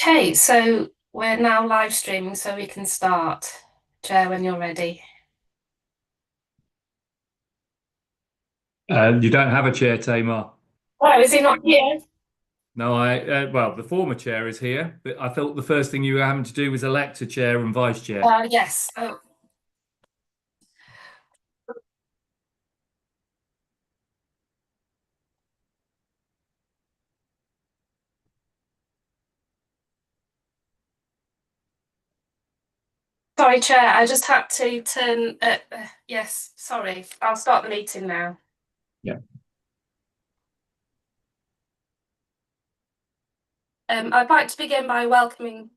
Okay, so we're now live streaming, so we can start. Chair, when you're ready. You don't have a chair, Tamar. Oh, is he not here? No, well, the former chair is here, but I thought the first thing you were having to do was elect a chair and vice chair. Yes. Oh, sorry, Chair. I just had to turn. Yes, sorry. I'll start the meeting now. Yeah. I'd like to begin by welcoming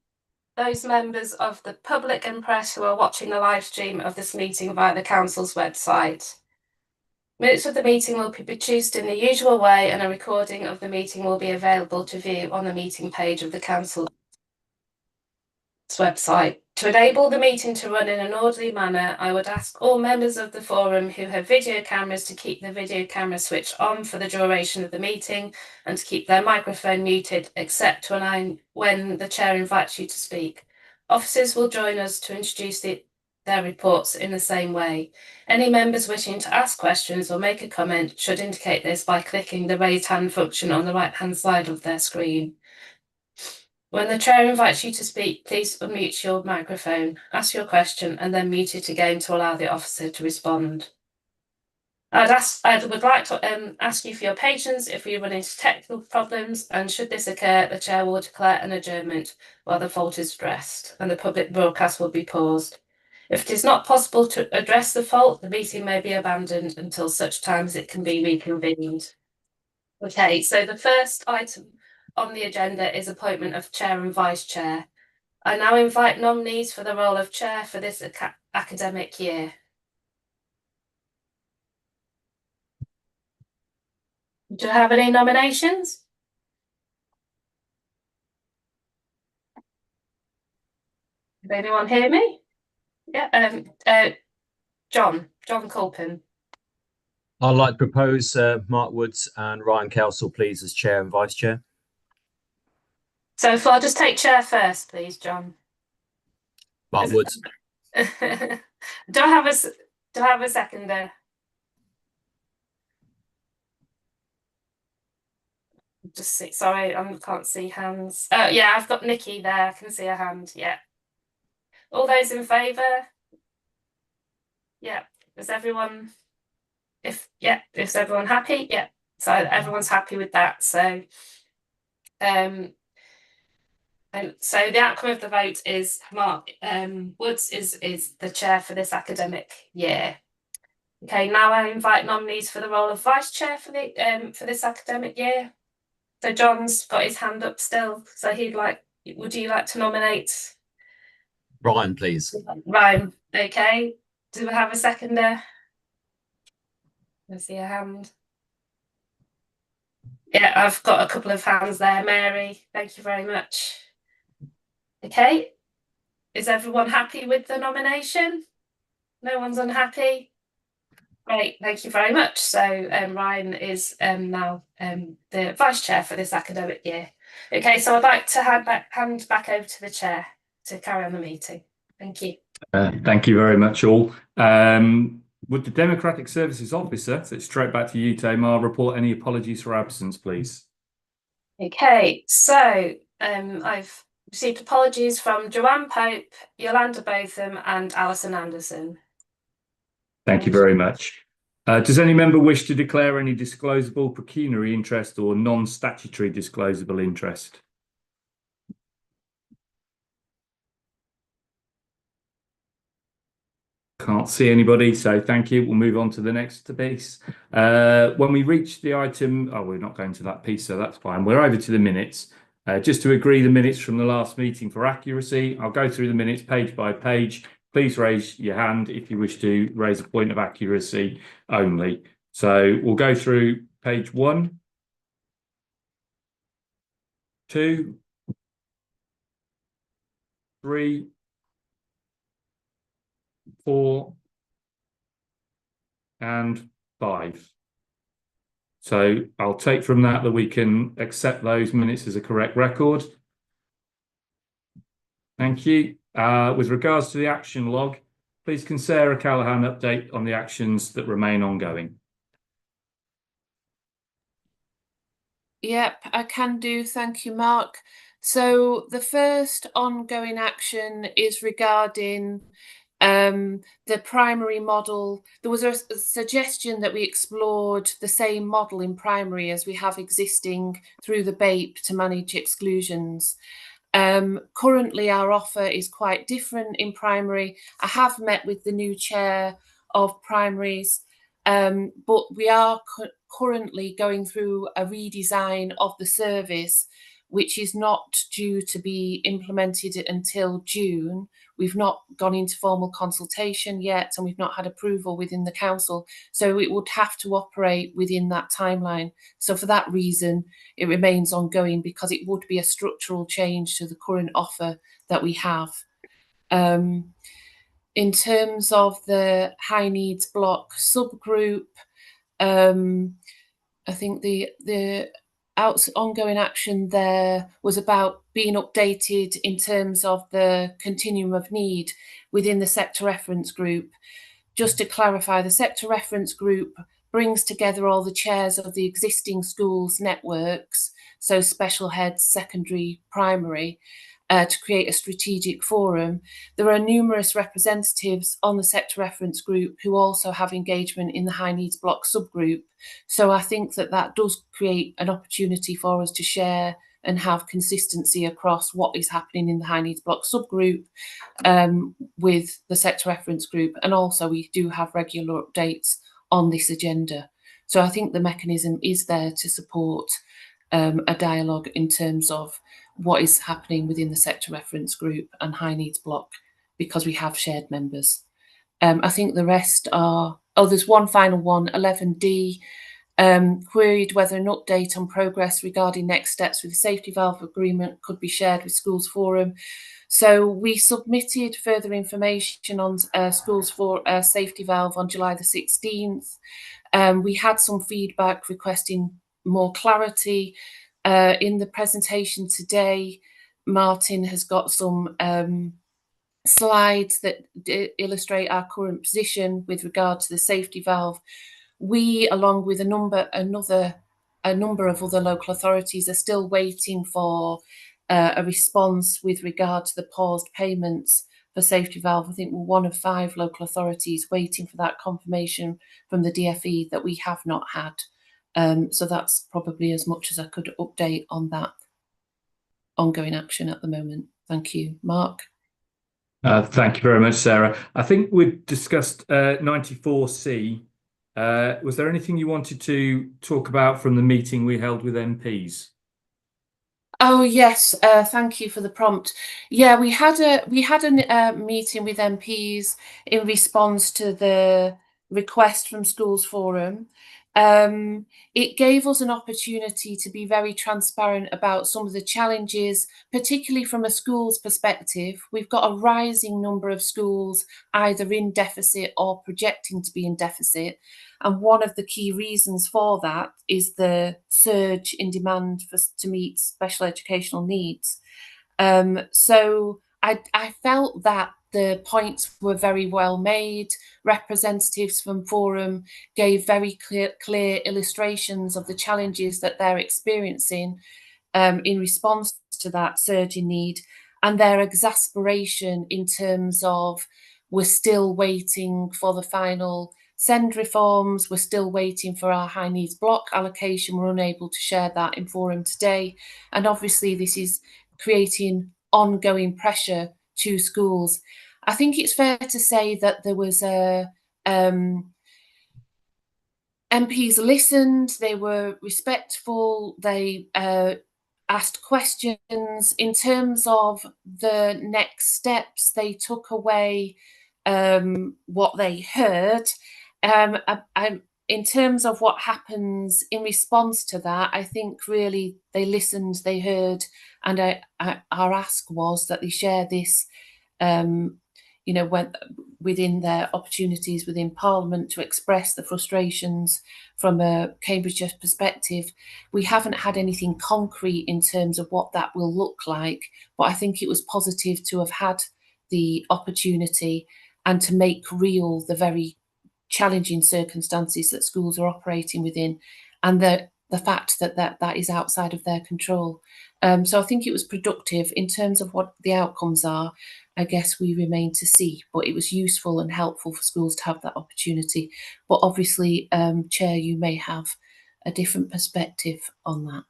those members of the public and press who are watching the live stream of this meeting via the council's website. Minutes of the meeting will be produced in the usual way, and a recording of the meeting will be available to view on the meeting page of the council website. To enable the meeting to run in an orderly manner, I would ask all members of the forum who have video cameras to keep the video camera switched on for the duration of the meeting and to keep their microphone muted, except when the chair invites you to speak. Officers will join us to introduce their reports in the same way. Any members wishing to ask questions or make a comment should indicate this by clicking the raise hand function on the right-hand side of their screen. When the chair invites you to speak, please unmute your microphone, ask your question, and then mute it again to allow the officer to respond. I would like to ask you for your patience if we run into technical problems, and should this occur, the chair will declare an adjournment while the fault is addressed, and the public broadcast will be paused. If it is not possible to address the fault, the meeting may be abandoned until such time as it can be reconvened. Okay, so the first item on the agenda is appointment of chair and vice chair. I now invite nominees for the role of chair for this academic year. Do you have any nominations? Can anyone hear me? Yeah. John Culpin. I'd like to propose Mark Woods and Ryan Kelsall, please, as chair and vice chair. So if I'll just take chair first, please, John. Mark Woods. do I have a seconder? Sorry, I can't see hands. Oh yeah, I've got Nikki there. I can see a hand. Yeah. All those in favour? Yeah. Is everyone? Is everyone happy? Yeah. So everyone's happy with that. So, and so the outcome of the vote is Mark Woods is the chair for this academic year. Okay, now I invite nominees for the role of vice chair for this academic year. So John's got his hand up still. So would you like to nominate Ryan, please? Ryan? Okay. Do we have a seconder? I see a hand. Yeah, I've got a couple of hands there. Mary, thank you very much. Okay. Is everyone happy with the nomination? No one's unhappy? Great, thank you very much. So Ryan is now the vice chair for this academic year. Okay, so I'd like to hand back over to the chair to carry on the meeting. Thank you. Thank you very much, all. Would the Democratic Services Officer, so it's straight back to you, Tamar, report any apologies for absence, please? Okay, so I've received apologies from Joanne Pope, Yolanda Botham, and Alison Anderson. Thank you very much. Does any member wish to declare any disclosable pecuniary interest or non-statutory disclosable interest? Can't see anybody, so thank you. We'll move on to the next piece. When we reach the item, we're not going to that piece, so that's fine. We're over to the minutes. Just to agree the minutes from the last meeting for accuracy, I'll go through the minutes page by page. Please raise your hand if you wish to raise a point of accuracy only. So we'll go through page 1, 2, 3, 4, and 5. So I'll take from that we can accept those minutes as a correct record. Thank you. With regards to the action log, please can Sarah Callahan update on the actions that remain ongoing? Yep, I can do. Thank you, Mark. So the first ongoing action is regarding the primary model. There was a suggestion that we explored the same model in primary as we have existing through the BAPE to manage exclusions. Currently, our offer is quite different in primary. I have met with the new chair of primaries, but we are currently going through a redesign of the service, which is not due to be implemented until June. We've not gone into formal consultation yet, and we've not had approval within the council. So it would have to operate within that timeline. So for that reason, it remains ongoing, because it would be a structural change to the current offer that we have. In terms of the high needs block subgroup, I think the ongoing action there was about being updated in terms of the continuum of need within the sector reference group. Just to clarify, the sector reference group brings together all the chairs of the existing schools networks, so special heads, secondary, primary, to create a strategic forum. There are numerous representatives on the sector reference group who also have engagement in the high needs block subgroup. So I think that that does create an opportunity for us to share and have consistency across what is happening in the high needs block subgroup with the sector reference group. And also we do have regular updates on this agenda. So I think the mechanism is there to support a dialogue in terms of what is happening within the sector reference group and high needs block, because we have shared members. I think the rest are, there's one final one, 11D, queried whether an update on progress regarding next steps with the safety valve agreement could be shared with Schools Forum. So we submitted further information on Schools for safety valve on July the 16th. We had some feedback requesting more clarity. In the presentation today, Martin has got some slides that illustrate our current position with regard to the safety valve. We, along with a number of other local authorities, are still waiting for a response with regard to the paused payments for safety valve. I think we're one of 5 local authorities waiting for that confirmation from the DFE that we have not had. So that's probably as much as I could update on that ongoing action at the moment. Thank you, Mark. Thank you very much, Sarah. I think we've discussed 94C. Was there anything you wanted to talk about from the meeting we held with MPs? Oh yes, thank you for the prompt. Yeah, we had a meeting with MPs in response to the request from Schools Forum. It gave us an opportunity to be very transparent about some of the challenges, particularly from a school's perspective. We've got a rising number of schools either in deficit or projecting to be in deficit. And one of the key reasons for that is the surge in demand to meet special educational needs. So I felt that the points were very well made. Representatives from Forum gave very clear illustrations of the challenges that they're experiencing in response to that surge in need, and their exasperation in terms of we're still waiting for the final SEND reforms, we're still waiting for our high needs block allocation, we're unable to share that in Forum today. And obviously this is creating ongoing pressure to schools. I think it's fair to say that there was MPs listened, they were respectful, they asked questions. In terms of the next steps, they took away what they heard. In terms of what happens in response to that, I think really they listened, they heard, and our ask was that they share this, within their opportunities within Parliament to express the frustrations from a Cambridgeshire perspective. We haven't had anything concrete in terms of what that will look like, but I think it was positive to have had the opportunity and to make real the very challenging circumstances that schools are operating within, and the fact that that is outside of their control. So I think it was productive. In terms of what the outcomes are, I guess we remain to see, but it was useful and helpful for schools to have that opportunity. But obviously, Chair, you may have a different perspective on that.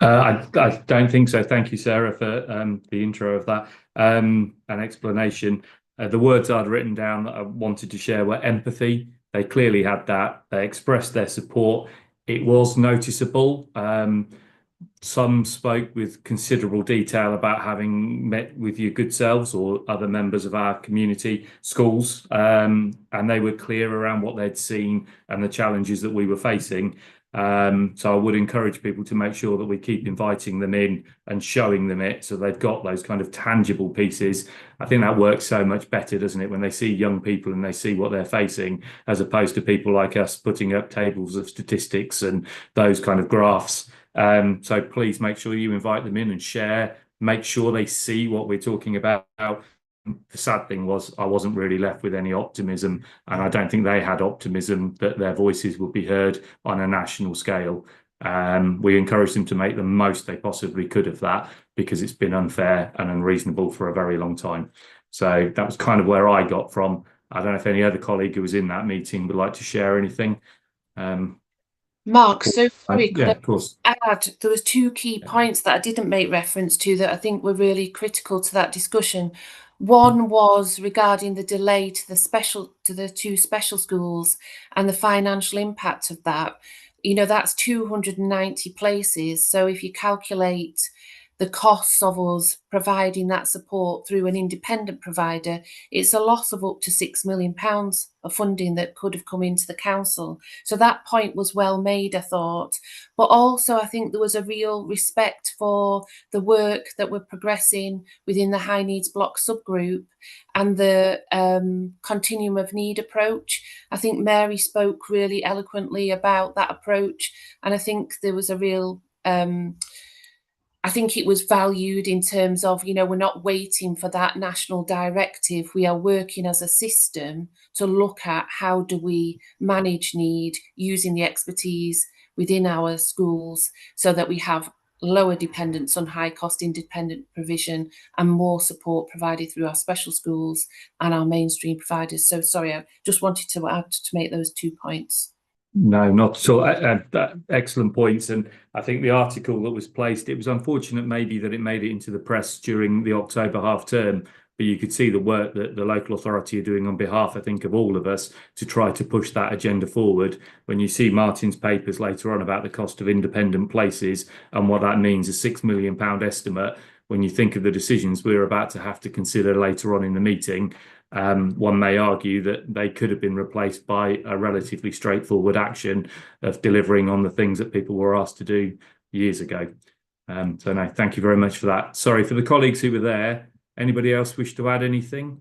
I don't think so. Thank you, Sarah, for the intro of that and explanation. The words I'd written down that I wanted to share were empathy. They clearly had that. They expressed their support. It was noticeable. Some spoke with considerable detail about having met with your good selves or other members of our community schools, and they were clear around what they'd seen and the challenges that we were facing. So I would encourage people to make sure that we keep inviting them in and showing them it, so they've got those kind of tangible pieces. I think that works so much better, doesn't it, when they see young people and they see what they're facing, as opposed to people like us putting up tables of statistics and those kind of graphs. So please make sure you invite them in and share, make sure they see what we're talking about. The sad thing was I wasn't really left with any optimism, and I don't think they had optimism that their voices would be heard on a national scale. We encouraged them to make the most they possibly could of that, because it's been unfair and unreasonable for a very long time. So that was kind of where I got from. I don't know if any other colleague who was in that meeting would like to share anything. Mark, so sorry, yeah, of course. Add, there was two key points that I didn't make reference to that I think were really critical to that discussion. One was regarding the delay to the two special schools and the financial impact of that. You know, that's 290 places. So if you calculate the costs of us providing that support through an independent provider, it's a loss of up to £6 million of funding that could have come into the council. So that point was well made, I thought. But also, I think there was a real respect for the work that we're progressing within the high needs block subgroup and the continuum of need approach. I think Mary spoke really eloquently about that approach, and I think there was a real I think it was valued in terms of, you know, we're not waiting for that national directive. We are working as a system to look at how do we manage need using the expertise within our schools so that we have lower dependence on high cost independent provision and more support provided through our special schools and our mainstream providers. So sorry, I just wanted to add to make those 2 points. No, not at all. Excellent points. And I think the article that was placed, it was unfortunate maybe that it made it into the press during the October half term, but you could see the work that the local authority are doing on behalf, I think, of all of us to try to push that agenda forward. When you see Martin's papers later on about the cost of independent places and what that means, a £6 million estimate, when you think of the decisions we're about to have to consider later on in the meeting, one may argue that they could have been replaced by a relatively straightforward action of delivering on the things that people were asked to do years ago. So no, thank you very much for that. Sorry, for the colleagues who were there, anybody else wish to add anything?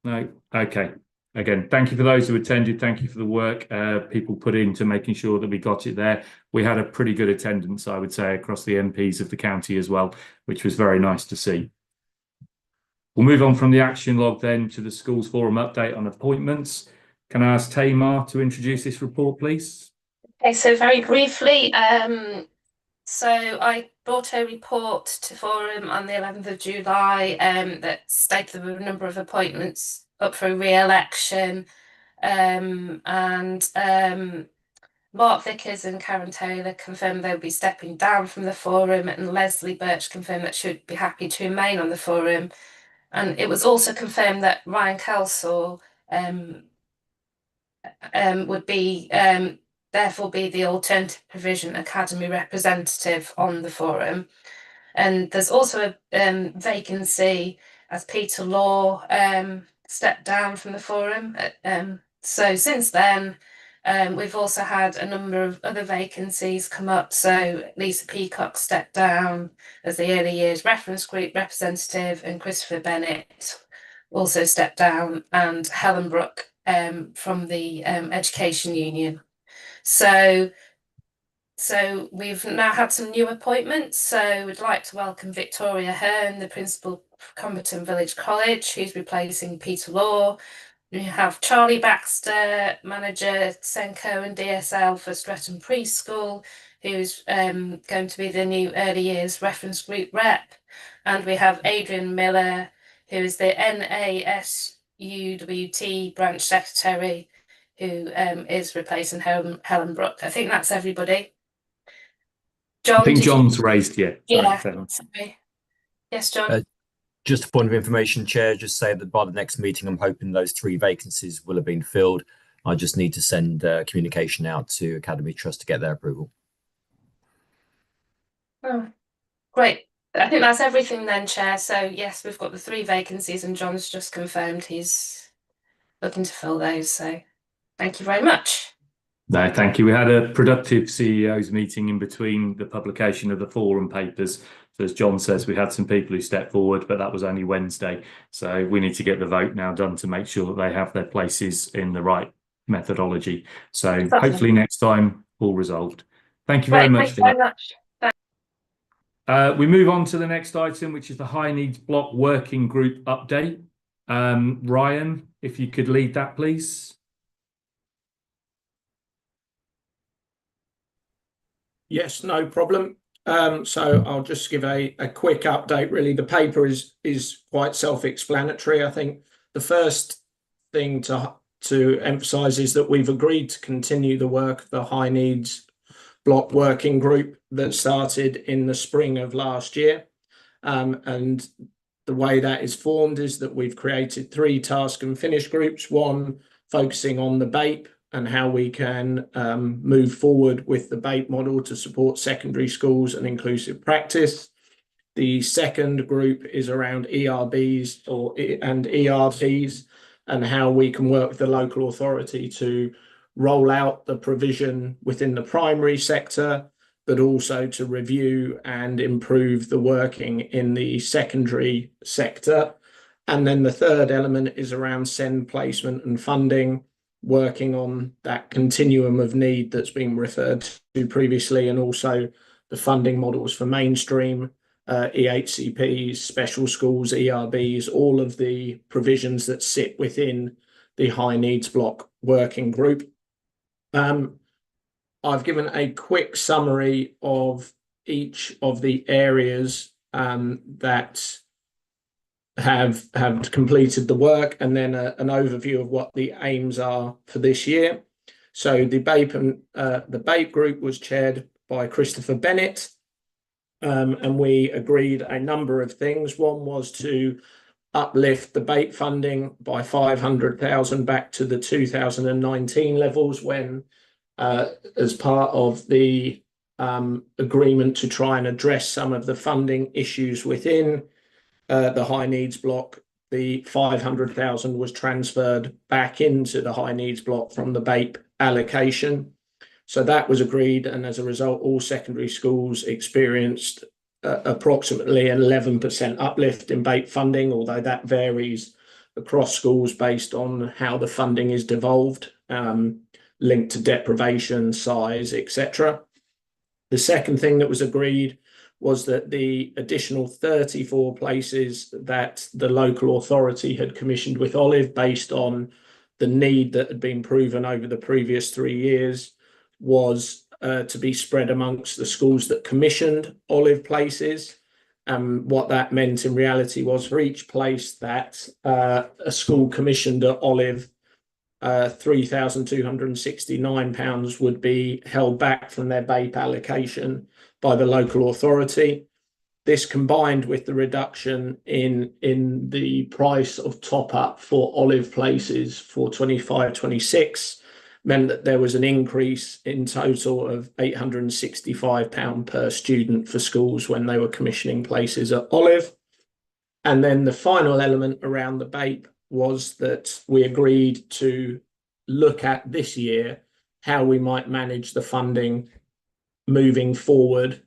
No? Okay. Again, thank you for those who attended. Thank you for the work people put into making sure that we got it there. We had a pretty good attendance, I would say, across the MPs of the county as well, which was very nice to see. We'll move on from the action log then to the schools forum update on appointments. Can I ask Tamar to introduce this report, please? Okay, so very briefly, so I brought a report to Forum on the 11th of July that stated there were a number of appointments up for re-election, and Mark Vickers and Karen Taylor confirmed they'll be stepping down from the Forum, and Leslie Birch confirmed that she would be happy to remain on the Forum. And it was also confirmed that Ryan Kelsall would be therefore be the Alternative Provision Academy representative on the Forum. And there's also a vacancy as Peter Law stepped down from the Forum. So since then, We've also had a number of other vacancies come up. So Lisa Peacock stepped down as the early years reference group representative, and Christopher Bennett also stepped down, and Helen Brooke from the Education Union. So we've now had some new appointments. So we'd like to welcome Victoria Hearn, the principal of Comberton Village College, who's replacing Peter Law. We have Charlie Baxter, manager Senko and DSL for Stretton Preschool, who's going to be the new early years reference group rep. And we have Adrian Miller, who is the NASUWT branch secretary, who is replacing Helen Brooke. I think that's everybody. John, I think John's raised yet. Yeah, sorry. Yes, John. Just a point of information, Chair, just say that by the next meeting, I'm hoping those 3 vacancies will have been filled. I just need to send communication out to Academy Trust to get their approval. Oh, great. I think that's everything then, Chair. So yes, we've got the 3 vacancies, and John's just confirmed he's looking to fill those. So thank you very much. No, thank you. We had a productive CEOs meeting in between the publication of the forum papers. So as John says, we had some people who stepped forward, but that was only Wednesday. So we need to get the vote now done to make sure that they have their places in the right methodology. So hopefully next time, all resolved. Thank you very much for that. We move on to the next item, which is the High Needs Block Working Group update. Ryan, if you could lead that, please. Yes, no problem. So I'll just give a quick update. Really, the paper is quite self-explanatory. I think the first thing to emphasise is that we've agreed to continue the work of the High Needs Block Working Group that started in the spring of last year. And the way that is formed is that we've created 3 task and finish groups, one focusing on the BAPE and how we can move forward with the BAPE model to support secondary schools and inclusive practice. The second group is around ERBs and ERPs and how we can work with the local authority to roll out the provision within the primary sector, but also to review and improve the working in the secondary sector. And then the third element is around SEND placement and funding, working on that continuum of need that's been referred to previously, and also the funding models for mainstream, EHCPs, special schools, ERBs, all of the provisions that sit within the High Needs Block Working Group. I've given a quick summary of each of the areas that have completed the work, and then an overview of what the aims are for this year. So the BAPE group was chaired by Christopher Bennett, and we agreed a number of things. One was to uplift the BAPE funding by 500,000 back to the 2019 levels, when as part of the agreement to try and address some of the funding issues within the High Needs Block, the 500,000 was transferred back into the High Needs Block from the BAPE allocation. So that was agreed, and as a result, all secondary schools experienced approximately an 11% uplift in BAPE funding, although that varies across schools based on how the funding is devolved, linked to deprivation, size, etc. The second thing that was agreed was that the additional 34 places that the local authority had commissioned with Olive, based on the need that had been proven over the previous 3 years, was to be spread amongst the schools that commissioned Olive places. What that meant in reality was, for each place that a school commissioned at Olive, £3,269 would be held back from their BAPE allocation by the local authority. This, combined with the reduction in the price of top-up for Olive places for 25-26, meant that there was an increase in total of £865 per student for schools when they were commissioning places at Olive. And then the final element around the BAPE was that we agreed to look at this year how we might manage the funding moving forward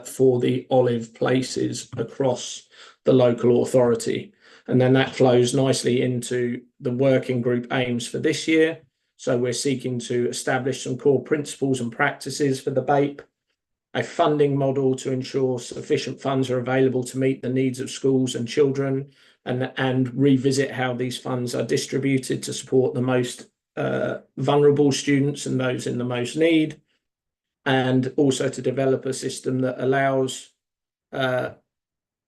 for the olive places across the local authority. And then that flows nicely into the working group aims for this year. So we're seeking to establish some core principles and practices for the BAPE, a funding model to ensure sufficient funds are available to meet the needs of schools and children, and revisit how these funds are distributed to support the most vulnerable students and those in the most need, and also to develop a system that allows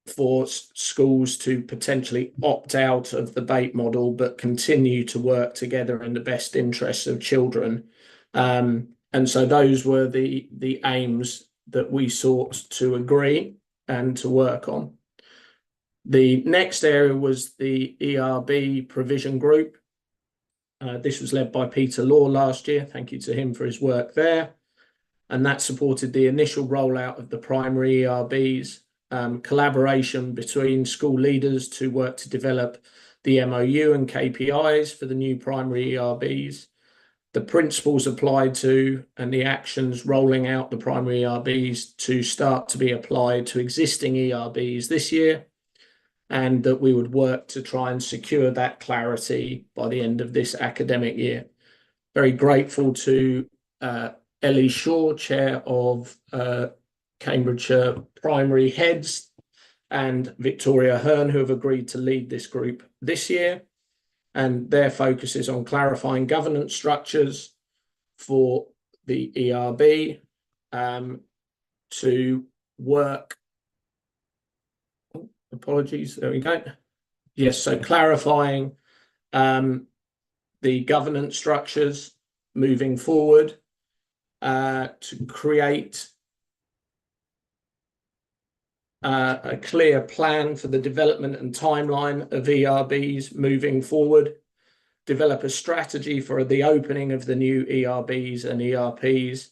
for schools to potentially opt out of the BAPE model but continue to work together in the best interests of children. And so those were the aims that we sought to agree and to work on. The next area was the ERB provision group. This was led by Peter Law last year. Thank you to him for his work there. And that supported the initial rollout of the primary ERBs, collaboration between school leaders to work to develop the MOU and KPIs for the new primary ERBs, the principles applied to and the actions rolling out the primary ERBs to start to be applied to existing ERBs this year, and that we would work to try and secure that clarity by the end of this academic year. Very grateful to Ellie Shaw, Chair of Cambridgeshire Primary Heads, and Victoria Hearn, who have agreed to lead this group this year. And their focus is on clarifying governance structures for the ERB to work. Apologies, there we go. Yes, so clarifying the governance structures moving forward to create a clear plan for the development and timeline of ERBs moving forward, develop a strategy for the opening of the new ERBs and ERPs,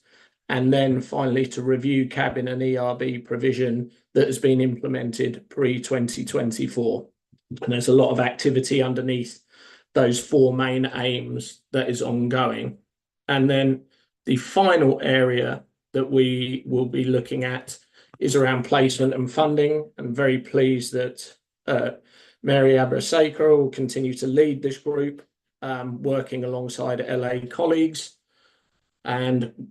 and then finally to review cabin and ERB provision that has been implemented pre-2024. And there's a lot of activity underneath those four main aims that is ongoing. And then the final area that we will be looking at is around placement and funding. I'm very pleased that Mary Abraseka will continue to lead this group, working alongside LA colleagues. And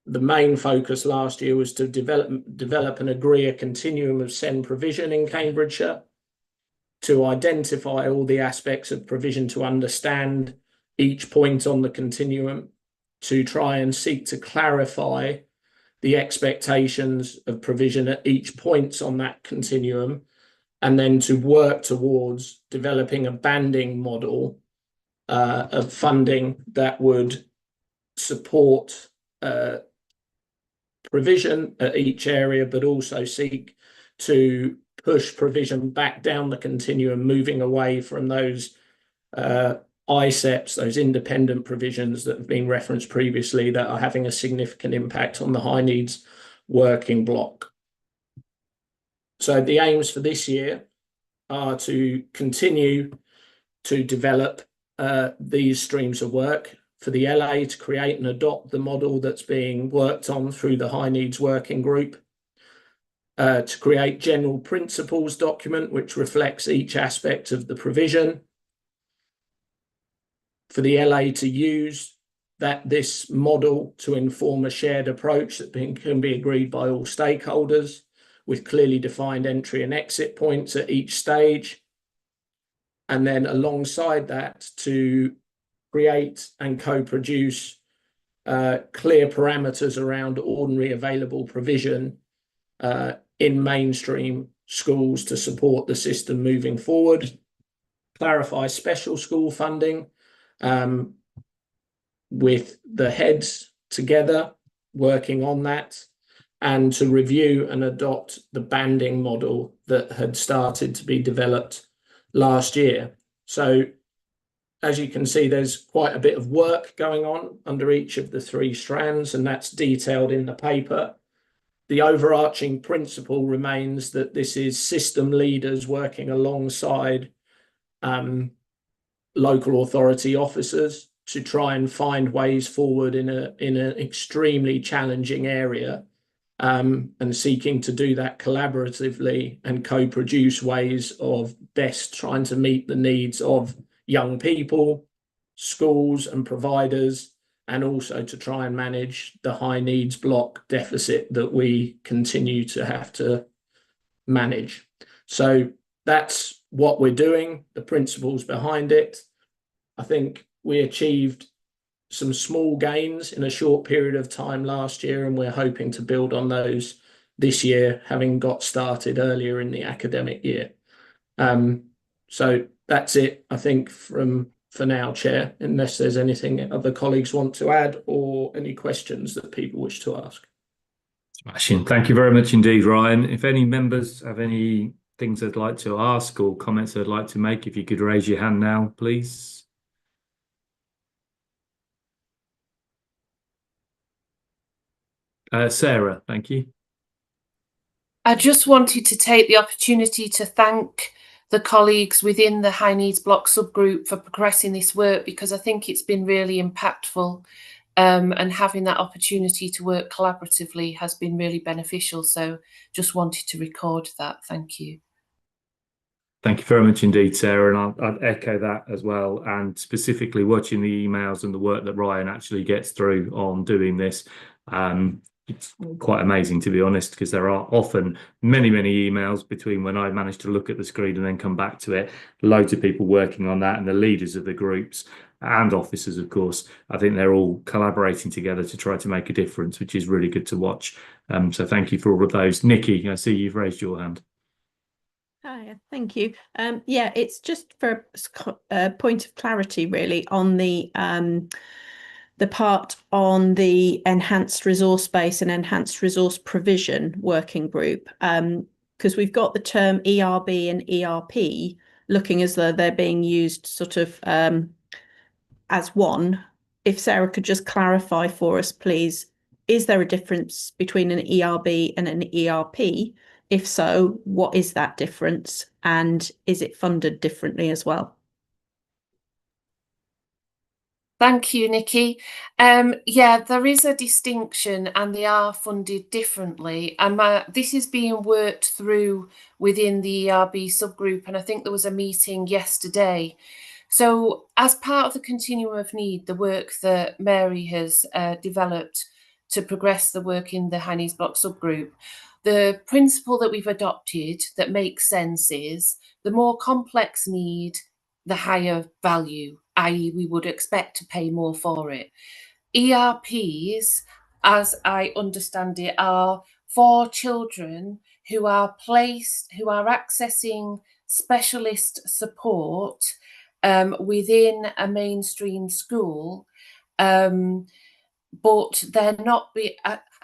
the main focus last year was to develop and agree a continuum of SEND provision in Cambridgeshire, to identify all the aspects of provision, to understand each point on the continuum, to try and seek to clarify the expectations of provision at each point on that continuum, and then to work towards developing a banding model of funding that would support provision at each area, but also seek to push provision back down the continuum, moving away from those ISEPs, those independent provisions that have been referenced previously, that are having a significant impact on the high needs working block. So the aims for this year are to continue to develop these streams of work, for the LA to create and adopt the model that's being worked on through the high needs working group, to create general principles document which reflects each aspect of the provision, for the LA to use this model to inform a shared approach that can be agreed by all stakeholders, with clearly defined entry and exit points at each stage. And then alongside that, to create and co-produce clear parameters around ordinary available provision in mainstream schools to support the system moving forward, clarify special school funding with the heads together working on that, and to review and adopt the banding model that had started to be developed last year. So as you can see, there's quite a bit of work going on under each of the three strands, and that's detailed in the paper. The overarching principle remains that this is system leaders working alongside local authority officers to try and find ways forward in an extremely challenging area, and seeking to do that collaboratively and co-produce ways of best trying to meet the needs of young people, schools and providers, and also to try and manage the high needs block deficit that we continue to have to manage. So that's what we're doing, the principles behind it. I think we achieved some small gains in a short period of time last year, and we're hoping to build on those this year, having got started earlier in the academic year. So that's it, I think, for now, Chair, unless there's anything other colleagues want to add or any questions that people wish to ask. Smashing. Thank you very much indeed, Ryan. If any members have any things they'd like to ask or comments they'd like to make, if you could raise your hand now, please. Sarah, thank you. I just wanted to take the opportunity to thank the colleagues within the high needs block subgroup for progressing this work, because I think it's been really impactful, and having that opportunity to work collaboratively has been really beneficial. So just wanted to record that. Thank you. Thank you very much indeed, Sarah, and I'd echo that as well. And specifically watching the emails and the work that Ryan actually gets through on doing this, it's quite amazing, to be honest, because there are often many emails between when I manage to look at the screen and then come back to it. Loads of people working on that, and the leaders of the groups and officers, of course. I think they're all collaborating together to try to make a difference, which is really good to watch. So thank you for all of those. Nikki, I see you've raised your hand. Hi, thank you. Yeah, it's just for a point of clarity, really, on the part on the enhanced resource base and enhanced resource provision working group, because we've got the term ERB and ERP looking as though they're being used sort of as one. If Sarah could just clarify for us, please, is there a difference between an ERB and an ERP? If so, what is that difference, and is it funded differently as well? Thank you, Nikki. Yeah, there is a distinction, and they are funded differently. And this is being worked through within the ERB subgroup, and I think there was a meeting yesterday. So as part of the continuum of need, the work that Mary has developed to progress the work in the high needs block subgroup, the principle that we've adopted that makes sense is the more complex need, the higher value, i.e. we would expect to pay more for it. ERPs, as I understand it, are for children who are accessing specialist support within a mainstream school, but they're not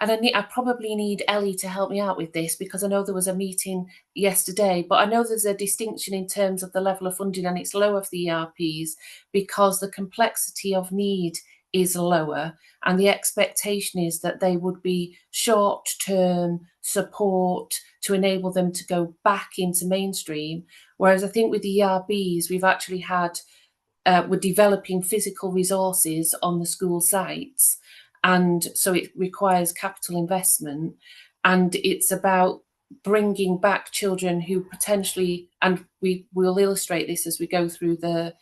and I probably need Ellie to help me out with this, because I know there was a meeting yesterday, but I know there's a distinction in terms of the level of funding, and it's lower for the ERPs because the complexity of need is lower, and the expectation is that they would be short-term support to enable them to go back into mainstream. Whereas I think with the ERBs, we've actually had, we're developing physical resources on the school sites, and so it requires capital investment, and it's about bringing back children who potentially, and we will illustrate this as we go through the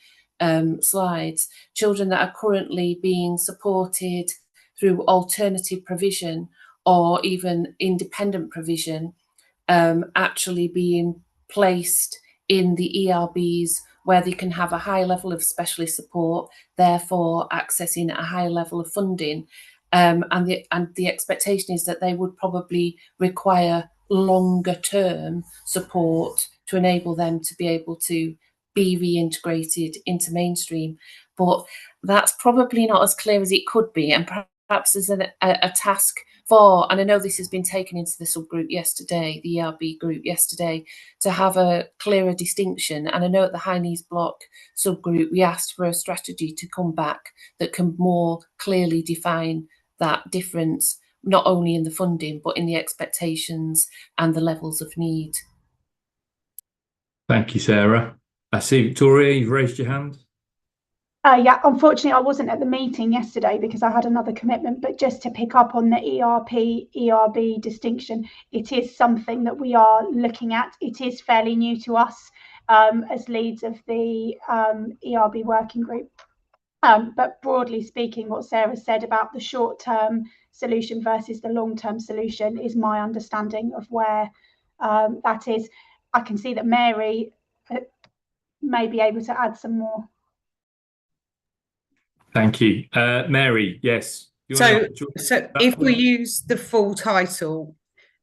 slides, children that are currently being supported through alternative provision or even independent provision, actually being placed in the ERBs where they can have a high level of specialist support, therefore accessing a high level of funding. And the expectation is that they would probably require longer term support to enable them to be able to be reintegrated into mainstream. But that's probably not as clear as it could be, and perhaps there's a task for, and I know this has been taken into the subgroup yesterday, the ERB group yesterday, to have a clearer distinction. And I know at the high needs block subgroup, we asked for a strategy to come back that can more clearly define that difference, not only in the funding, but in the expectations and the levels of need. Thank you, Sarah. I see Victoria, you've raised your hand. Yeah, unfortunately, I wasn't at the meeting yesterday because I had another commitment, but just to pick up on the ERB distinction, it is something that we are looking at. It is fairly new to us as leads of the ERB working group. But broadly speaking, what Sarah said about the short-term solution versus the long-term solution is my understanding of where that is. I can see that Mary may be able to add some more. Thank you. Mary, yes. So if we use the full title,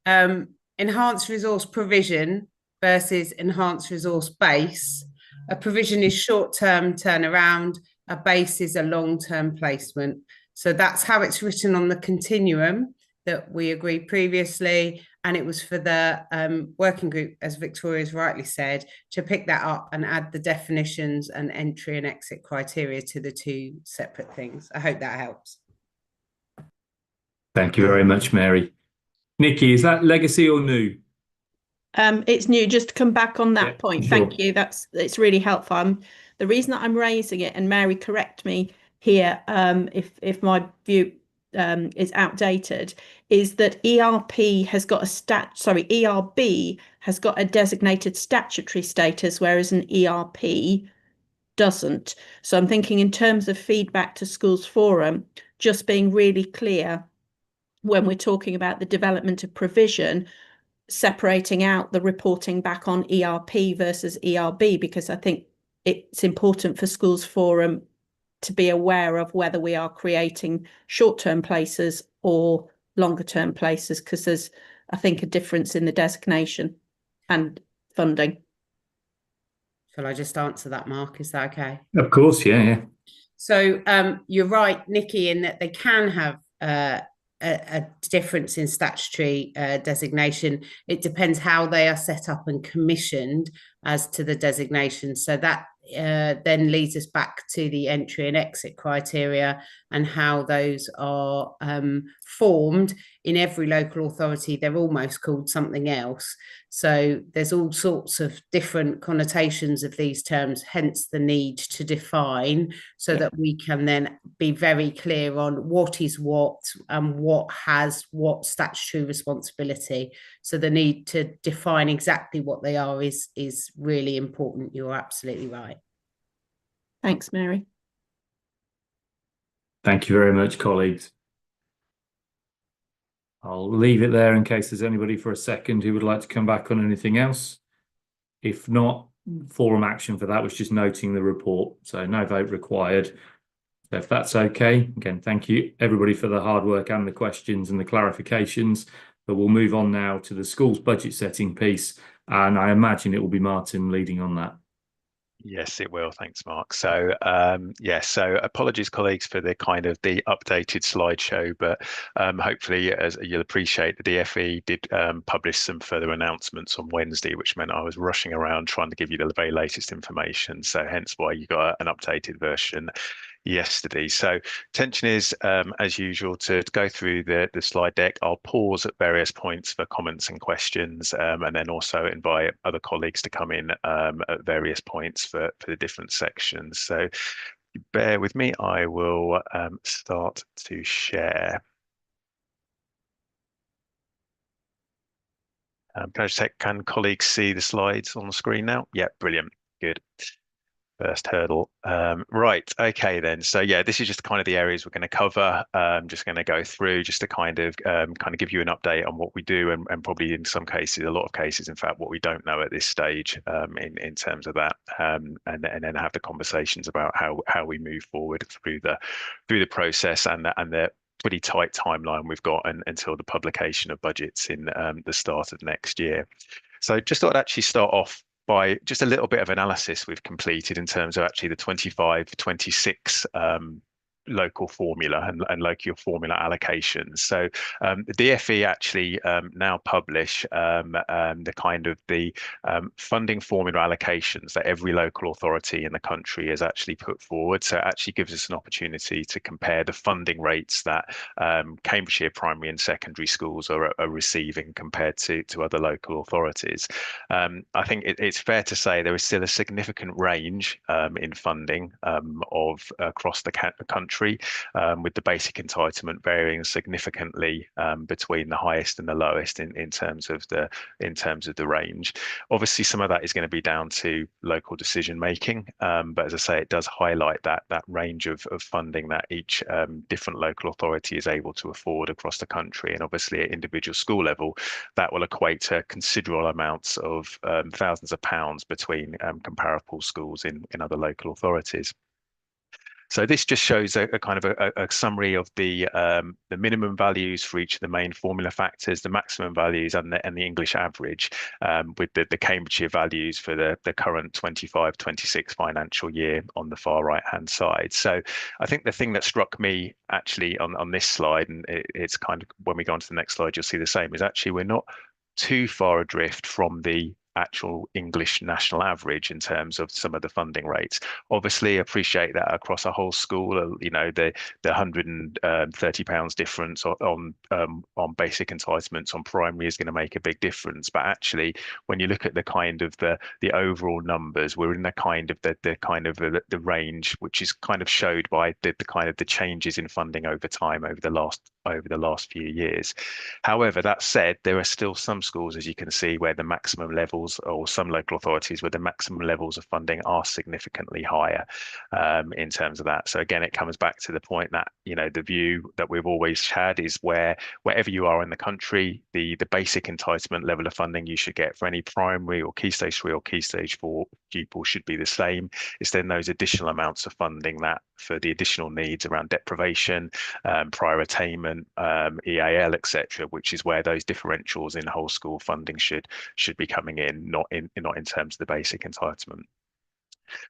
enhanced resource provision versus enhanced resource base, a provision is short-term turnaround, a base is a long-term placement. So that's how it's written on the continuum that we agreed previously. And it was for the working group, as Victoria's rightly said, to pick that up and add the definitions and entry and exit criteria to the two separate things. I hope that helps. Thank you very much, Mary. Nikki, is that legacy or new? It's new. Just to come back on that point, sure. Thank you. It's really helpful. The reason that I'm raising it, and Mary, correct me here if my view is outdated, is that ERB has got a designated statutory status, whereas an ERP doesn't. So I'm thinking in terms of feedback to Schools Forum, just being really clear when we're talking about the development of provision, separating out the reporting back on ERP versus ERB, because I think it's important for Schools Forum to be aware of whether we are creating short-term places or longer-term places, because there's, I think, a difference in the designation and funding. Shall I just answer that, Mark? Is that okay? Of course, yeah. So you're right, Nikki, in that they can have a difference in statutory designation. It depends how they are set up and commissioned as to the designation. So that then leads us back to the entry and exit criteria and how those are formed. In every local authority, they're almost called something else. So there's all sorts of different connotations of these terms, hence the need to define so that we can then be very clear on what is what and what has what statutory responsibility. So the need to define exactly what they are is really important. You're absolutely right. Thanks, Mary. Thank you very much, colleagues. I'll leave it there in case there's anybody for a second who would like to come back on anything else. If not, forum action for that was just noting the report, so no vote required. So if that's okay, again, thank you everybody for the hard work and the questions and the clarifications. But we'll move on now to the school's budget setting piece, and I imagine it will be Martin leading on that. Yes, it will. Thanks, Mark. So, so apologies, colleagues, for the the updated slideshow, but hopefully, as you'll appreciate, the DFE did publish some further announcements on Wednesday, which meant I was rushing around trying to give you the very latest information. So hence why you got an updated version yesterday. So intention is, as usual, to go through the slide deck. I'll pause at various points for comments and questions, and then also invite other colleagues to come in at various points for the different sections. So bear with me, I will start to share. Can I just check, can colleagues see the slides on the screen now? Yeah, brilliant, good. First hurdle. Right, okay then. So yeah, this is just kind of the areas we're going to cover. Just going to go through just to kind of give you an update on what we do and probably in some cases, a lot of cases, in fact, what we don't know at this stage in terms of that, and then have the conversations about how we move forward through the process and the pretty tight timeline we've got until the publication of budgets in the start of next year. So just thought I'd actually start off by just a little bit of analysis we've completed in terms of actually the 25-26 local formula and local formula allocations. So the DfE actually now publish the kind of the funding formula allocations that every local authority in the country has actually put forward. So it actually gives us an opportunity to compare the funding rates that Cambridgeshire primary and secondary schools are receiving compared to other local authorities. I think it's fair to say there is still a significant range in funding of across the country, with the basic entitlement varying significantly between the highest and the lowest in terms of the range. Obviously, some of that is going to be down to local decision making, but as I say, it does highlight that range of funding that each different local authority is able to afford across the country. And obviously, at individual school level, that will equate to considerable amounts of thousands of pounds between comparable schools in other local authorities. So this just shows a kind of a summary of the minimum values for each of the main formula factors, the maximum values, and the English average, with the Cambridgeshire values for the current 25-26 financial year on the far right hand side. So I think the thing that struck me actually on this slide, and it's kind of when we go on to the next slide, you'll see the same, is actually we're not too far adrift from the actual English national average in terms of some of the funding rates. Obviously, appreciate that across a whole school, you know, the £130 difference on basic entitlements on primary is going to make a big difference. But actually, when you look at the kind of the overall numbers, we're in the kind of the range which is kind of showed by the kind of the changes in funding over time over the last few years. However, that said, there are still some schools, as you can see, where the maximum levels, or some local authorities where the maximum levels of funding are significantly higher in terms of that. So again, it comes back to the point that, you know, the view that we've always had is wherever you are in the country, the basic entitlement level of funding you should get for any primary or Key Stage 3 or Key Stage 4 pupil should be the same. It's then those additional amounts of funding that for the additional needs around deprivation, prior attainment, EAL, etc., which is where those differentials in whole school funding should be coming in, not in terms of the basic entitlement.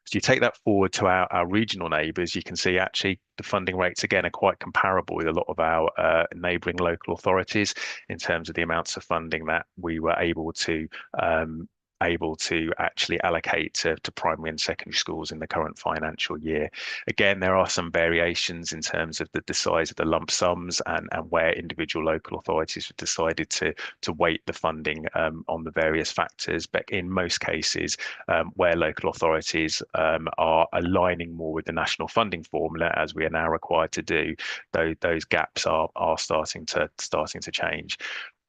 So you take that forward to our regional neighbours, you can see actually the funding rates again are quite comparable with a lot of our neighbouring local authorities in terms of the amounts of funding that we were able to actually allocate to primary and secondary schools in the current financial year. Again, there are some variations in terms of the size of the lump sums and where individual local authorities have decided to weight the funding on the various factors. But in most cases, where local authorities are aligning more with the national funding formula, as we are now required to do, those gaps are starting to change.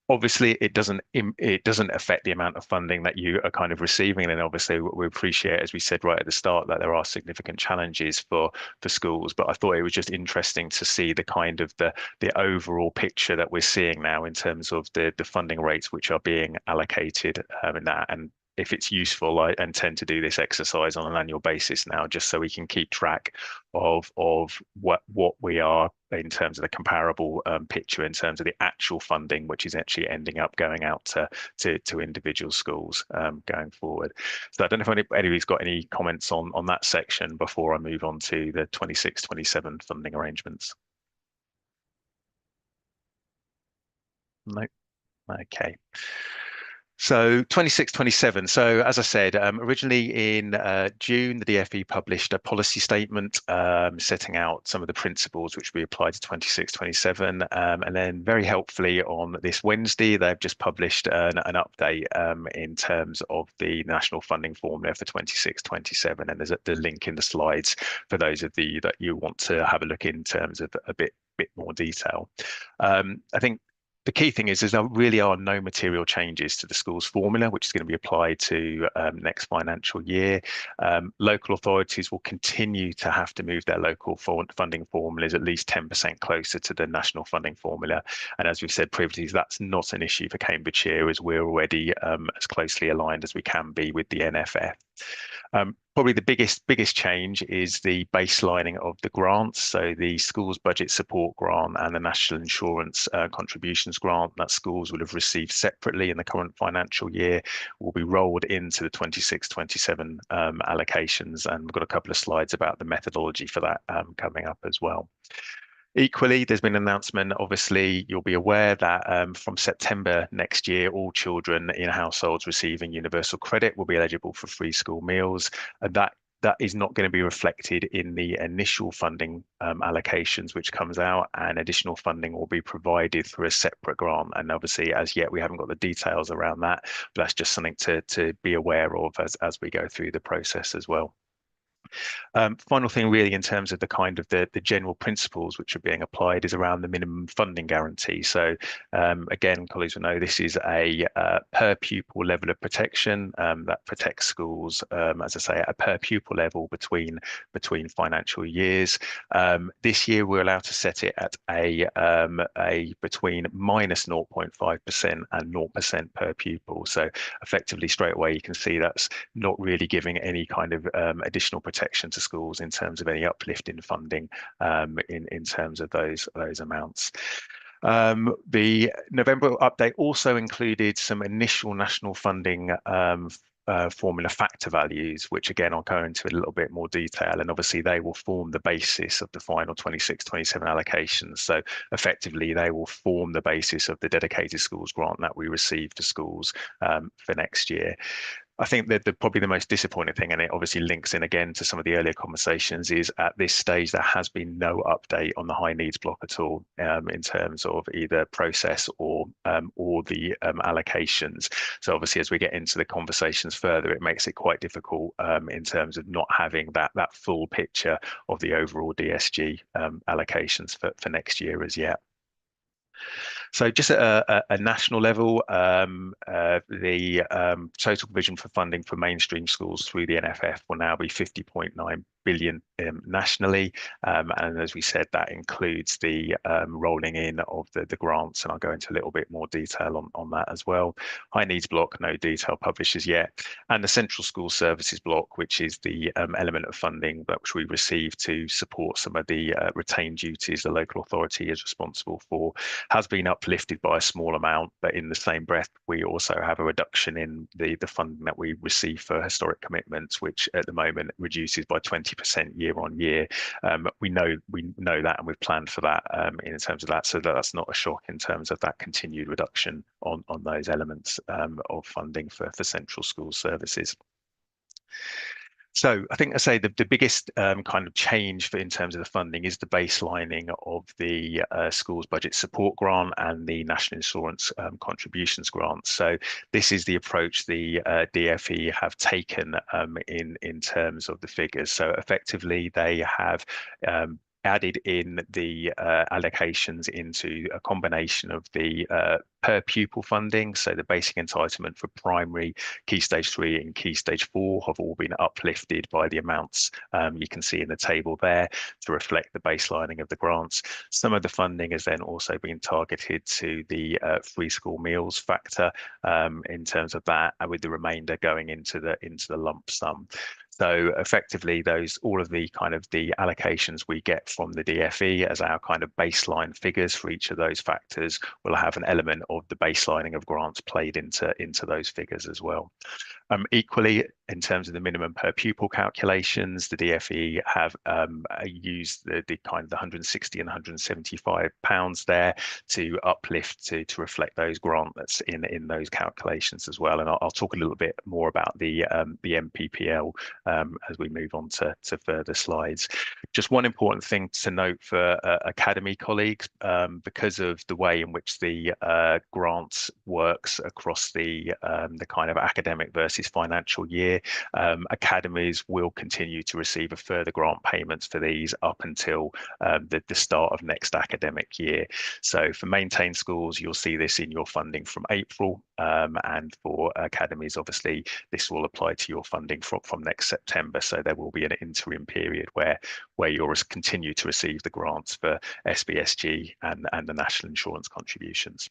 Obviously, it doesn't affect the amount of funding that you are kind of receiving, and then obviously we appreciate, as we said right at the start, that there are significant challenges for schools. But I thought it was just interesting to see the kind of the overall picture that we're seeing now in terms of the funding rates which are being allocated in that. And if it's useful, I intend to do this exercise on an annual basis now, just so we can keep track of what we are in terms of the comparable picture in terms of the actual funding, which is actually ending up going out to individual schools going forward. So I don't know if anybody's got any comments on that section before I move on to the 26-27 funding arrangements. No. Okay. So 26-27. So as I said, originally in June, the DfE published a policy statement setting out some of the principles which we applied to 26-27. And then very helpfully on this Wednesday, they've just published an update in terms of the national funding formula for 26-27. And there's a link in the slides for those of you that you want to have a look in terms of a bit more detail. I think the key thing is there really are no material changes to the school's formula, which is going to be applied to next financial year. Local authorities will continue to have to move their local funding formulas at least 10% closer to the national funding formula. And as we've said previously, that's not an issue for Cambridgeshire, as we're already as closely aligned as we can be with the NFF. Probably the biggest change is the baselining of the grants. So the schools budget support grant and the national insurance contributions grant that schools will have received separately in the current financial year will be rolled into the 26-27 allocations, and we've got a couple of slides about the methodology for that coming up as well. Equally, there's been an announcement, obviously, you'll be aware that from September next year, all children in households receiving universal credit will be eligible for free school meals. And that is not going to be reflected in the initial funding allocations which comes out, and additional funding will be provided through a separate grant. And obviously, as yet, we haven't got the details around that, but that's just something to be aware of as we go through the process as well. Final thing really in terms of the kind of the general principles which are being applied is around the minimum funding guarantee. So again, colleagues will know this is a per pupil level of protection that protects schools, as I say, at a per pupil level between financial years. This year we're allowed to set it at a between minus 0.5% and 0% per pupil. So effectively straight away you can see that's not really giving any kind of additional protection to schools in terms of any uplift in funding in terms of those amounts. The November update also included some initial national funding formula factor values, which again I'll go into a little bit more detail, and obviously they will form the basis of the final 26-27 allocations. So effectively they will form the basis of the dedicated schools grant that we receive for schools for next year. I think that probably the most disappointing thing, and it obviously links in again to some of the earlier conversations, is at this stage there has been no update on the high needs block at all in terms of either process or the allocations. So obviously as we get into the conversations further, it makes it quite difficult in terms of not having that full picture of the overall DSG allocations for next year as yet. So just at a national level, the total provision for funding for mainstream schools through the NFF will now be 50.9 billion nationally, and as we said, that includes the rolling in of the grants, and I'll go into a little bit more detail on that as well. High needs block, no detail published as yet, and the central school services block, which is the element of funding which we receive to support some of the retained duties the local authority is responsible for, has been uplifted by a small amount, but in the same breath we also have a reduction in the funding that we receive for historic commitments, which at the moment reduces by 20% year on year. We know that, and we've planned for that in terms of that, so that's not a shock in terms of that continued reduction on those elements of funding for central school services. So I think I say the biggest kind of change in terms of the funding is the baselining of the schools budget support grant and the national insurance contributions grant. So this is the approach the DFE have taken in terms of the figures. So effectively they have added in the allocations into a combination of the per pupil funding. So the basic entitlement for primary, Key Stage 3 and Key Stage 4 have all been uplifted by the amounts you can see in the table there to reflect the baselining of the grants. Some of the funding has then also been targeted to the free school meals factor in terms of that, and with the remainder going into the lump sum. So effectively, all of the kind of the allocations we get from the DFE as our kind of baseline figures for each of those factors will have an element of the baselining of grants played into those figures as well. Equally, in terms of the minimum per pupil calculations, the DFE have used the kind of the 160 and 175 pounds there to uplift to reflect those grants that's in those calculations as well. And I'll talk a little bit more about the MPPL as we move on to further slides. Just one important thing to note for academy colleagues, because of the way in which the grants works across the kind of academic versus financial year, academies will continue to receive a further grant payments for these up until the start of next academic year. So for maintained schools, you'll see this in your funding from April, and for academies, obviously, this will apply to your funding from next September. So there will be an interim period where you'll continue to receive the grants for SBSG and the national insurance contributions.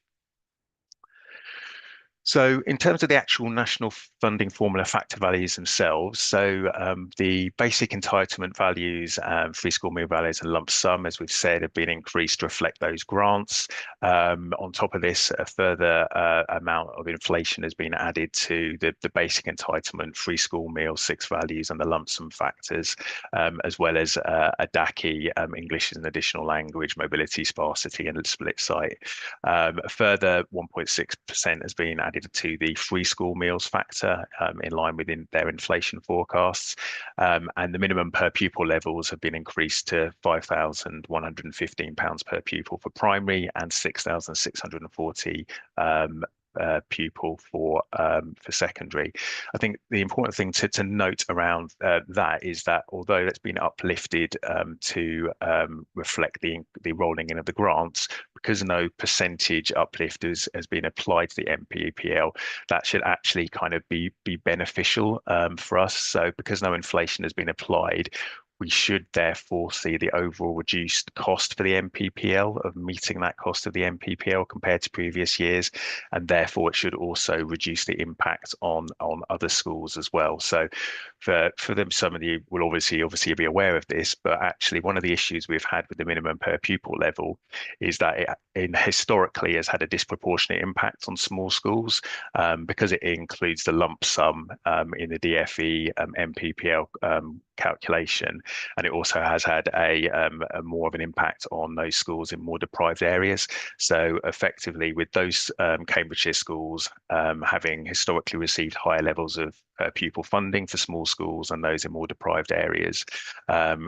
So in terms of the actual national funding formula factor values themselves, so the basic entitlement values, free school meal values and lump sum, as we've said, have been increased to reflect those grants. On top of this, a further amount of inflation has been added to the basic entitlement, free school meal, 6 values and the lump sum factors, as well as a DACI, English as an additional language, mobility, sparsity and split site. A further 1.6% has been added to the free school meals factor in line with their inflation forecasts, and the minimum per pupil levels have been increased to £5,115 per pupil for primary and 6,640 pupil for secondary. I think the important thing to note around that is that although it's been uplifted to reflect the rolling in of the grants, because no percentage uplift has been applied to the MPEPL, that should actually kind of be beneficial for us. So because no inflation has been applied, we should therefore see the overall reduced cost for the MPPL of meeting that cost of the MPPL compared to previous years, and therefore it should also reduce the impact on other schools as well. So for them, some of you will obviously be aware of this, but actually one of the issues we've had with the minimum per pupil level is that it historically has had a disproportionate impact on small schools because it includes the lump sum in the DFE MPPL calculation, and it also has had a more of an impact on those schools in more deprived areas. So effectively, with those Cambridgeshire schools having historically received higher levels of pupil funding for small schools and those in more deprived areas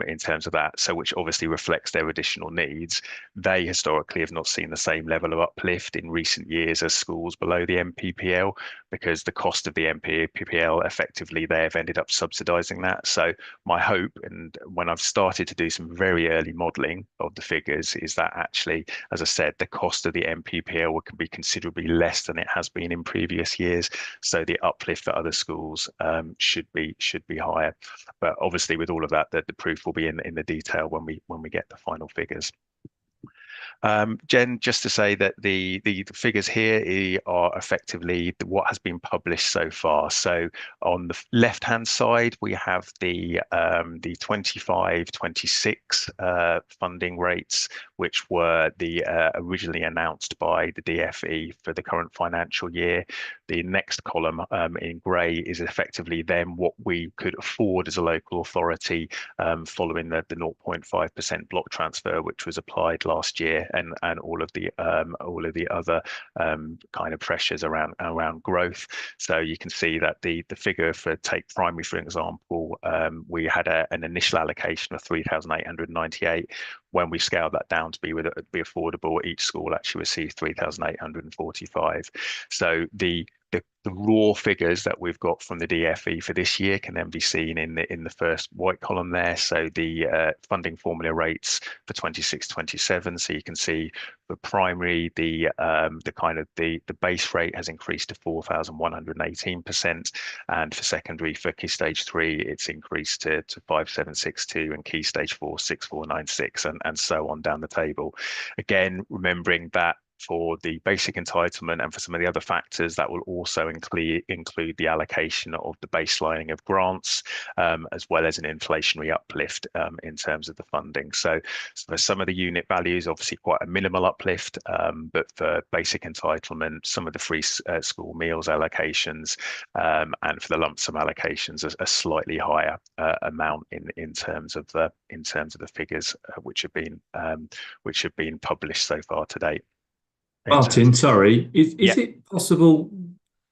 in terms of that, so which obviously reflects their additional needs, they historically have not seen the same level of uplift in recent years as schools below the MPPL, because the cost of the MPPL effectively they have ended up subsidising that. So my hope, and when I've started to do some very early modelling of the figures, is that actually, as I said, the cost of the MPPL can be considerably less than it has been in previous years. So the uplift for other schools should be higher. But obviously, with all of that, the proof will be in the detail when we get the final figures. Jen, just to say that the figures here are effectively what has been published so far. So on the left-hand side, we have the 25-26 funding rates, which were the originally announced by the DFE for the current financial year. The next column in grey is effectively then what we could afford as a local authority following the 0.5% block transfer, which was applied last year, and all of the other kind of pressures around growth. So you can see that the figure for take primary, for example, we had an initial allocation of 3,898. When we scaled that down to be affordable, each school actually received 3,845. So the raw figures that we've got from the DFE for this year can then be seen in the first white column there. So the funding formula rates for 26-27. So you can see for primary, the base rate has increased to 4,118%, and for secondary, for Key Stage 3, it's increased to 5,762, and Key Stage 4, 6,496, and so on down the table. Again, remembering that for the basic entitlement and for some of the other factors, that will also include the allocation of the baselining of grants, as well as an inflationary uplift in terms of the funding. So for some of the unit values, obviously quite a minimal uplift, but for basic entitlement, some of the free school meals allocations, and for the lump sum allocations, a slightly higher amount in terms of the figures which have been published so far to date. Martin, sorry, is it possible?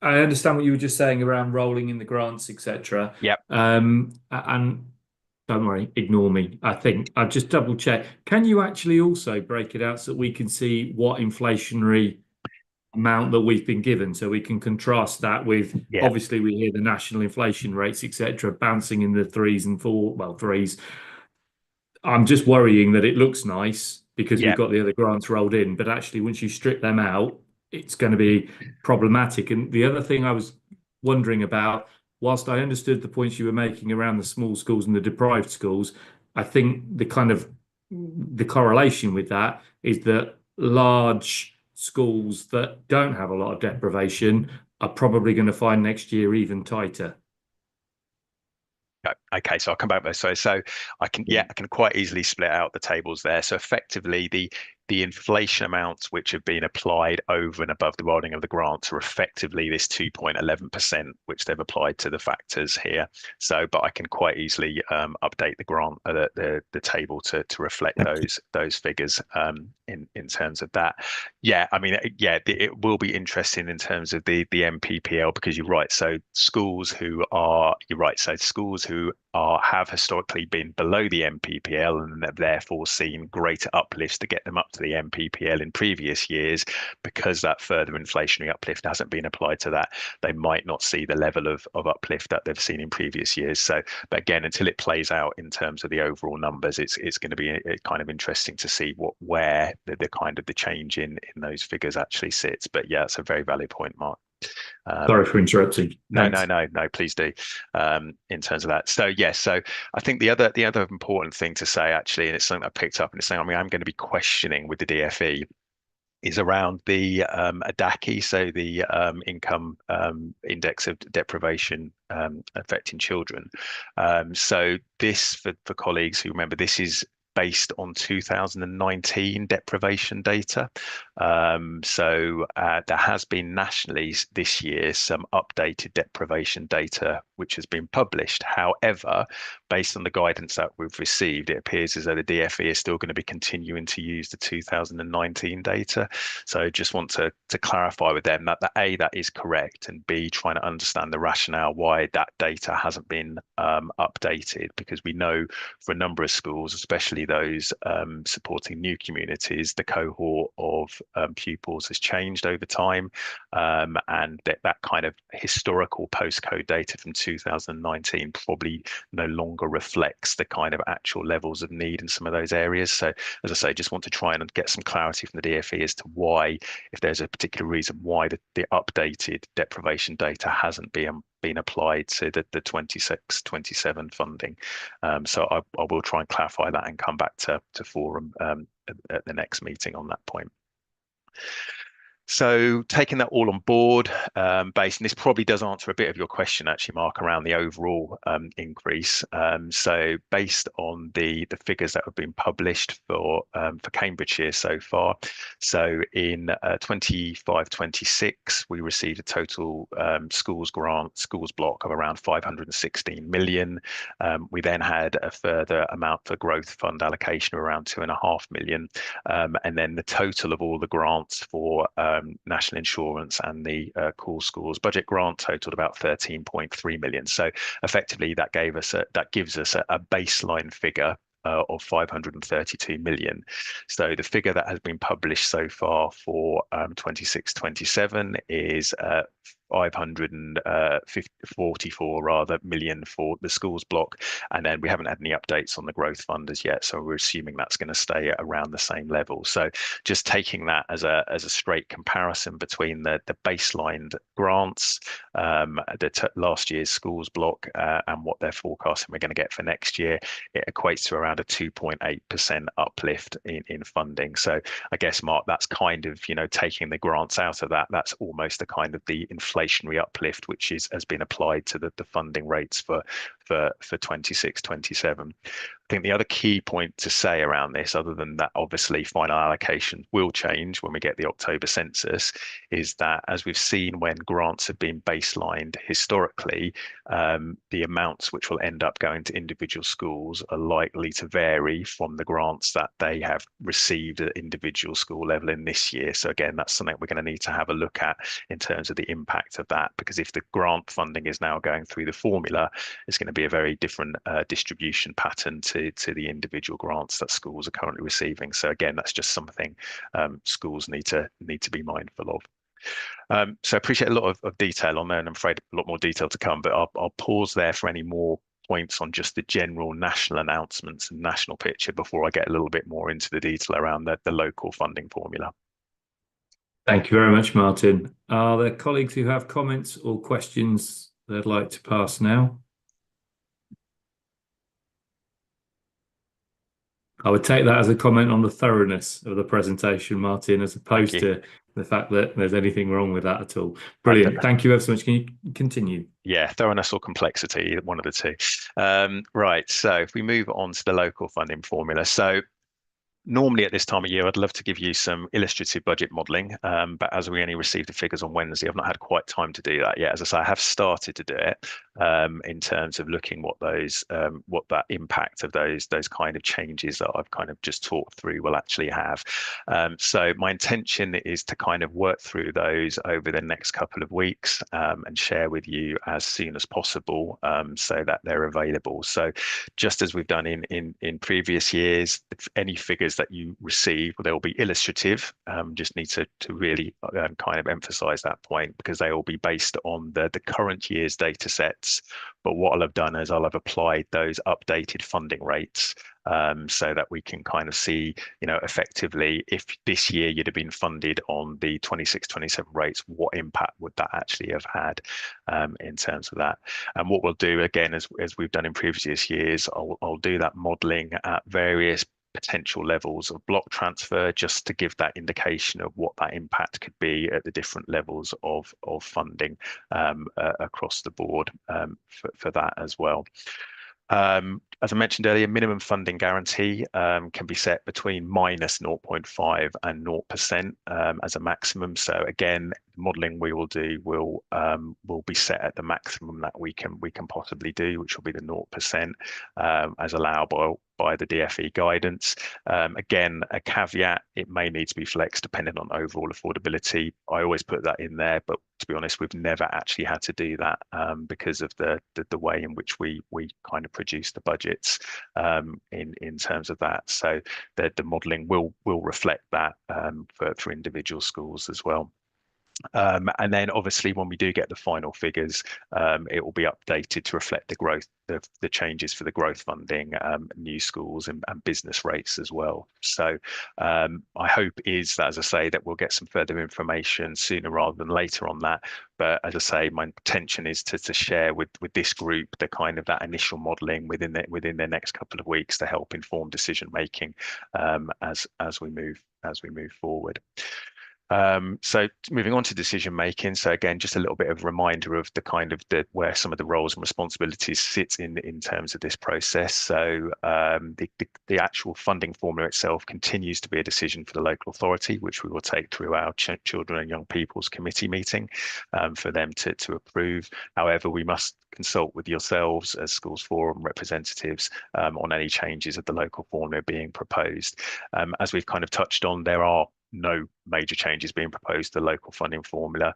I understand what you were just saying around rolling in the grants, etc. Yep. And don't worry, ignore me. I think I've just double checked. Can you actually also break it out so that we can see what inflationary amount that we've been given, so we can contrast that with, obviously we hear the national inflation rates, etc., bouncing in the 3s and 4, well, 3s. I'm just worrying that it looks nice because we've got the other grants rolled in, but actually once you strip them out, it's going to be problematic. And the other thing I was wondering about, whilst I understood the points you were making around the small schools and the deprived schools, I think the correlation with that is that large schools that don't have a lot of deprivation are probably going to find next year even tighter. Okay, so I'll come back there. So I can quite easily split out the tables there. So effectively the inflation amounts which have been applied over and above the wording of the grants are effectively this 2.11%, which they've applied to the factors here. So, but I can quite easily update the grant, the table to reflect those figures in terms of that. Yeah, I mean, it will be interesting in terms of the MPPL, because you're right. So schools who have historically been below the MPPL and have therefore seen greater uplifts to get them up to the MPPL in previous years, because that further inflationary uplift hasn't been applied to that, they might not see the level of uplift that they've seen in previous years. So, but again, until it plays out in terms of the overall numbers, it's going to be kind of interesting to see where the kind of the change in those figures actually sits. But yeah, it's a very valid point, Mark. Sorry for interrupting. No, please do. In terms of that, so yes, so I think the other important thing to say, actually, and it's something I picked up, and it's something I'm going to be questioning with the DFE, is around the ADACI, so the income index of deprivation affecting children. So this, for colleagues who remember, this is based on 2019 deprivation data. So there has been nationally this year some updated deprivation data which has been published. However, based on the guidance that we've received, it appears as though the DFE is still going to be continuing to use the 2019 data. So just want to clarify with them that A, that is correct, and B, trying to understand the rationale why that data hasn't been updated, because we know for a number of schools, especially those supporting new communities, the cohort of pupils has changed over time, and that kind of historical postcode data from 2019 probably no longer reflects the kind of actual levels of need in some of those areas. So as I say, just want to try and get some clarity from the DFE as to why, if there's a particular reason why the updated deprivation data hasn't been applied to the 26-27 funding. So I will try and clarify that and come back to forum at the next meeting on that point. So taking that all on board, based, and this probably does answer a bit of your question, actually, Mark, around the overall increase. So based on the figures that have been published for Cambridgeshire so far, so in 25-26, we received a total schools block of around 516 million. We then had a further amount for growth fund allocation of around 2.5 million, and then the total of all the grants for national insurance and the Cool Schools budget grant totaled about 13.3 million. So effectively, that gives us a baseline figure of 532 million. So the figure that has been published so far for 26-27 is 544 million for the schools block, and then we haven't had any updates on the growth fund as yet, so we're assuming that's going to stay around the same level. So just taking that as a straight comparison between the baseline grants, last year's schools block, and what they're forecasting we're going to get for next year, it equates to around a 2.8% uplift in funding. So I guess, Mark, that's kind of, taking the grants out of that, that's almost the kind of the inflationary uplift which has been applied to the funding rates for 26-27. I think the other key point to say around this, other than that obviously final allocation will change when we get the October census, is that as we've seen when grants have been baselined historically, the amounts which will end up going to individual schools are likely to vary from the grants that they have received at individual school level in this year. So again, that's something we're going to need to have a look at in terms of the impact of that, because if the grant funding is now going through the formula, it's going to be a very different distribution pattern to the individual grants that schools are currently receiving. So again, that's just something schools need to be mindful of. So I appreciate a lot of detail on there, and I'm afraid a lot more detail to come, but I'll pause there for any more points on just the general national announcements and national picture before I get a little bit more into the detail around the local funding formula. Thank you very much, Martin. Are there colleagues who have comments or questions they'd like to pass now? I would take that as a comment on the thoroughness of the presentation, Martin, as opposed to the fact that there's anything wrong with that at all. Brilliant. Thank you ever so much. Can you continue? Yeah, thoroughness or complexity, one of the two. Right, so if we move on to the local funding formula. So normally at this time of year, I'd love to give you some illustrative budget modelling, but as we only received the figures on Wednesday, I've not had quite time to do that yet. As I say, I have started to do it in terms of looking what those, what that impact of those kind of changes that I've kind of just talked through will actually have. So my intention is to kind of work through those over the next couple of weeks and share with you as soon as possible so that they're available. So just as we've done in previous years, if any figures that you receive, they will be illustrative. Just need to really kind of emphasize that point, because they will be based on the current year's data sets. But what I'll have done is I'll have applied those updated funding rates so that we can kind of see, you know, effectively, if this year you'd have been funded on the 26-27 rates, what impact would that actually have had in terms of that? And what we'll do, again, as we've done in previous years, I'll do that modelling at various potential levels of block transfer, just to give that indication of what that impact could be at the different levels of funding across the board for that as well. As I mentioned earlier, minimum funding guarantee can be set between minus 0.5 and 0% as a maximum. So again, the modelling we will do will be set at the maximum that we can possibly do, which will be the 0% as allowable by the DFE guidance. Again, a caveat, it may need to be flexed depending on overall affordability. I always put that in there, but to be honest, we've never actually had to do that because of the way in which we kind of produce the budgets in terms of that. So the modelling will reflect that for individual schools as well. And then obviously when we do get the final figures, it will be updated to reflect the growth, the changes for the growth funding, new schools and business rates as well. So my hope is that, as I say, that we'll get some further information sooner rather than later on that. But as I say, my intention is to share with this group the kind of that initial modelling within the next couple of weeks to help inform decision making as we move forward. So moving on to decision making. So again, just a little bit of reminder of the kind of where some of the roles and responsibilities sit in terms of this process. So the actual funding formula itself continues to be a decision for the local authority, which we will take through our Children and Young People's Committee meeting for them to approve. However, we must consult with yourselves as Schools Forum representatives on any changes of the local formula being proposed. As we've kind of touched on, there are no major changes being proposed to the local funding formula,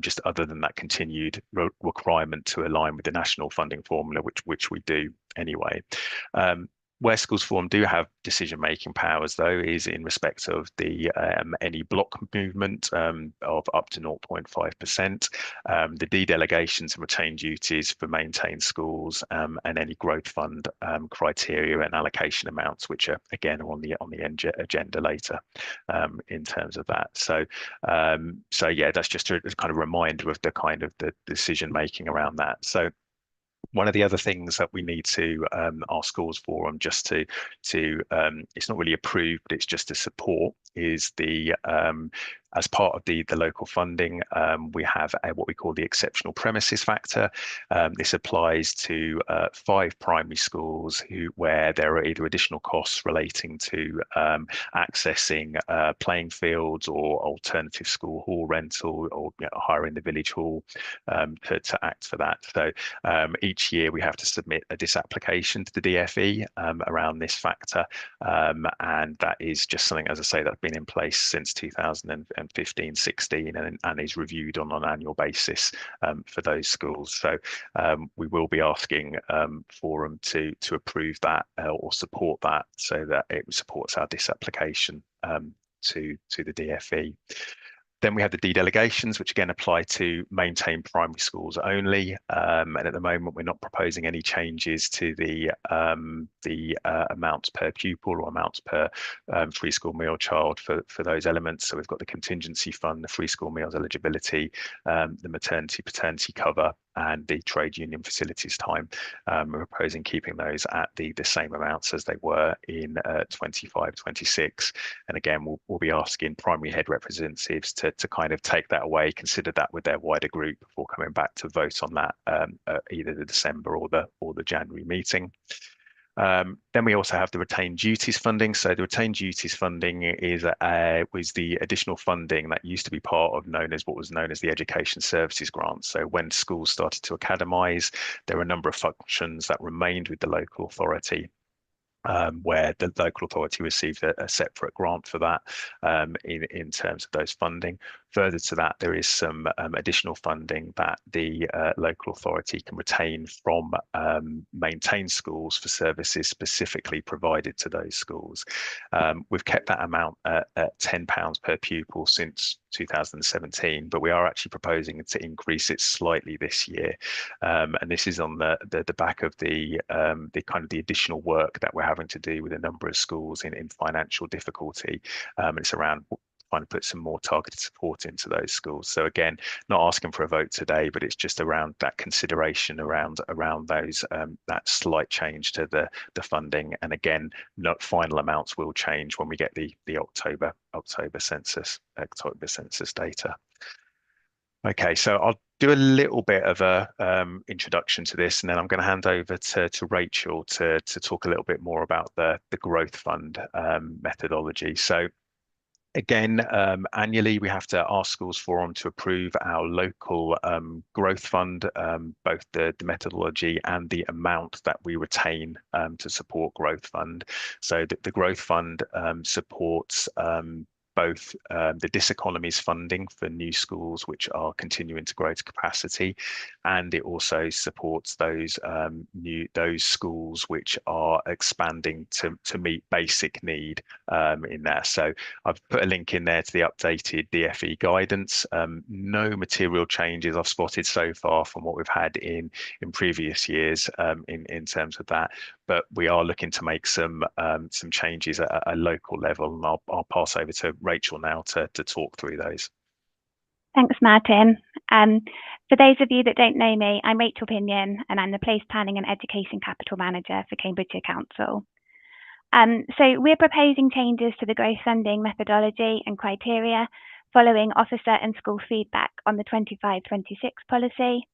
just other than that continued requirement to align with the national funding formula, which we do anyway. Where Schools Forum do have decision-making powers, though, is in respect of the any block movement of up to 0.5%, the dedelegations and retained duties for maintained schools, and any growth fund criteria and allocation amounts, which are again on the agenda later in terms of that. So so yeah, that's just a kind of reminder of the kind of the decision-making around that. So one of the other things that we need to our Schools Forum just to it's not really approved, but it's just to support, is the as part of the local funding, we have what we call the exceptional premises factor. This applies to 5 primary schools where there are either additional costs relating to accessing playing fields or alternative school hall rental, or hiring the village hall to act for that. So each year we have to submit a disapplication to the DFE around this factor, and that is just something, as I say, that's been in place since 2015-16 and is reviewed on an annual basis for those schools. So we will be asking Forum to approve that or support that, so that it supports our disapplication to the DFE. Then we have the dedelegations, which again apply to maintain primary schools only. And at the moment, we're not proposing any changes to the amounts per pupil or amounts per free school meal child for those elements. So we've got the contingency fund, the free school meals eligibility, the maternity paternity cover, and the trade union facilities time. We're proposing keeping those at the same amounts as they were in 25-26. And again, we'll be asking primary head representatives to kind of take that away, consider that with their wider group before coming back to vote on that either the December or the January meeting. Then we also have the retained duties funding. So the retained duties funding was the additional funding that used to be part of what was known as the Education Services Grant. So when schools started to academise, there were a number of functions that remained with the local authority, where the local authority received a separate grant for that in terms of those funding. Further to that, there is some additional funding that the local authority can retain from maintained schools for services specifically provided to those schools. We've kept that amount at £10 per pupil since 2017, but we are actually proposing to increase it slightly this year, and this is on the back of the kind of the additional work that we're having to do with a number of schools in financial difficulty. It's around trying to put some more targeted support into those schools. So again, not asking for a vote today, but it's just around that consideration around those that slight change to the funding. And again, final amounts will change when we get the October census data. Okay, so I'll do a little bit of a introduction to this, and then I'm going to hand over to Rachel to talk a little bit more about the growth fund methodology. So again, annually, we have to ask Schools Forum to approve our local growth fund, both the methodology and the amount that we retain to support growth fund. So the growth fund supports both the diseconomies funding for new schools which are continuing to grow to capacity, and it also supports those schools which are expanding to meet basic need in there. So I've put a link in there to the updated DFE guidance. No material changes I've spotted so far from what we've had in previous years in terms of that, but we are looking to make some changes at a local level, and I'll pass over to Rachel now to talk through those. Thanks, Martin. For those of you that don't know me, I'm Rachel Pinion, and I'm the Place Planning and Education Capital Manager for Cambridgeshire Council. So we're proposing changes to the growth funding methodology and criteria following officer and school feedback on the 25-26 policy.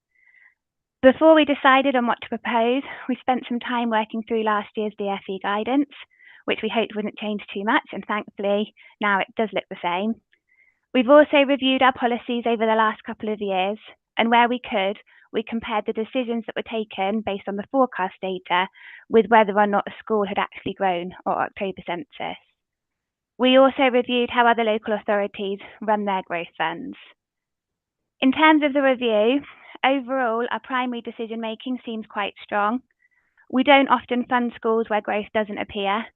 Before we decided on what to propose, we spent some time working through last year's DFE guidance, which we hoped wouldn't change too much, and thankfully now it does look the same. We've also reviewed our policies over the last couple of years, and where we could, we compared the decisions that were taken based on the forecast data with whether or not a school had actually grown or October census. We also reviewed how other local authorities run their growth funds. In terms of the review, overall, our primary decision making seems quite strong. We don't often fund schools where growth doesn't appear,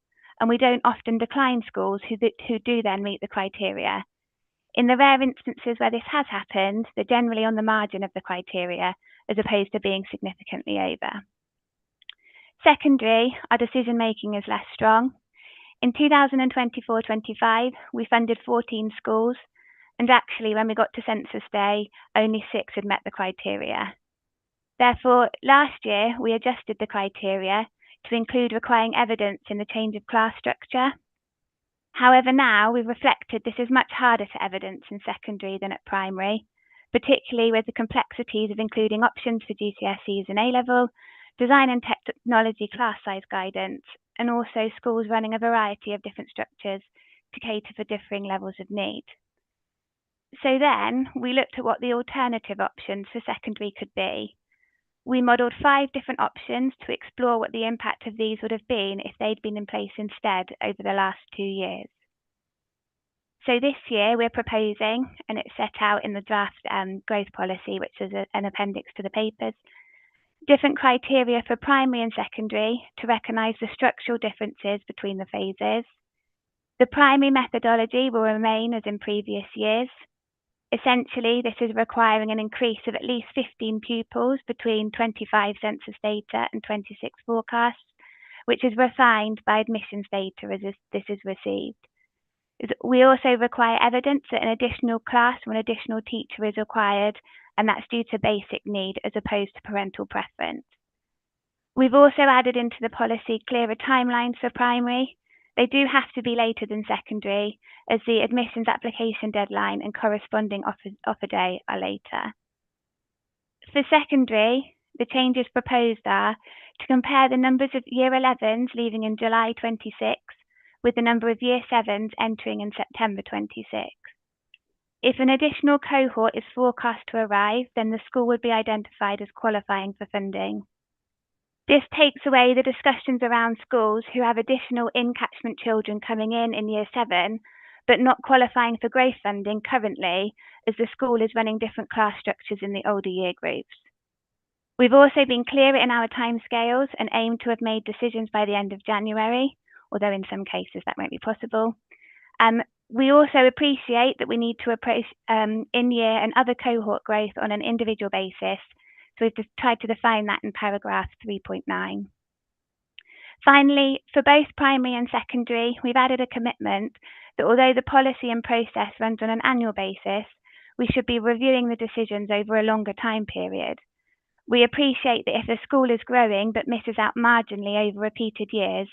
and we don't often decline schools who do then meet the criteria. In the rare instances where this has happened, they're generally on the margin of the criteria, as opposed to being significantly over. Secondary, our decision making is less strong. In 2024-25, we funded 14 schools, and actually when we got to census day, only 6 had met the criteria. Therefore, last year, we adjusted the criteria to include requiring evidence in the change of class structure. However, now we've reflected this is much harder to evidence in secondary than at primary, particularly with the complexities of including options for GCSEs and A-level, design and technology class size guidance, and also schools running a variety of different structures to cater for differing levels of need. So then we looked at what the alternative options for secondary could be. We modelled 5 different options to explore what the impact of these would have been if they'd been in place instead over the last 2 years. So this year we're proposing, and it's set out in the draft growth policy, which is an appendix to the papers, different criteria for primary and secondary to recognise the structural differences between the phases. The primary methodology will remain as in previous years. Essentially, this is requiring an increase of at least 15 pupils between 25 census data and 26 forecasts, which is refined by admissions data as this is received. We also require evidence that an additional class or an additional teacher is required and that's due to basic need as opposed to parental preference. We've also added into the policy clearer timelines for primary. They do have to be later than secondary, as the admissions application deadline and corresponding offer day are later. For secondary, the changes proposed are to compare the numbers of Year 11s leaving in July 26 with the number of Year 7s entering in September 26. If an additional cohort is forecast to arrive, then the school would be identified as qualifying for funding. This takes away the discussions around schools who have additional in-catchment children coming in Year 7, but not qualifying for growth funding currently, as the school is running different class structures in the older year groups. We've also been clearer in our timescales and aim to have made decisions by the end of January, although in some cases that won't be possible. We also appreciate that we need to approach in-year and other cohort growth on an individual basis, so we've just tried to define that in paragraph 3.9. Finally, for both primary and secondary, we've added a commitment that although the policy and process runs on an annual basis, we should be reviewing the decisions over a longer time period. We appreciate that if a school is growing but misses out marginally over repeated years,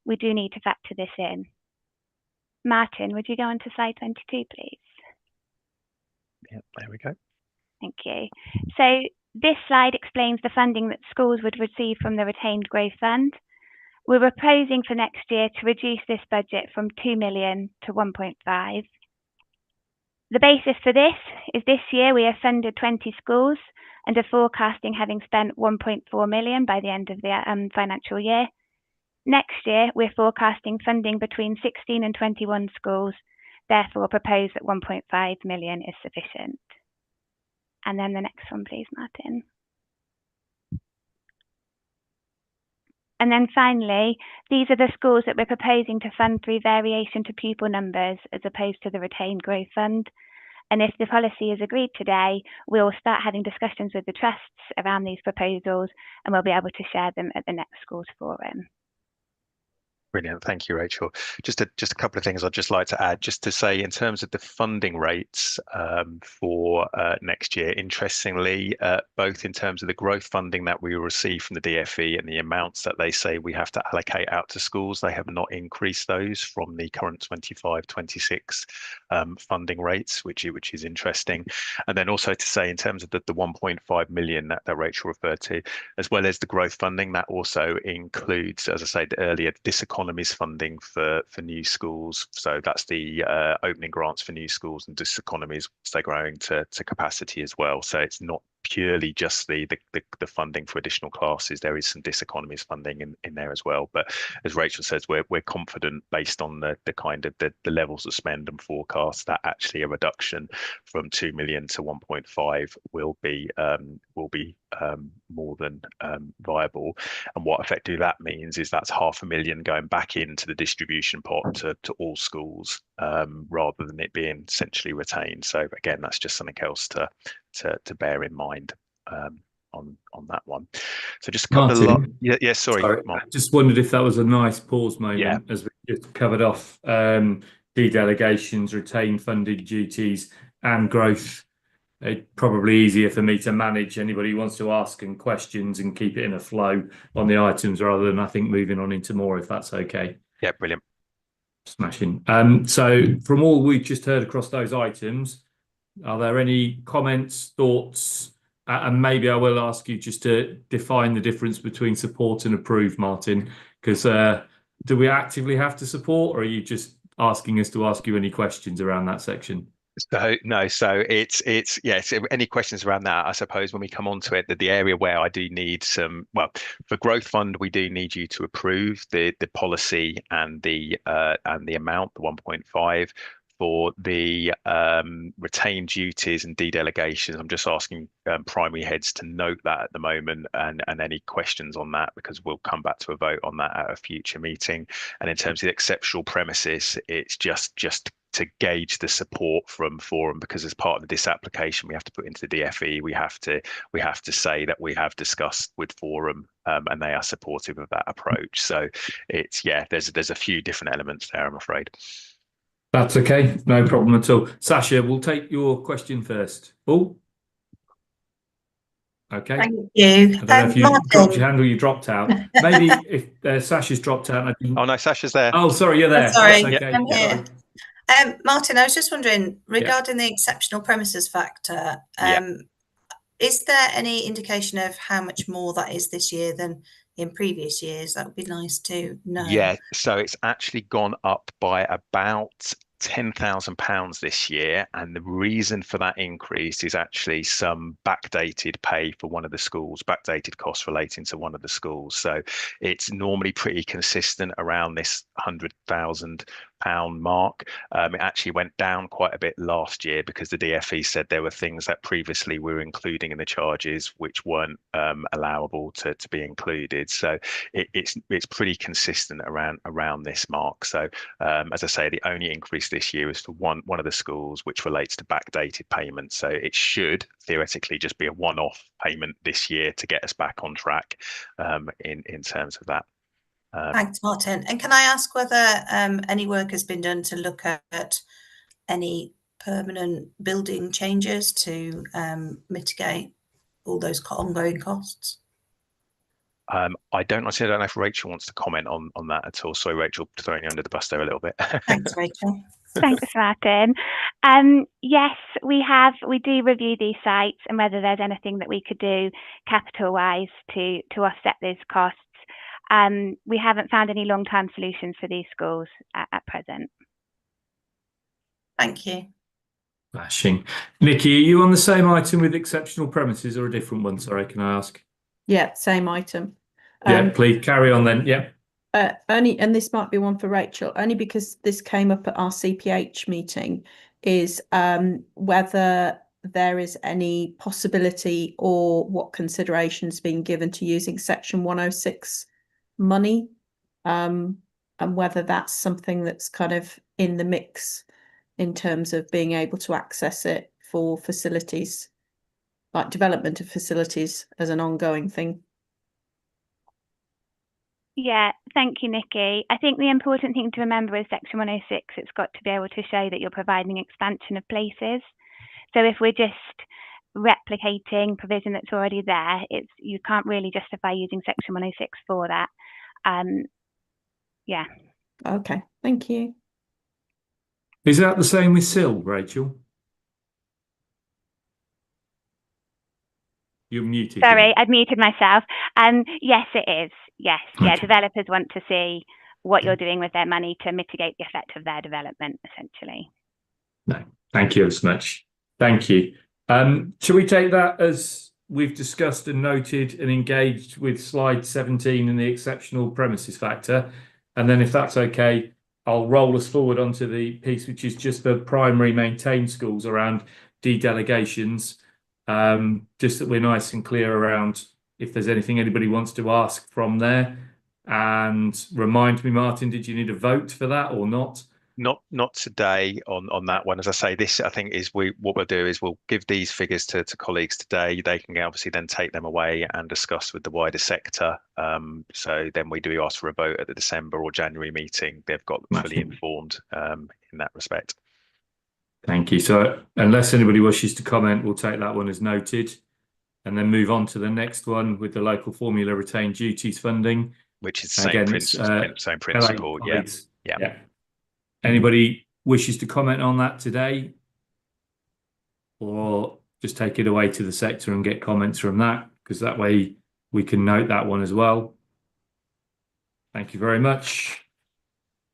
we do need to factor this in. Martin, would you go on to slide 22, please? Yeah, there we go. Thank you. So this slide explains the funding that schools would receive from the retained growth fund. We're proposing for next year to reduce this budget from 2 million to 1.5. The basis for this is this year we have funded 20 schools and are forecasting having spent 1.4 million by the end of the financial year. Next year, we're forecasting funding between 16 and 21 schools, therefore propose that 1.5 million is sufficient. And then the next one, please, Martin. And then finally, these are the schools that we're proposing to fund through variation to pupil numbers as opposed to the retained growth fund. And if the policy is agreed today, we'll start having discussions with the trusts around these proposals, and we'll be able to share them at the next schools forum. Brilliant. Thank you, Rachel. Just a couple of things I'd just like to add, just to say in terms of the funding rates for next year, interestingly, both in terms of the growth funding that we will receive from the DFE and the amounts that they say we have to allocate out to schools, they have not increased those from the current 25-26 funding rates, which is interesting. And then also to say in terms of the 1.5 million that Rachel referred to, as well as the growth funding, that also includes, as I said earlier, diseconomies funding for new schools. So that's the opening grants for new schools and diseconomies, they're growing to capacity as well. So it's not purely just the funding for additional classes. There is some diseconomies funding in there as well. But as Rachel says, we're confident based on the kind of the levels of spend and forecast that actually a reduction from 2 million to 1.5 will be more than viable. And what effectively that means is that's 500,000 going back into the distribution pot to all schools rather than it being essentially retained. So again, that's just something else to bear in mind on that one. So just a couple Martin, of sorry. I just wondered if that was a nice pause moment as we just covered off de-delegations, retained funded duties and growth. It's probably easier for me to manage anybody who wants to ask and questions and keep it in a flow on the items rather than, I think, moving on into more, if that's okay. Yeah, brilliant. Smashing. So from all we've just heard across those items, are there any comments, thoughts? And maybe I will ask you just to define the difference between support and approve, Martin, because do we actively have to support, or are you just asking us to ask you any questions around that section? So no, so it's yes. Any questions around that? I suppose when we come on to it, that the area where I do need some, well, for growth fund, we do need you to approve the policy and the amount, the 1.5. For the retained duties and de-delegations, I'm just asking primary heads to note that at the moment and any questions on that, because we'll come back to a vote on that at a future meeting. And in terms of the exceptional premises, it's just to gauge the support from Forum, because as part of this application we have to put into the DFE, we have to say that we have discussed with Forum and they are supportive of that approach. So it's there's a few different elements there, I'm afraid. That's okay, no problem at all. Sasha, we'll take your question first. Oh, Okay. Thank you. I don't know if you Martin. dropped your hand or you dropped out. Maybe if Sasha's dropped out. Oh no, Sasha's there. Oh, sorry, you're there. Sorry, That's okay. I'm here. Martin, I was just wondering, regarding the exceptional premises factor, is there any indication of how much more that is this year than in previous years? That would be nice to know. Yeah, so it's actually gone up by about £10,000 this year, and the reason for that increase is actually some backdated pay for one of the schools, backdated costs relating to one of the schools. So it's normally pretty consistent around this £100,000 mark. It actually went down quite a bit last year because the DfE said there were things that previously we were including in the charges which weren't allowable to be included. So it's pretty consistent around this mark. So as I say, the only increase this year is for one of the schools, which relates to backdated payments. So it should theoretically just be a one-off payment this year to get us back on track in terms of that. Thanks, Martin. And can I ask whether any work has been done to look at any permanent building changes to mitigate all those ongoing costs? I don't know if Rachel wants to comment on that at all. Sorry, Rachel, throwing you under the bus there a little bit. Thanks, Rachel. Thanks, Martin. Yes, we do review these sites and whether there's anything that we could do capital-wise to offset those costs. We haven't found any long-term solutions for these schools at present. Thank you. Flashing. Nikki, are you on the same item with exceptional premises or a different one? Sorry, can I ask? Yeah, same item. Yeah, please carry on then. Yeah. Only, and this might be one for Rachel, only because this came up at our CPH meeting, is whether there is any possibility or what considerations being given to using Section 106 money, and whether that's something that's kind of in the mix in terms of being able to access it for facilities, like development of facilities as an ongoing thing. Yeah, thank you, Nikki. I think the important thing to remember is Section 106, it's got to be able to show that you're providing expansion of places. So if we're just replicating provision that's already there, you can't really justify using Section 106 for that. Yeah. Okay, thank you. Is that the same with SIL, Rachel? You're muted. Sorry, I've muted myself. Yes, it is. Yes. Okay. Yeah, developers want to see what you're doing with their money to mitigate the effect of their development, essentially. No, thank you so much. Thank you. Shall we take that as we've discussed and noted and engaged with slide 17 and the exceptional premises factor? And then if that's okay, I'll roll us forward onto the piece, which is just the primary maintained schools around dedelegations. Just that we're nice and clear around if there's anything anybody wants to ask from there. And remind me, Martin, did you need a vote for that or not? Not today on that one. As I say, this I think is what we'll do is we'll give these figures to colleagues today. They can obviously then take them away and discuss with the wider sector. So then we do ask for a vote at the December or January meeting. They've got fully informed in that respect. Thank you. So unless anybody wishes to comment, we'll take that one as noted and then move on to the next one with the local formula retained duties funding. Which is the same principle. Yeah. Anybody wishes to comment on that today? Or just take it away to the sector and get comments from that, because that way we can note that one as well. Thank you very much.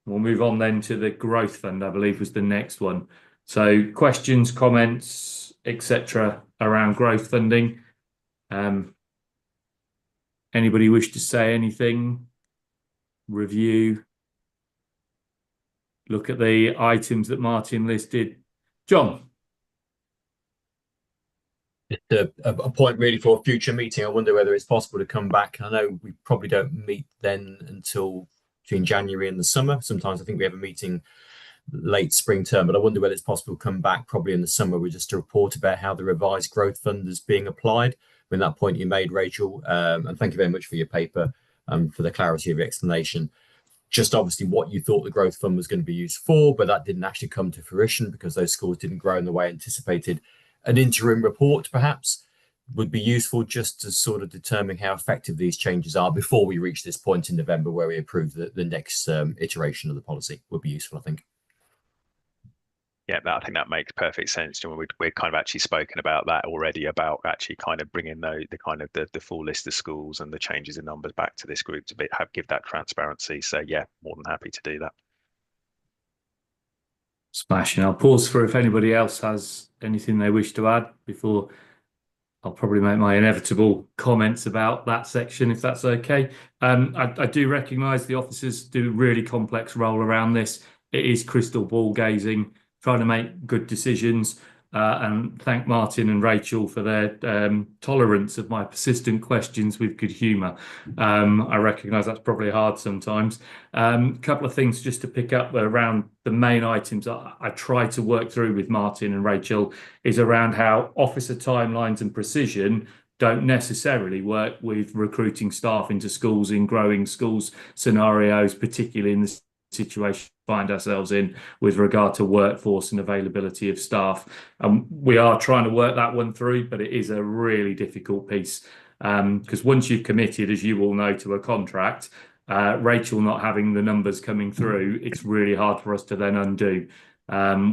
We'll move on then to the growth fund, I believe was the next one. So questions, comments, etc. around growth funding. Anybody wish to say anything? Review? Look at the items that Martin listed. John? Just a point really for a future meeting. I wonder whether it's possible to come back. I know we probably don't meet then until between January and the summer. Sometimes I think we have a meeting late spring term, but I wonder whether it's possible to come back probably in the summer with just a report about how the revised growth fund is being applied. I mean, that point you made, Rachel, and thank you very much for your paper and for the clarity of your explanation. Just obviously what you thought the growth fund was going to be used for, but that didn't actually come to fruition because those schools didn't grow in the way anticipated. An interim report, perhaps, would be useful just to sort of determine how effective these changes are before we reach this point in November where we approve the next iteration of the policy would be useful, I think. Yeah, I think that makes perfect sense. We're kind of actually spoken about that already, about actually kind of bringing the full list of schools and the changes in numbers back to this group to give that transparency. So yeah, more than happy to do that. Smashing. I'll pause for if anybody else has anything they wish to add before I'll probably make my inevitable comments about that section, if that's okay. I do recognise the officers do a really complex role around this. It is crystal ball gazing, trying to make good decisions. And thank Martin and Rachel for their tolerance of my persistent questions with good humour. I recognise that's probably hard sometimes. A couple of things just to pick up around the main items I try to work through with Martin and Rachel is around how officer timelines and precision don't necessarily work with recruiting staff into schools in growing schools scenarios, particularly in the situation we find ourselves in with regard to workforce and availability of staff. We are trying to work that one through, but it is a really difficult piece because once you've committed, as you all know, to a contract, Rachel not having the numbers coming through, it's really hard for us to then undo.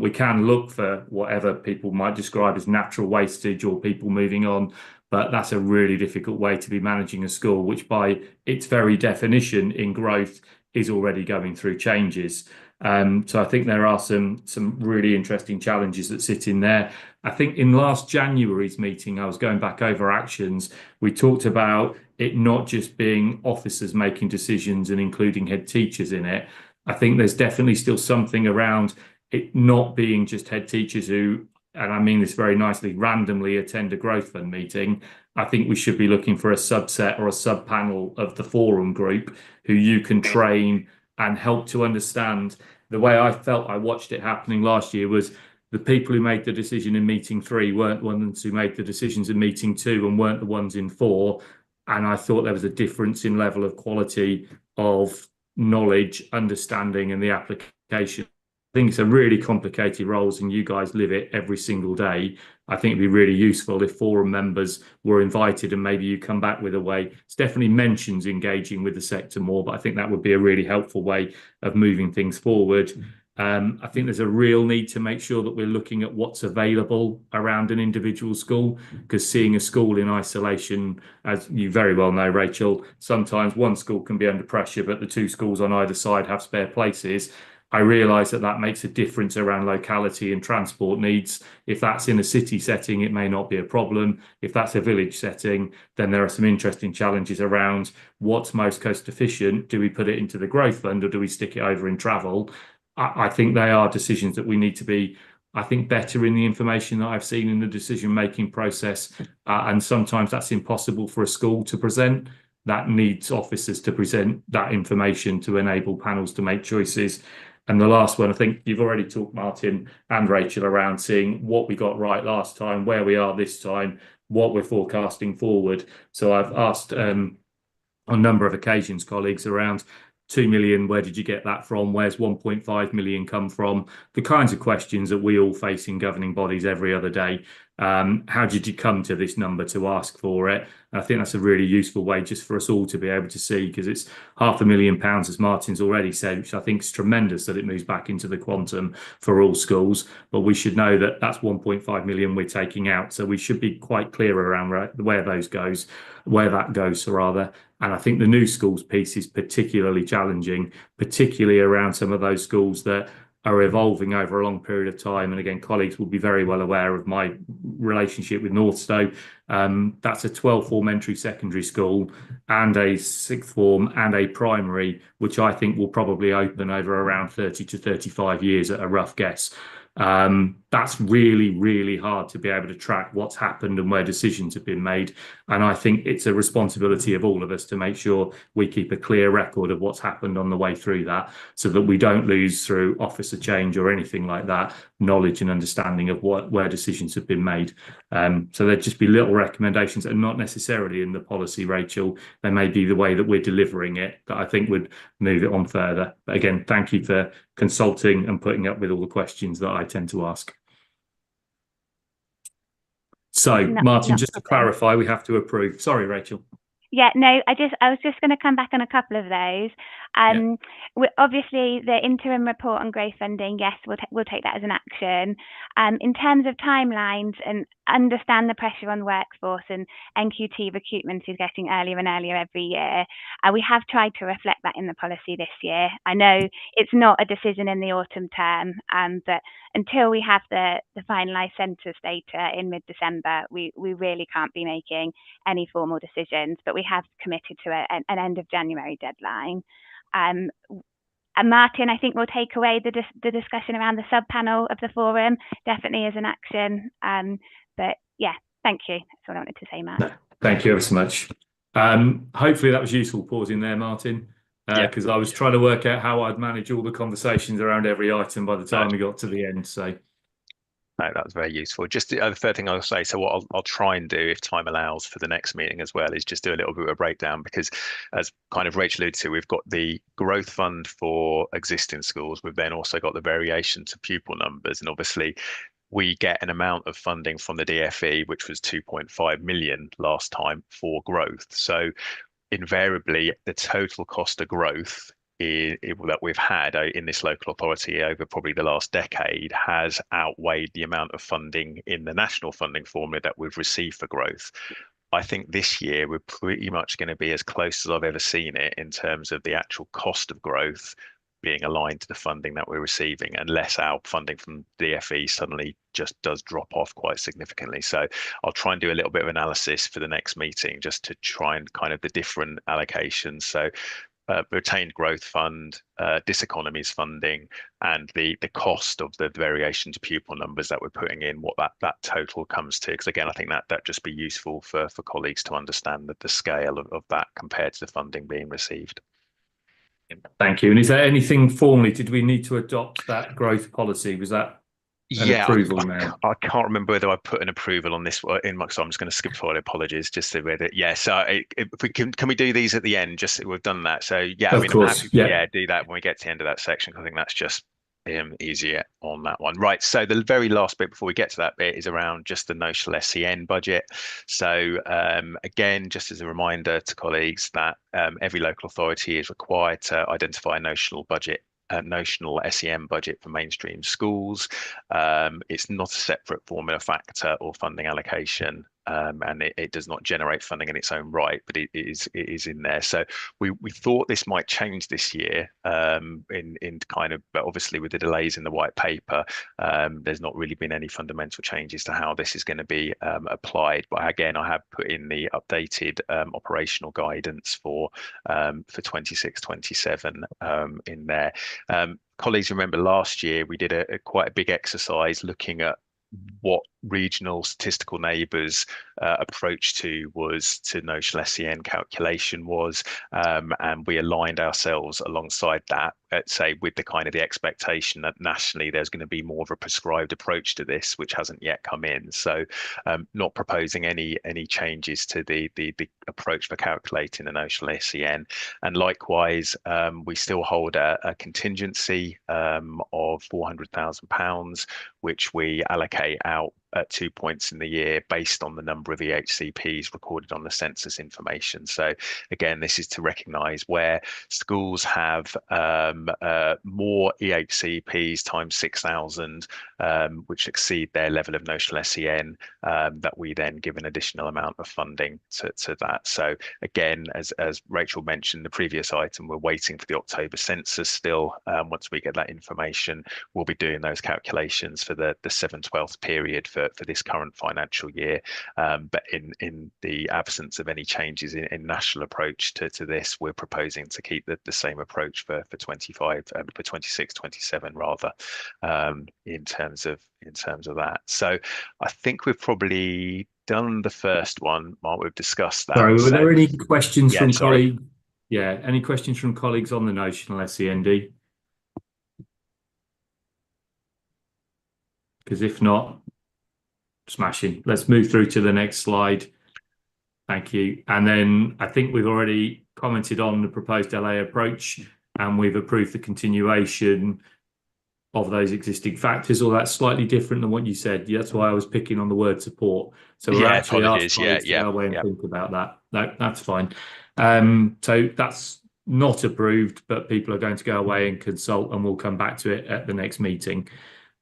We can look for whatever people might describe as natural wastage or people moving on, but that's a really difficult way to be managing a school, which by its very definition in growth is already going through changes. So I think there are some really interesting challenges that sit in there. I think in last January's meeting, I was going back over actions. We talked about it not just being officers making decisions and including head teachers in it. I think there's definitely still something around it not being just head teachers who, and I mean this very nicely, randomly attend a growth fund meeting. I think we should be looking for a subset or a sub-panel of the forum group who you can train and help to understand. The way I felt I watched it happening last year was the people who made the decision in meeting 3 weren't the ones who made the decisions in meeting 2 and weren't the ones in 4. And I thought there was a difference in level of quality of knowledge, understanding, and the application. I think it's a really complicated roles and you guys live it every single day. I think it'd be really useful if forum members were invited and maybe you come back with a way. It's definitely mentions engaging with the sector more, but I think that would be a really helpful way of moving things forward. I think there's a real need to make sure that we're looking at what's available around an individual school, because seeing a school in isolation, as you very well know, Rachel, sometimes one school can be under pressure, but the 2 schools on either side have spare places. I realise that makes a difference around locality and transport needs. If that's in a city setting, it may not be a problem. If that's a village setting, then there are some interesting challenges around what's most cost efficient. Do we put it into the growth fund or do we stick it over in travel? I think they are decisions that we need to be, I think, better in the information that I've seen in the decision-making process. And sometimes that's impossible for a school to present. That needs officers to present that information to enable panels to make choices. And the last one, I think you've already talked, Martin and Rachel, around seeing what we got right last time, where we are this time, what we're forecasting forward. So I've asked on a number of occasions colleagues around 2 million, where did you get that from? Where's 1.5 million come from? The kinds of questions that we all face in governing bodies every other day. How did you come to this number to ask for it? And I think that's a really useful way just for us all to be able to see, because it's £500,000, as Martin's already said, which I think is tremendous that it moves back into the quantum for all schools. But we should know that that's 1.5 million we're taking out. So we should be quite clear around where that goes rather. And I think the new schools piece is particularly challenging, particularly around some of those schools that are evolving over a long period of time. And again, colleagues will be very well aware of my relationship with Northstowe. That's a 12 form entry secondary school and a 6th form and a primary, which I think will probably open over around 30 to 35 years at a rough guess. That's really, really hard to be able to track what's happened and where decisions have been made. And I think it's a responsibility of all of us to make sure we keep a clear record of what's happened on the way through that, so that we don't lose through officer change or anything like that, knowledge and understanding of where decisions have been made. So there'd just be little recommendations, and not necessarily in the policy, Rachel. They may be the way that we're delivering it that I think would move it on further. But again, thank you for consulting and putting up with all the questions that I tend to ask. So, Martin, not just to a problem. clarify, we have to approve. Sorry, Rachel. Yeah, no, I was just going to come back on a couple of those. Obviously, the interim report on growth funding, yes, we'll take that as an action. In terms of timelines, and understand the pressure on the workforce, and NQT recruitment is getting earlier and earlier every year. We have tried to reflect that in the policy this year. I know it's not a decision in the autumn term, but until we have the finalised census data in mid-December, we really can't be making any formal decisions, but we have committed to an end of January deadline. And Martin, I think we'll take away the discussion around the sub-panel of the forum, definitely as an action. But yeah, thank you. That's what I wanted to say, Mark. No, thank you ever so much. Hopefully that was useful pausing there, Martin, because I was trying to work out how I'd manage all the conversations around every item by the time we got to the end. So. No, that was very useful. Just the third thing I'll say, so what I'll try and do, if time allows, for the next meeting as well, is just do a little bit of a breakdown, because as kind of Rachel alluded to, we've got the growth fund for existing schools. We've then also got the variation to pupil numbers, and obviously we get an amount of funding from the DFE, which was 2.5 million last time for growth. So invariably, the total cost of growth that we've had in this local authority over probably the last decade has outweighed the amount of funding in the national funding formula that we've received for growth. I think this year we're pretty much going to be as close as I've ever seen it in terms of the actual cost of growth being aligned to the funding that we're receiving, unless our funding from DFE suddenly just does drop off quite significantly. So I'll try and do a little bit of analysis for the next meeting, just to try and kind of the different allocations. So retained growth fund, diseconomies funding, and the cost of the variation to pupil numbers that we're putting in, what that total comes to. Because again, I think that just be useful for colleagues to understand the scale of that compared to the funding being received. Thank you. And is there anything formally, did we need to adopt that growth policy? Was that approval now? I can't remember whether I put an approval on this in my, so I'm just going to skip forward. Apologies, just to read it. Yeah, so if we can we do these at the end? Just we've done that. So yeah, of course. I'm happy do that when we get to the end of that section. I think that's just easier on that one. Right, so the very last bit before we get to that bit is around just the notional SEN budget. So again, just as a reminder to colleagues that every local authority is required to identify a notional budget, notional SEM budget for mainstream schools. It's not a separate formula factor or funding allocation, and it does not generate funding in its own right, but it is in there. So we thought this might change this year, in kind of, but obviously with the delays in the white paper, there's not really been any fundamental changes to how this is going to be applied. But again, I have put in the updated operational guidance for 26-27 in there. Colleagues, remember last year we did quite a big exercise looking at what regional statistical neighbours approach to notional SEN calculation was, and we aligned ourselves alongside that, say with the kind of the expectation that nationally there's going to be more of a prescribed approach to this, which hasn't yet come in. So not proposing any changes to the approach for calculating the notional SEN. And likewise, we still hold a contingency of £400,000, which we allocate out at 2 points in the year based on the number of EHCPs recorded on the census information. So again, this is to recognise where schools have more EHCPs times 6,000, which exceed their level of notional SEN, that we then give an additional amount of funding to that. So again, as Rachel mentioned, the previous item, we're waiting for the October census still. Once we get that information, we'll be doing those calculations for the 7/12 period for this current financial year. But in the absence of any changes in national approach to this, we're proposing to keep the same approach for 26-27 rather, in terms of that. So I think we've probably done the first one. Mark, we've discussed that. Sorry, were there any questions from colleagues? Yeah, any questions from colleagues on the notional SEND? Because if not, smashing. Let's move through to the next slide. Thank you. And then I think we've already commented on the proposed LA approach, and we've approved the continuation. of those existing factors, or that's slightly different than what you said? That's why I was picking on the word support. So we're actually asking colleagues to go away and think about that. No, that's fine. So that's not approved, but people are going to go away and consult, and we'll come back to it at the next meeting.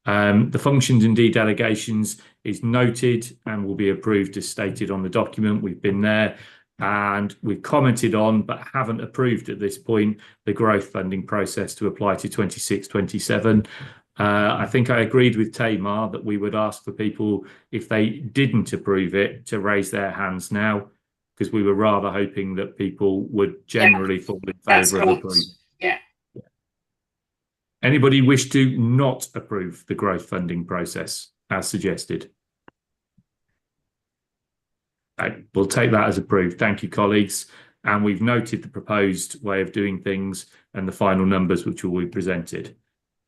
The functions and de-delegations is noted and will be approved as stated on the document. We've been there and we've commented on, but haven't approved at this point, the growth funding process to apply to 26-27. I think I agreed with Tamar that we would ask for people, if they didn't approve it, to raise their hands now, because we were rather hoping that people would generally fall in favour of approving. Yeah. Anybody wish to not approve the growth funding process as suggested? Okay, we'll take that as approved. Thank you, colleagues. And we've noted the proposed way of doing things and the final numbers which will be presented.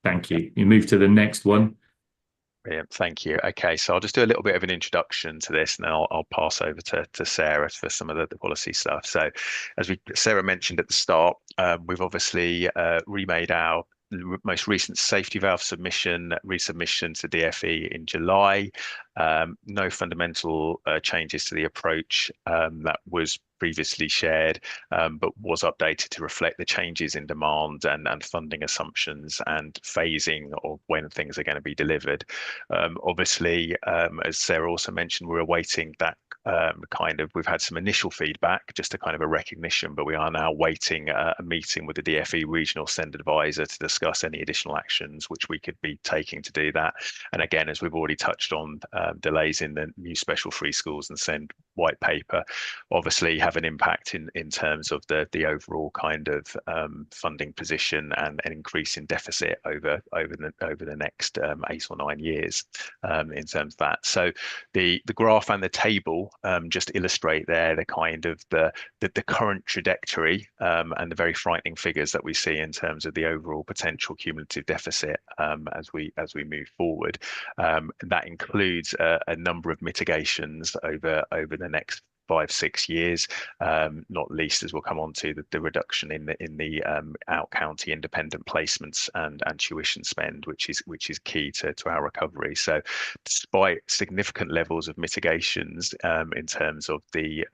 Thank you. You move to the next one. Brilliant, thank you. Okay, so I'll just do a little bit of an introduction to this, and then I'll pass over to Sarah for some of the policy stuff. So, as Sarah mentioned at the start, we've obviously remade our most recent safety valve resubmission to DFE in July. No fundamental changes to the approach that was previously shared, but was updated to reflect the changes in demand and funding assumptions and phasing of when things are going to be delivered. Obviously, as Sarah also mentioned, we're awaiting that we've had some initial feedback, just a kind of a recognition, but we are now waiting a meeting with the DFE regional SEND advisor to discuss any additional actions which we could be taking to do that. And again, as we've already touched on, delays in the new special free schools and SEND white paper obviously have an impact in terms of the overall kind of funding position and an increase in deficit over the next 8 or 9 years in terms of that. So the graph and the table just illustrate there the kind of the current trajectory and the very frightening figures that we see in terms of the overall potential cumulative deficit as we move forward. That includes a number of mitigations over the next 5-6 years, not least, as we'll come on to, the reduction in the out-county independent placements and tuition spend, which is key to our recovery. So, despite significant levels of mitigations in terms of the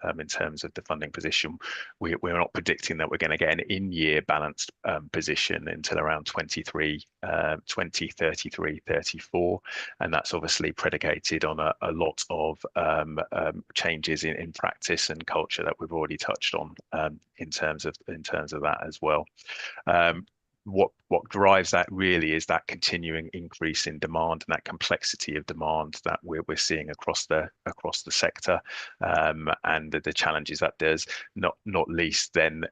funding position, we're not predicting that we're going to get an in-year balanced position until around 2033-34, and that's obviously predicated on a lot of changes in practice and culture that we've already touched on in terms of that as well. What drives that really is that continuing increase in demand and that complexity of demand that we're seeing across the sector, and the challenges that there's not least then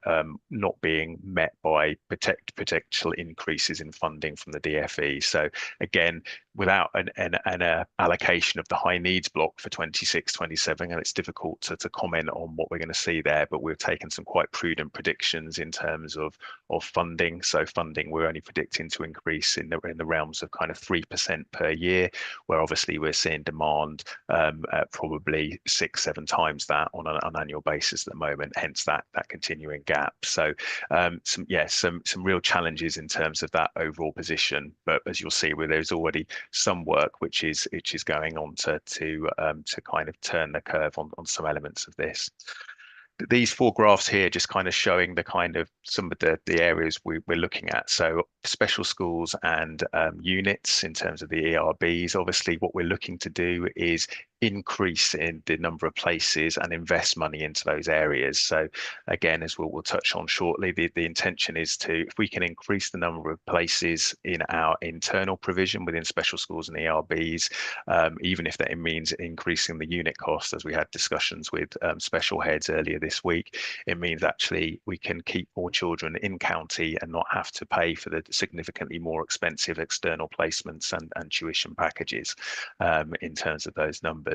not being met by potential increases in funding from the DFE. So again, without an allocation of the high needs block for 26-27, and it's difficult to comment on what we're going to see there, but we've taken some quite prudent predictions in terms of funding. So funding we're only predicting to increase in the realms of kind of 3% per year, where obviously we're seeing demand at probably 6-7 times that on an annual basis at the moment, hence that continuing gap. So some real challenges in terms of that overall position, but as you'll see, where there's already some work which is going on to kind of turn the curve on some elements of this. These 4 graphs here just kind of showing the kind of some of the areas we're looking at. So special schools and units in terms of the ERBs. Obviously, what we're looking to do is increase in the number of places and invest money into those areas. So again, as we'll touch on shortly, the intention is if we can increase the number of places in our internal provision within special schools and ERBs, even if that means increasing the unit cost, as we had discussions with special heads earlier this week, it means actually we can keep more children in county and not have to pay for the significantly more expensive external placements and tuition packages in terms of those numbers.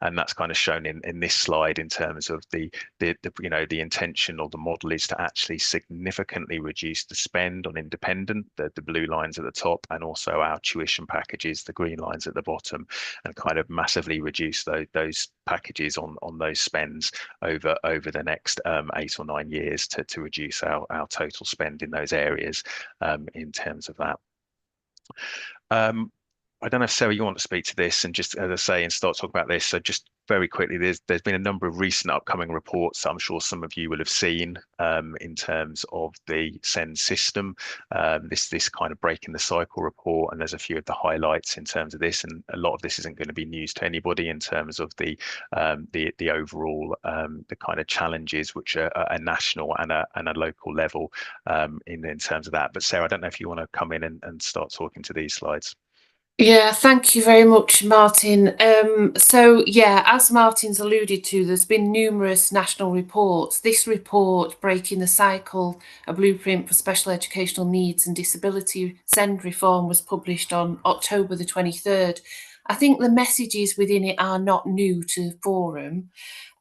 And that's kind of shown in this slide in terms of the intention or the model is to actually significantly reduce the spend on independent, the blue lines at the top, and also our tuition packages, the green lines at the bottom, and kind of massively reduce those packages on those spends over the next 8 or 9 years to reduce our total spend in those areas in terms of that. I don't know if Sarah, you want to speak to this and just, as I say, and start talking about this. So just very quickly, there's been a number of recent upcoming reports I'm sure some of you will have seen in terms of the SEND system, this kind of breaking the cycle report, and there's a few of the highlights in terms of this, and a lot of this isn't going to be news to anybody in terms of the overall the kind of challenges which are a national and a local level in terms of that. But Sarah, I don't know if you want to come in and start talking to these slides. Yeah, thank you very much, Martin. So yeah, as Martin's alluded to, there's been numerous national reports. This report, Breaking the Cycle, a blueprint for special educational needs and disability SEND reform, was published on October the 23rd. I think the messages within it are not new to the forum.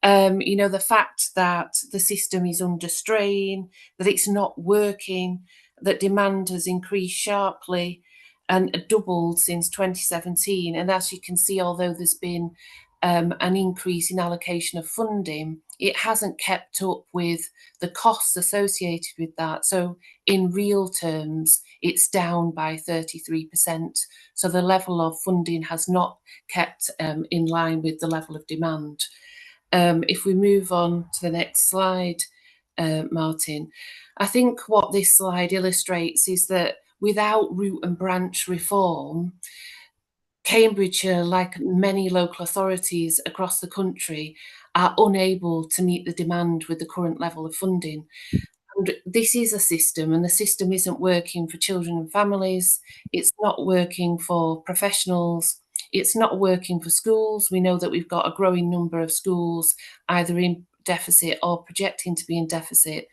You know, the fact that the system is under strain, that it's not working, that demand has increased sharply and doubled since 2017. And as you can see, although there's been an increase in allocation of funding, it hasn't kept up with the costs associated with that. So in real terms, it's down by 33%. So the level of funding has not kept in line with the level of demand. If we move on to the next slide, Martin, I think what this slide illustrates is that without root and branch reform, Cambridgeshire, like many local authorities across the country, are unable to meet the demand with the current level of funding. And this is a system, and the system isn't working for children and families. It's not working for professionals. It's not working for schools. We know that we've got a growing number of schools either in deficit or projecting to be in deficit.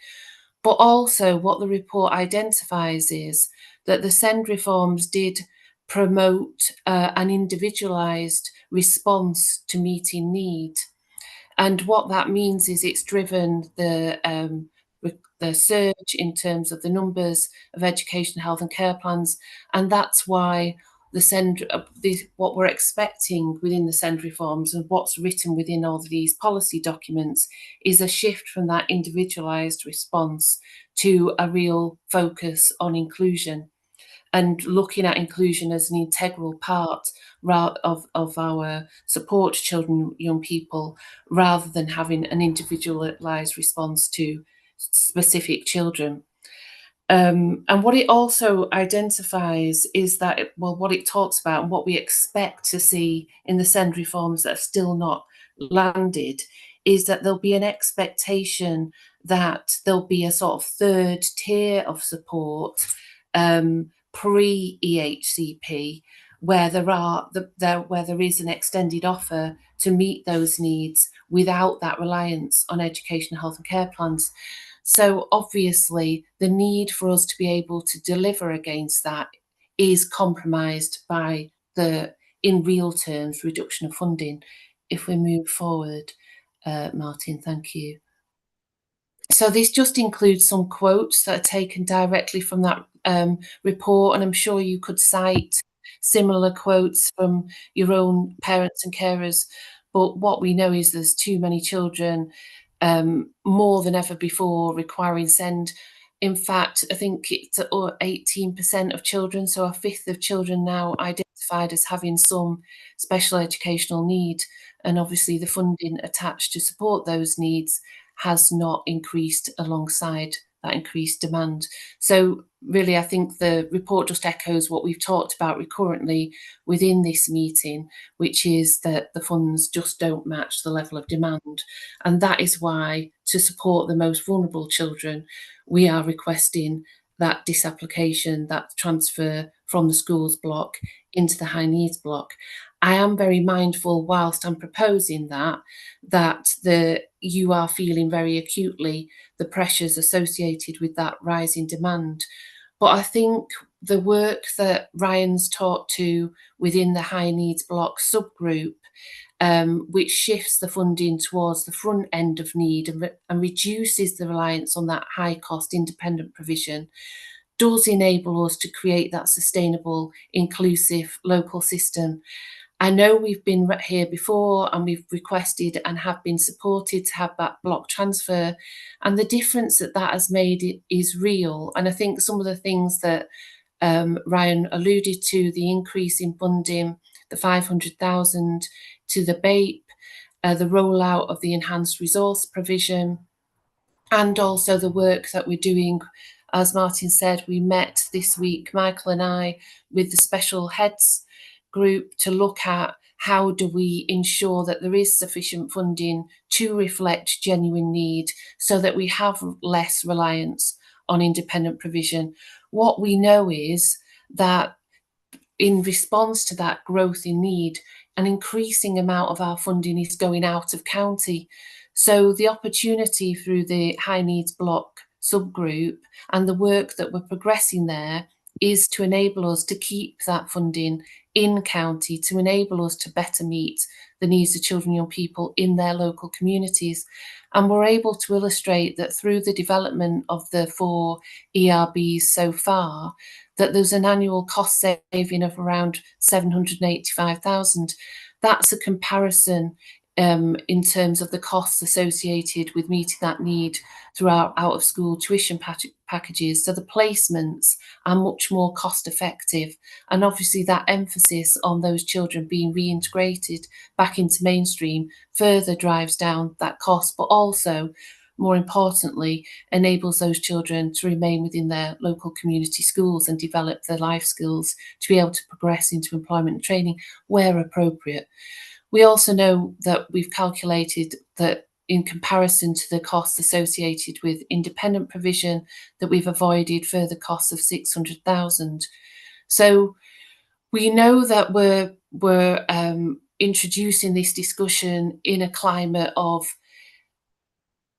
But also what the report identifies is that the SEND reforms did promote an individualised response to meeting need. And what that means is it's driven the surge in terms of the numbers of education, health and care plans. And that's why the SEND, what we're expecting within the SEND reforms and what's written within all of these policy documents is a shift from that individualised response to a real focus on inclusion and looking at inclusion as an integral part of our support to children and young people, rather than having an individualised response to specific children. And what it also identifies is that, well, what it talks about and what we expect to see in the SEND reforms that have still not landed is that there'll be an expectation that there'll be a sort of third tier of support pre-EHCP, where there is an extended offer to meet those needs without that reliance on education, health and care plans. So obviously the need for us to be able to deliver against that is compromised by the, in real terms, reduction of funding. If we move forward, Martin, thank you. So this just includes some quotes that are taken directly from that report, and I'm sure you could cite similar quotes from your own parents and carers. But what we know is there's too many children, more than ever before, requiring SEND. In fact, I think it's 18% of children, so a fifth of children now identified as having some special educational need. And obviously the funding attached to support those needs has not increased alongside that increased demand. So really, I think the report just echoes what we've talked about recurrently within this meeting, which is that the funds just don't match the level of demand. And that is why, to support the most vulnerable children, we are requesting that disapplication, that transfer from the schools block into the high needs block. I am very mindful, whilst I'm proposing that you are feeling very acutely the pressures associated with that rising demand. But I think the work that Ryan's talked to within the high needs block subgroup, which shifts the funding towards the front end of need and reduces the reliance on that high cost independent provision, does enable us to create that sustainable, inclusive local system. I know we've been here before and we've requested and have been supported to have that block transfer, and the difference that that has made is real. And I think some of the things that Ryan alluded to the increase in funding, the 500,000 to the BAPE, the rollout of the enhanced resource provision, and also the work that we're doing. As Martin said, we met this week, Michael and I, with the special heads group to look at how do we ensure that there is sufficient funding to reflect genuine need so that we have less reliance on independent provision. What we know is that in response to that growth in need, an increasing amount of our funding is going out of county. So the opportunity through the high needs block subgroup and the work that we're progressing there is to enable us to keep that funding in county, to enable us to better meet the needs of children and young people in their local communities. And we're able to illustrate that through the development of the 4 ERBs so far, that there's an annual cost saving of around 785,000. That's a comparison in terms of the costs associated with meeting that need through our out of school tuition packages. So the placements are much more cost effective. And obviously that emphasis on those children being reintegrated back into mainstream further drives down that cost, but also, more importantly, enables those children to remain within their local community schools and develop their life skills to be able to progress into employment and training where appropriate. We also know that we've calculated that in comparison to the costs associated with independent provision, that we've avoided further costs of 600,000. So we know that we're introducing this discussion in a climate of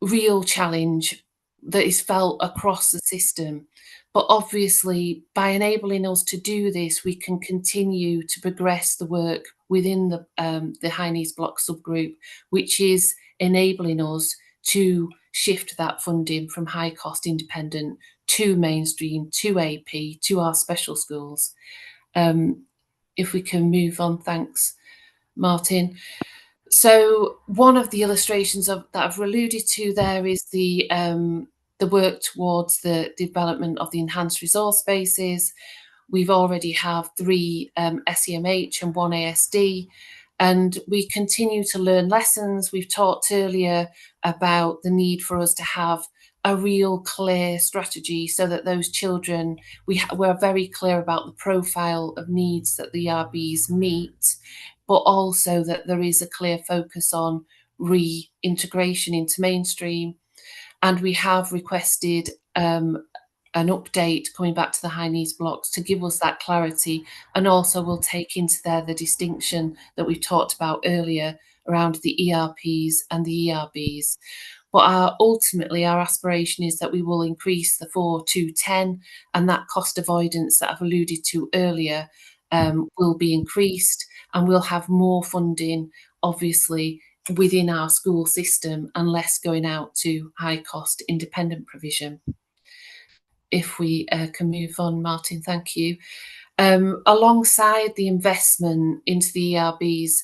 real challenge that is felt across the system. But obviously, by enabling us to do this, we can continue to progress the work within the high needs block subgroup, which is enabling us to shift that funding from high cost independent to mainstream, to AP, to our special schools. If we can move on, thanks, Martin. So one of the illustrations that I've alluded to there is the work towards the development of the enhanced resource bases. We've already have 3 SEMH and 1 ASD, and we continue to learn lessons. We've talked earlier about the need for us to have a real clear strategy so that those children, we're very clear about the profile of needs that the ERBs meet, but also that there is a clear focus on reintegration into mainstream. And we have requested an update coming back to the high needs blocks to give us that clarity, and also we'll take into there the distinction that we've talked about earlier around the ERPs and the ERBs. But ultimately our aspiration is that we will increase the 4 to 10, and that cost avoidance that I've alluded to earlier will be increased, and we'll have more funding, obviously, within our school system and less going out to high cost independent provision. If we can move on, Martin, thank you. Alongside the investment into the ERBs,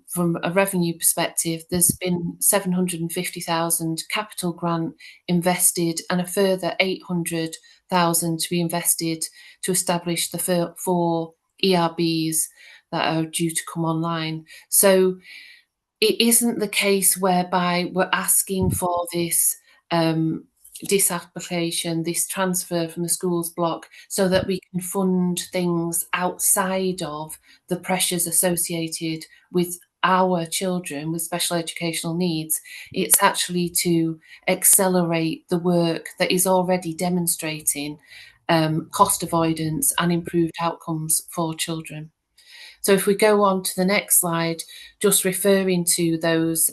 from a revenue perspective, there's been 750,000 capital grant invested and a further 800,000 to be invested to establish the 4 ERBs that are due to come online. So it isn't the case whereby we're asking for this disapplication, this transfer from the schools block, so that we can fund things outside of the pressures associated with our children with special educational needs. It's actually to accelerate the work that is already demonstrating cost avoidance and improved outcomes for children. So if we go on to the next slide, just referring to those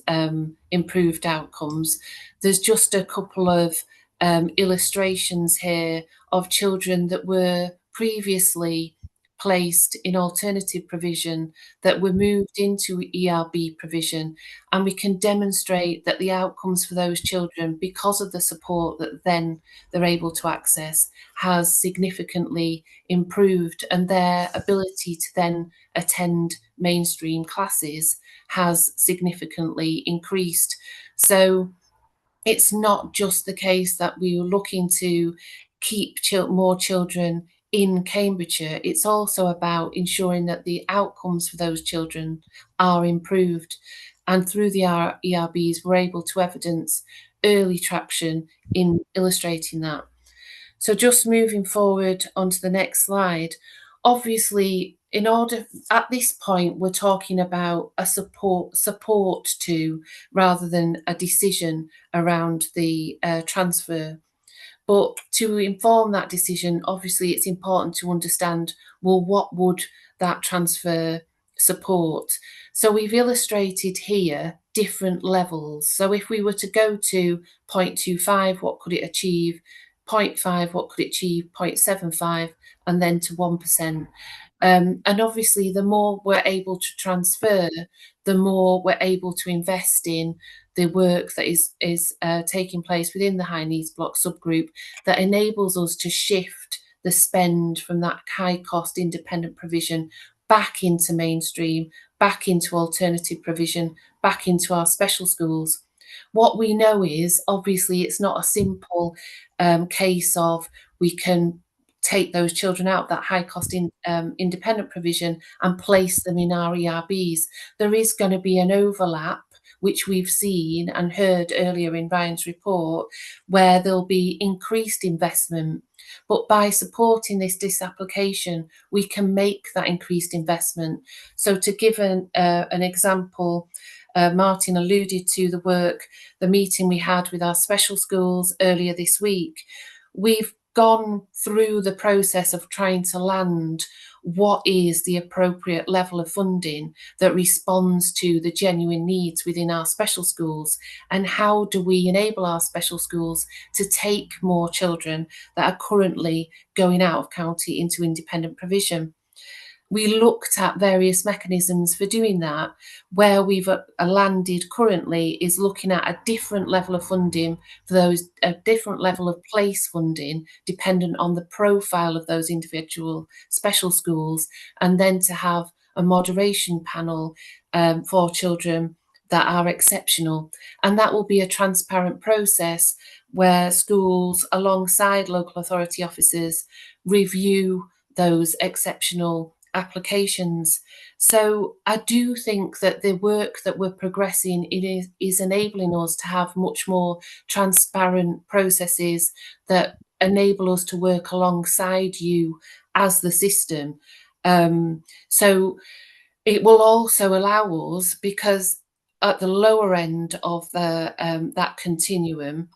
improved outcomes, there's just a couple of illustrations here of children that were previously placed in alternative provision that were moved into ERB provision, and we can demonstrate that the outcomes for those children, because of the support that then they're able to access, has significantly improved, and their ability to then attend mainstream classes has significantly increased. So it's not just the case that we are looking to keep more children in Cambridgeshire, it's also about ensuring that the outcomes for those children are improved. And through the ERBs, we're able to evidence early traction in illustrating that. So just moving forward onto the next slide, obviously, in order at this point, we're talking about a support to rather than a decision around the transfer. But to inform that decision, obviously, it's important to understand, well, what would that transfer support? So we've illustrated here different levels. So if we were to go to 0.25, what could it achieve? 0.5, what could it achieve? 0.75, and then to 1%. And obviously, the more we're able to transfer, the more we're able to invest in the work that is taking place within the high needs block subgroup that enables us to shift the spend from that high cost independent provision back into mainstream, back into alternative provision, back into our special schools. What we know is, obviously, it's not a simple case of we can take those children out that high cost independent provision and place them in our ERBs. There is going to be an overlap, which we've seen and heard earlier in Ryan's report, where there'll be increased investment. But by supporting this disapplication, we can make that increased investment. So to give an example, Martin alluded to the meeting we had with our special schools earlier this week. We've gone through the process of trying to land what is the appropriate level of funding that responds to the genuine needs within our special schools, and how do we enable our special schools to take more children that are currently going out of county into independent provision. We looked at various mechanisms for doing that. Where we've landed currently is looking at a different level of funding for those, a different level of place funding, dependent on the profile of those individual special schools, and then to have a moderation panel for children that are exceptional. And that will be a transparent process where schools, alongside local authority officers, review those exceptional applications. So I do think that the work that we're progressing is enabling us to have much more transparent processes that enable us to work alongside you as the system. So it will also allow us, because at the lower end of the that continuum,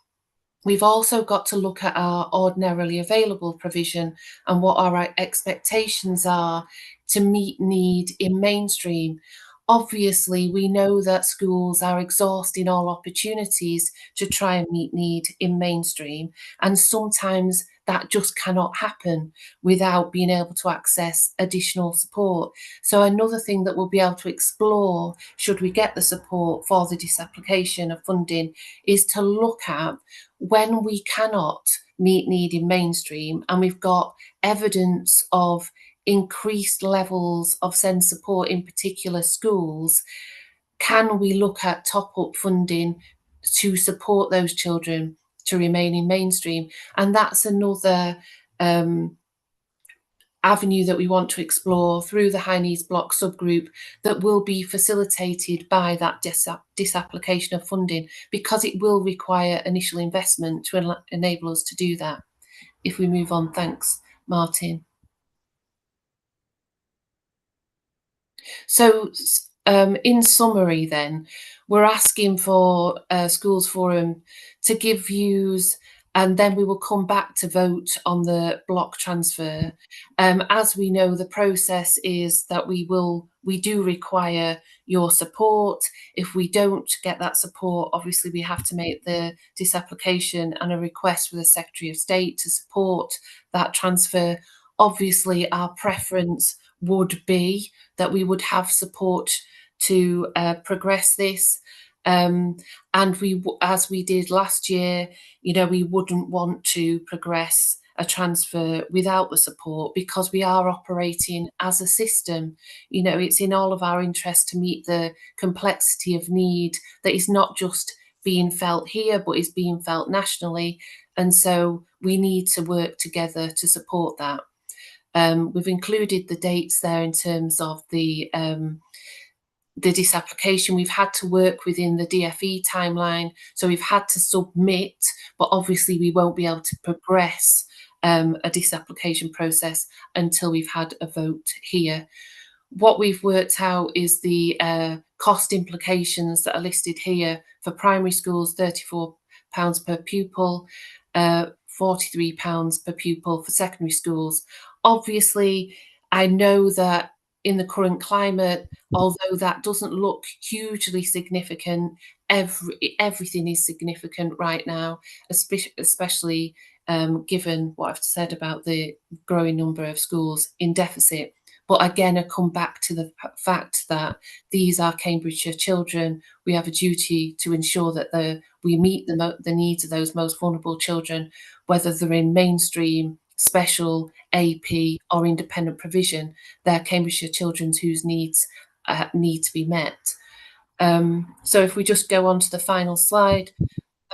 we've also got to look at our ordinarily available provision and what our expectations are to meet need in mainstream. Obviously, we know that schools are exhausting all opportunities to try and meet need in mainstream, and sometimes that just cannot happen without being able to access additional support. So another thing that we'll be able to explore, should we get the support for the disapplication of funding, is to look at when we cannot meet need in mainstream and we've got evidence of increased levels of SEND support in particular schools, can we look at top-up funding to support those children to remain in mainstream? And that's another avenue that we want to explore through the high needs block subgroup that will be facilitated by that disapplication of funding, because it will require initial investment to enable us to do that. If we move on, thanks, Martin. So in summary then, we're asking for Schools Forum to give views, and then we will come back to vote on the block transfer. As we know, the process is that we do require your support. If we don't get that support, obviously we have to make the disapplication and a request for the Secretary of State to support that transfer. Obviously, our preference would be that we would have support to progress this. And we, as we did last year, we wouldn't want to progress a transfer without the support, because we are operating as a system. It's in all of our interest to meet the complexity of need that is not just being felt here, but is being felt nationally. And so we need to work together to support that. We've included the dates there in terms of the disapplication. We've had to work within the DFE timeline, so we've had to submit, but obviously we won't be able to progress a disapplication process until we've had a vote here. What we've worked out is the cost implications that are listed here for primary schools: £34 per pupil, £43 per pupil for secondary schools. Obviously, I know that in the current climate, although that doesn't look hugely significant, everything is significant right now, especially given what I've said about the growing number of schools in deficit. But again, I come back to the fact that these are Cambridgeshire children. We have a duty to ensure that we meet the needs of those most vulnerable children, whether they're in mainstream, special, AP or independent provision. They're Cambridgeshire children whose needs need to be met. So if we just go on to the final slide.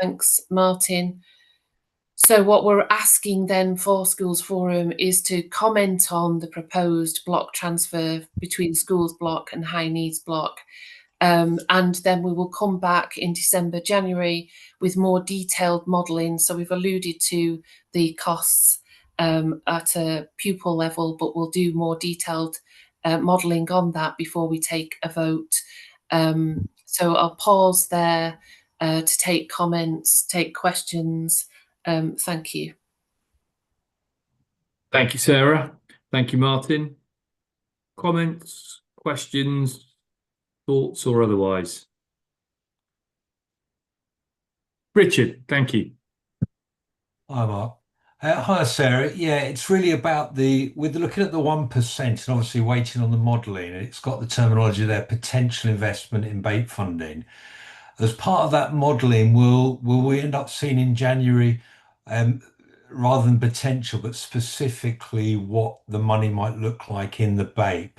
Thanks, Martin. So what we're asking then for Schools Forum is to comment on the proposed block transfer between schools block and high needs block. And then we will come back in December, January with more detailed modelling. So we've alluded to the costs at a pupil level, but we'll do more detailed modelling on that before we take a vote. So I'll pause there to take comments, take questions. Thank you. Thank you, Sarah. Thank you, Martin. Comments, questions, thoughts or otherwise? Richard, thank you. Hi, Mark. Hi, Sarah. Yeah, it's really about we're looking at the 1% and obviously waiting on the modelling. It's got the terminology there, potential investment in BAPE funding. As part of that modelling, will we end up seeing in January, rather than potential, but specifically what the money might look like in the BAPE?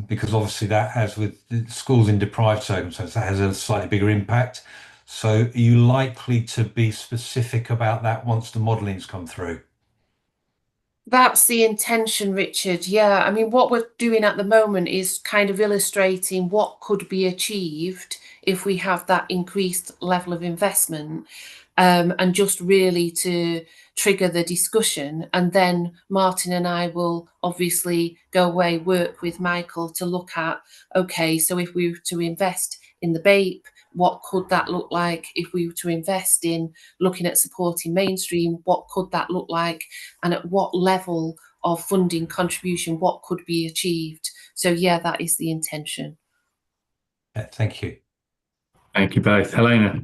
Because obviously that has, with schools in deprived circumstances, that has a slightly bigger impact. So are you likely to be specific about that once the modelling's come through? That's the intention, Richard. Yeah, I mean, what we're doing at the moment is kind of illustrating what could be achieved if we have that increased level of investment, and just really to trigger the discussion. And then Martin and I will obviously go away, work with Michael to look at, okay, so if we were to invest in the BAPE, what could that look like? If we were to invest in looking at supporting mainstream, what could that look like? And at what level of funding contribution, what could be achieved? So yeah, that is the intention. Yeah, thank you. Thank you both. Helena.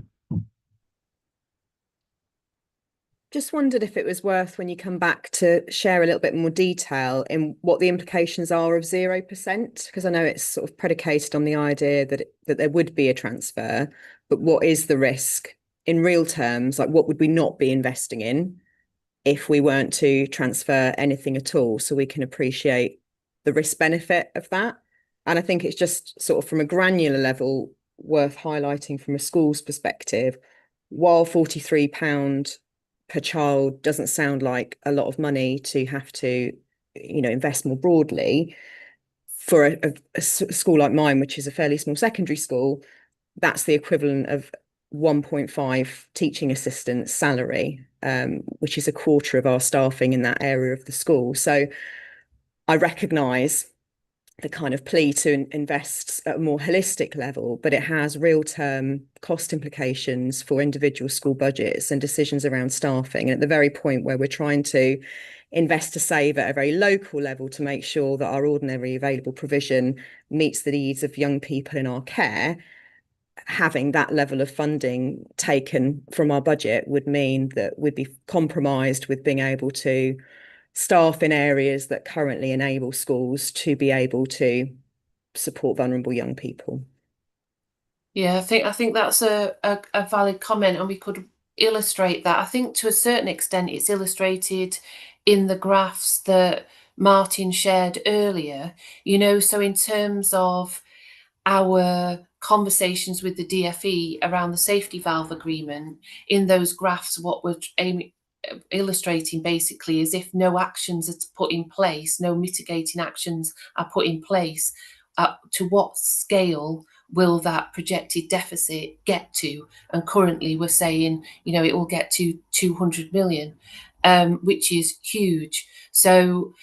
Just wondered if it was worth, when you come back, to share a little bit more detail in what the implications are of 0%, because I know it's sort of predicated on the idea that there would be a transfer, but what is the risk in real terms? Like, what would we not be investing in if we weren't to transfer anything at all, so we can appreciate the risk benefit of that? And I think it's just sort of from a granular level worth highlighting from a school's perspective, while £43 per child doesn't sound like a lot of money to have to, invest more broadly, for a school like mine, which is a fairly small secondary school, that's the equivalent of 1.5 teaching assistants salary, which is a quarter of our staffing in that area of the school. So I recognise the kind of plea to invest at a more holistic level, but it has real-term cost implications for individual school budgets and decisions around staffing. And at the very point where we're trying to invest to save at a very local level to make sure that our ordinary available provision meets the needs of young people in our care, having that level of funding taken from our budget would mean that we'd be compromised with being able to staff in areas that currently enable schools to be able to support vulnerable young people. Yeah, I think that's a valid comment, and we could illustrate that. I think to a certain extent it's illustrated in the graphs that Martin shared earlier, so in terms of our conversations with the DFE around the safety valve agreement, in those graphs, what we're illustrating basically is if no actions are put in place, no mitigating actions are put in place, to what scale will that projected deficit get to? And currently we're saying, it will get to 200 million, which is huge. So,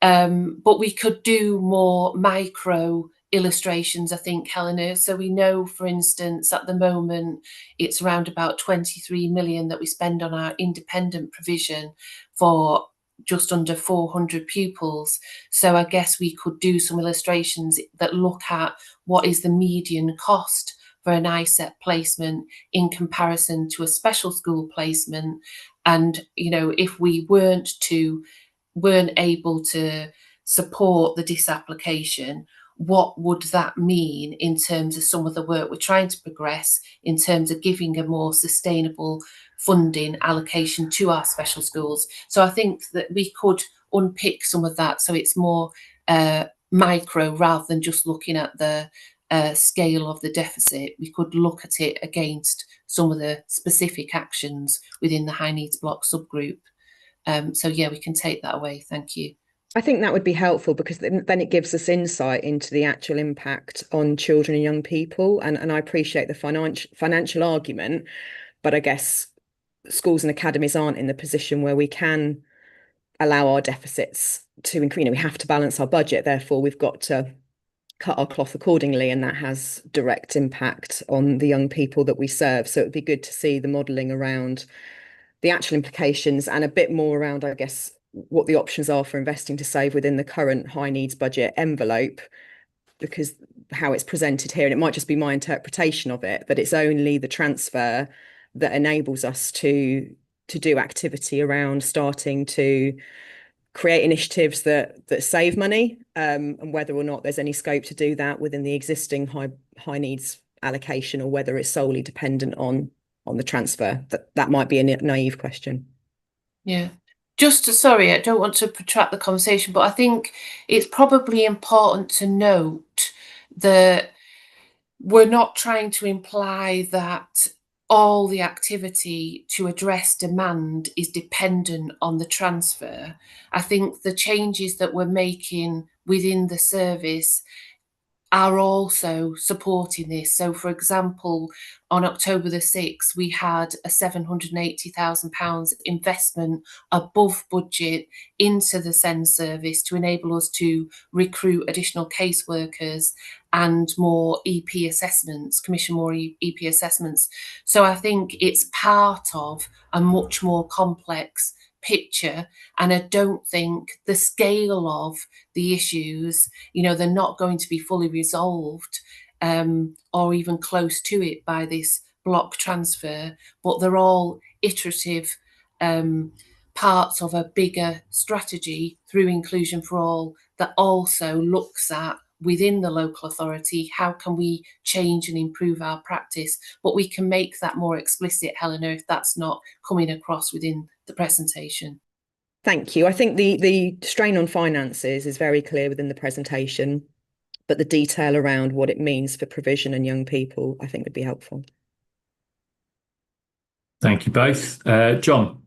but we could do more micro illustrations, I think, Helena. So we know, for instance, at the moment, it's around about 23 million that we spend on our independent provision for just under 400 pupils. So I guess we could do some illustrations that look at what is the median cost for an ISET placement in comparison to a special school placement. And, if we weren't able to support the disapplication, what would that mean in terms of some of the work we're trying to progress in terms of giving a more sustainable funding allocation to our special schools? So I think that we could unpick some of that so it's more micro rather than just looking at the scale of the deficit. We could look at it against some of the specific actions within the high needs block subgroup. So yeah, we can take that away. Thank you. I think that would be helpful because then it gives us insight into the actual impact on children and young people. And I appreciate the financial argument, but I guess schools and academies aren't in the position where we can allow our deficits to increase. We have to balance our budget. Therefore, we've got to cut our cloth accordingly, and that has direct impact on the young people that we serve. So it would be good to see the modelling around the actual implications and a bit more around, I guess, what the options are for investing to save within the current high needs budget envelope, because how it's presented here, and it might just be my interpretation of it, but it's only the transfer that enables us to do activity around starting to create initiatives that save money, and whether or not there's any scope to do that within the existing high needs allocation, or whether it's solely dependent on the transfer. That might be a naive question. Yeah. Sorry, I don't want to protract the conversation, but I think it's probably important to note that we're not trying to imply that all the activity to address demand is dependent on the transfer. I think the changes that we're making within the service are also supporting this. So, for example, on October the 6th, we had a £780,000 investment above budget into the SEND service to enable us to recruit additional caseworkers and more EP assessments, commission more EP assessments. So I think it's part of a much more complex picture, and I don't think the scale of the issues, they're not going to be fully resolved or even close to it by this block transfer, but they're all iterative parts of a bigger strategy through Inclusion for All that also looks at, within the local authority, how can we change and improve our practice? But we can make that more explicit, Helena, if that's not coming across within the presentation. Thank you. I think the strain on finances is very clear within the presentation, but the detail around what it means for provision and young people, I think, would be helpful. Thank you both. John.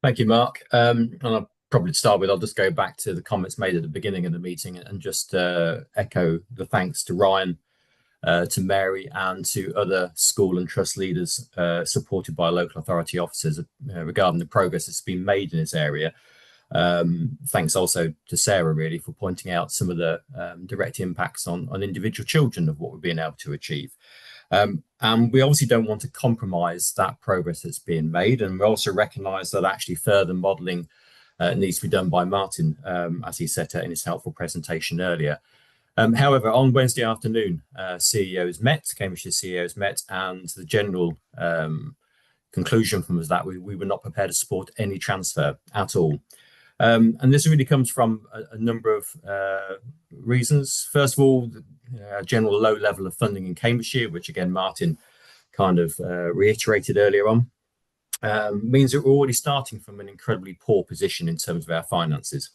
Thank you, Mark. And I'll probably start with, I'll just go back to the comments made at the beginning of the meeting and just echo the thanks to Ryan, to Mary, and to other school and trust leaders supported by local authority officers regarding the progress that's been made in this area. Thanks also to Sarah, really, for pointing out some of the direct impacts on individual children of what we've been able to achieve. And we obviously don't want to compromise that progress that's being made, and we also recognise that actually further modelling needs to be done by Martin, as he set out in his helpful presentation earlier. However, on Wednesday afternoon, CEOs met, Cambridgeshire CEOs met, and the general conclusion from was that we were not prepared to support any transfer at all. And this really comes from a number of reasons. First of all, a general low level of funding in Cambridgeshire, which again, Martin kind of reiterated earlier on, means that we're already starting from an incredibly poor position in terms of our finances.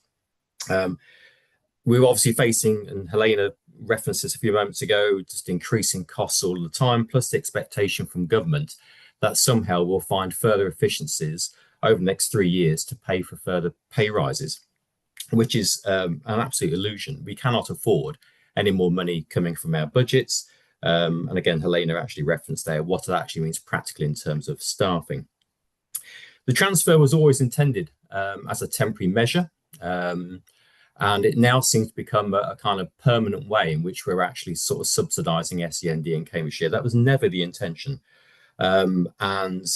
We're obviously facing, and Helena referenced this a few moments ago, just increasing costs all the time, plus the expectation from government that somehow we'll find further efficiencies over the next 3 years to pay for further pay rises, which is an absolute illusion. We cannot afford any more money coming from our budgets. And again, Helena actually referenced there what it actually means practically in terms of staffing. The transfer was always intended as a temporary measure, and it now seems to become a kind of permanent way in which we're actually sort of subsidising SEND in Cambridgeshire. That was never the intention. And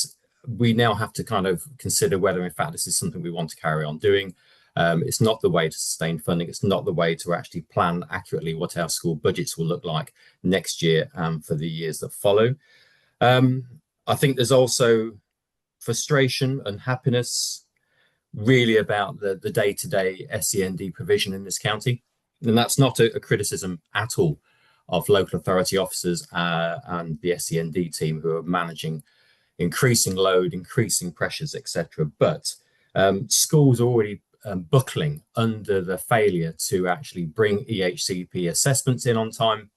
we now have to kind of consider whether, in fact, this is something we want to carry on doing. It's not the way to sustain funding. It's not the way to actually plan accurately what our school budgets will look like next year and for the years that follow. I think there's also frustration and happiness really about the day-to-day SEND provision in this county. And that's not a criticism at all of local authority officers and the SEND team who are managing increasing load, increasing pressures, etc. But schools are already buckling under the failure to actually bring EHCP assessments in on time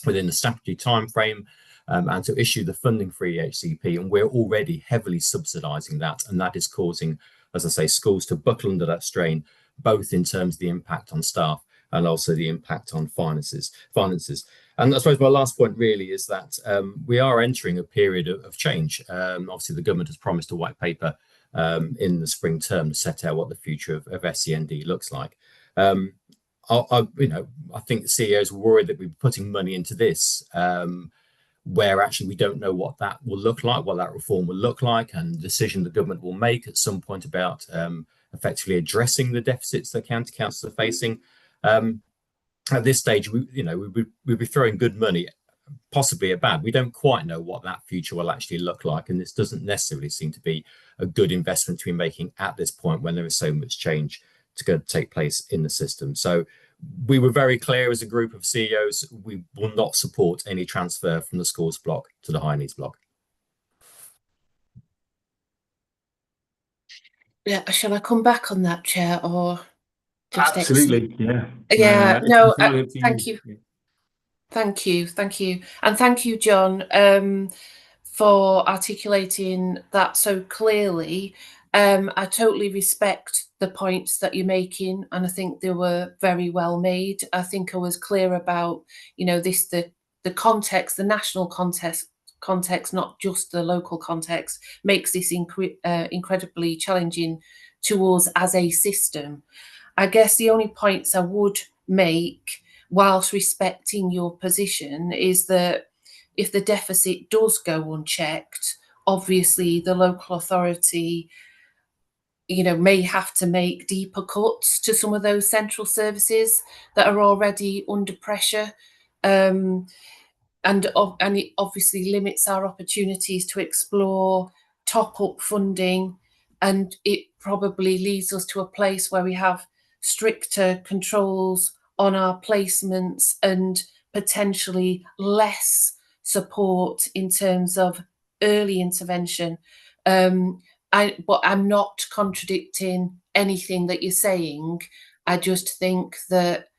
within the statutory time frame, and to issue the funding for EHCP, and we're already heavily subsidising that, and that is causing, as I say, schools to buckle under that strain, both in terms of the impact on staff and also the impact on finances. And I suppose my last point really is that we are entering a period of change. Obviously, the government has promised a white paper in the spring term to set out what the future of SEND looks like. I think the CEOs were worried that we're putting money into this, where actually we don't know what that will look like, what that reform will look like, and the decision the government will make at some point about effectively addressing the deficits that county councils are facing. At this stage, we'd be throwing good money, possibly at bad. We don't quite know what that future will actually look like, and this doesn't necessarily seem to be a good investment to be making at this point when there is so much change to take place in the system. So we were very clear as a group of CEOs, we will not support any transfer from the schools block to the high needs block. Yeah, shall I come back on that, Chair, or just absolutely? Yeah, no, thank you. Thank you. And thank you, John, for articulating that so clearly. I totally respect the points that you're making, and I think they were very well made. I think I was clear about, the context, the national context, not just the local context, makes this incredibly challenging to us as a system. I guess the only points I would make, whilst respecting your position, is that if the deficit does go unchecked, obviously the local authority, may have to make deeper cuts to some of those central services that are already under pressure. And it obviously limits our opportunities to explore top-up funding, and it probably leads us to a place where we have stricter controls on our placements and potentially less support in terms of early intervention. But I'm not contradicting anything that you're saying. I just think that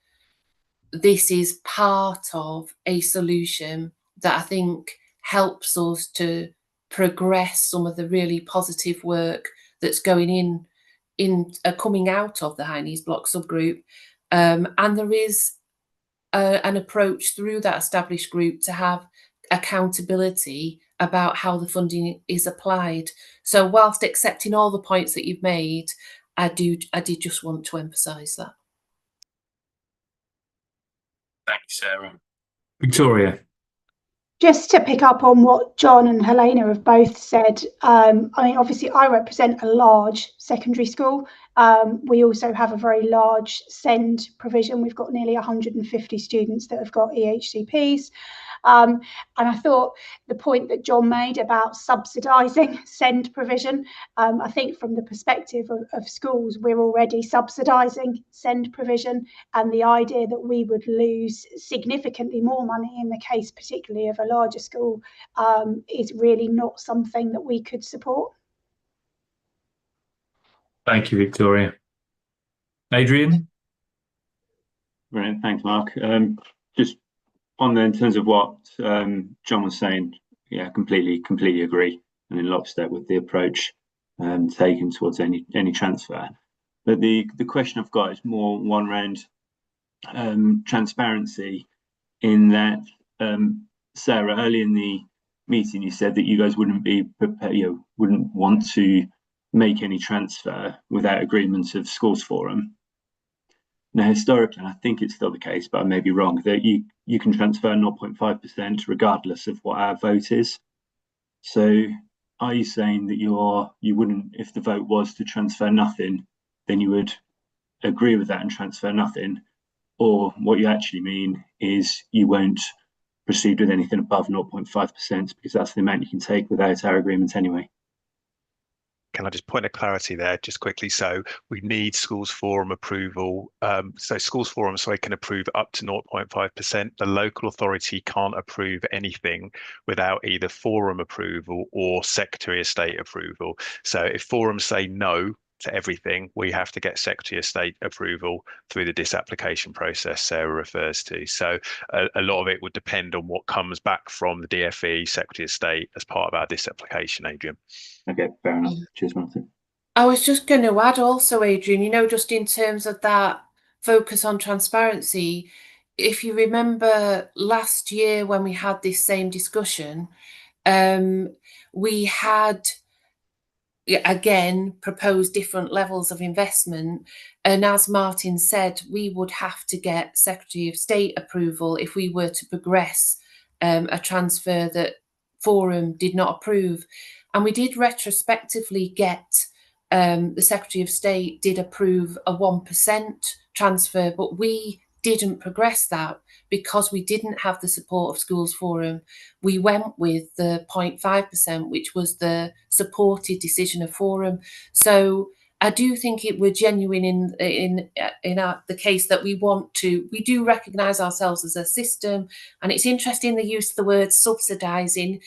this is part of a solution that I think helps us to progress some of the really positive work that's going coming out of the high needs block subgroup. And there is an approach through that established group to have accountability about how the funding is applied. So whilst accepting all the points that you've made, I did just want to emphasise that. Thank you, Sarah. Victoria. Just to pick up on what John and Helena have both said, obviously I represent a large secondary school. We also have a very large SEND provision. We've got nearly 150 students that have got EHCPs. And I thought the point that John made about subsidising SEND provision, I think from the perspective of schools, we're already subsidising SEND provision, and the idea that we would lose significantly more money in the case particularly of a larger school is really not something that we could support. Thank you, Victoria. Adrian? Brilliant, thanks, Mark. Just on in terms of what John was saying, yeah, completely agree. and in lockstep with the approach taken towards any transfer. But the question I've got is more one around transparency, in that Sarah, early in the meeting you said that you guys wouldn't be prepared, wouldn't want to make any transfer without agreement of schools forum. Now, historically, I think it's still the case, but I may be wrong, that you can transfer 0.5% regardless of what our vote is. So are you saying that you wouldn't, if the vote was to transfer nothing, then you would agree with that and transfer nothing? Or what you actually mean is you won't proceed with anything above 0.5% because that's the amount you can take without our agreement anyway? Can I just point of clarity there just quickly? So we need schools forum approval. So schools forum, so they can approve up to 0.5%. The local authority can't approve anything without either forum approval or Secretary of State approval. So if forums say no to everything, we have to get Secretary of State approval through the disapplication process Sarah refers to. So a lot of it would depend on what comes back from the DFE, Secretary of State, as part of our disapplication, Adrian. Okay, fair enough. Cheers, Martin. I was just going to add also, Adrian, just in terms of that focus on transparency, if you remember last year when we had this same discussion, we had again proposed different levels of investment, and as Martin said, we would have to get Secretary of State approval if we were to progress a transfer that forum did not approve. And we did retrospectively get the Secretary of State did approve a 1% transfer, but we didn't progress that because we didn't have the support of Schools Forum. We went with the 0.5%, which was the supported decision of Forum. So I do think it were genuine in the case that we do recognise ourselves as a system, and it's interesting the use of the word subsidising,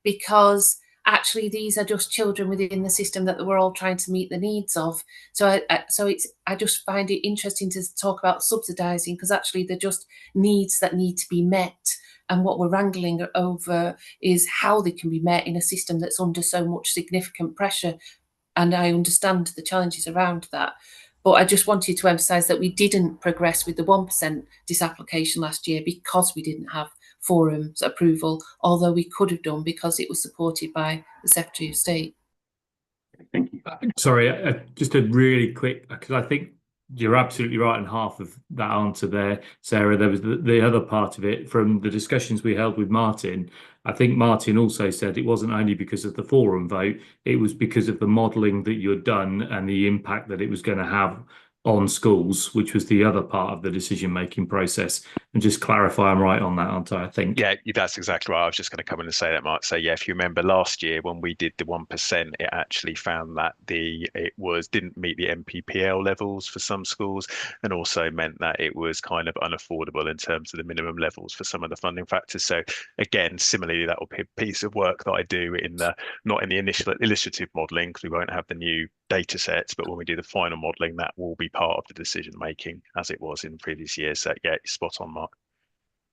because actually these are just children within the system that we're all trying to meet the needs of. So I just find it interesting to talk about subsidising, because actually they're just needs that need to be met. And what we're wrangling over is how they can be met in a system that's under so much significant pressure. And I understand the challenges around that. But I just wanted to emphasise that we didn't progress with the 1% disapplication last year because we didn't have forum's approval, although we could have done because it was supported by the Secretary of State. Thank you. Sorry, just a really quick, because I think you're absolutely right in half of that answer there, Sarah. There was the other part of it from the discussions we held with Martin. I think Martin also said it wasn't only because of the forum vote, it was because of the modelling that you'd done and the impact that it was going to have on schools, which was the other part of the decision-making process. And just clarify, I'm right on that, aren't I? I think. Yeah, that's exactly right. I was just going to come in and say that, Mark. So yeah, if you remember last year when we did the 1%, it actually found that it didn't meet the MPPL levels for some schools, and also meant that it was kind of unaffordable in terms of the minimum levels for some of the funding factors. So again, similarly, that will be a piece of work that I do not in the initial illustrative modelling, because we won't have the new data sets, but when we do the final modelling, that will be part of the decision making as it was in previous years. So yeah, spot on, Mark.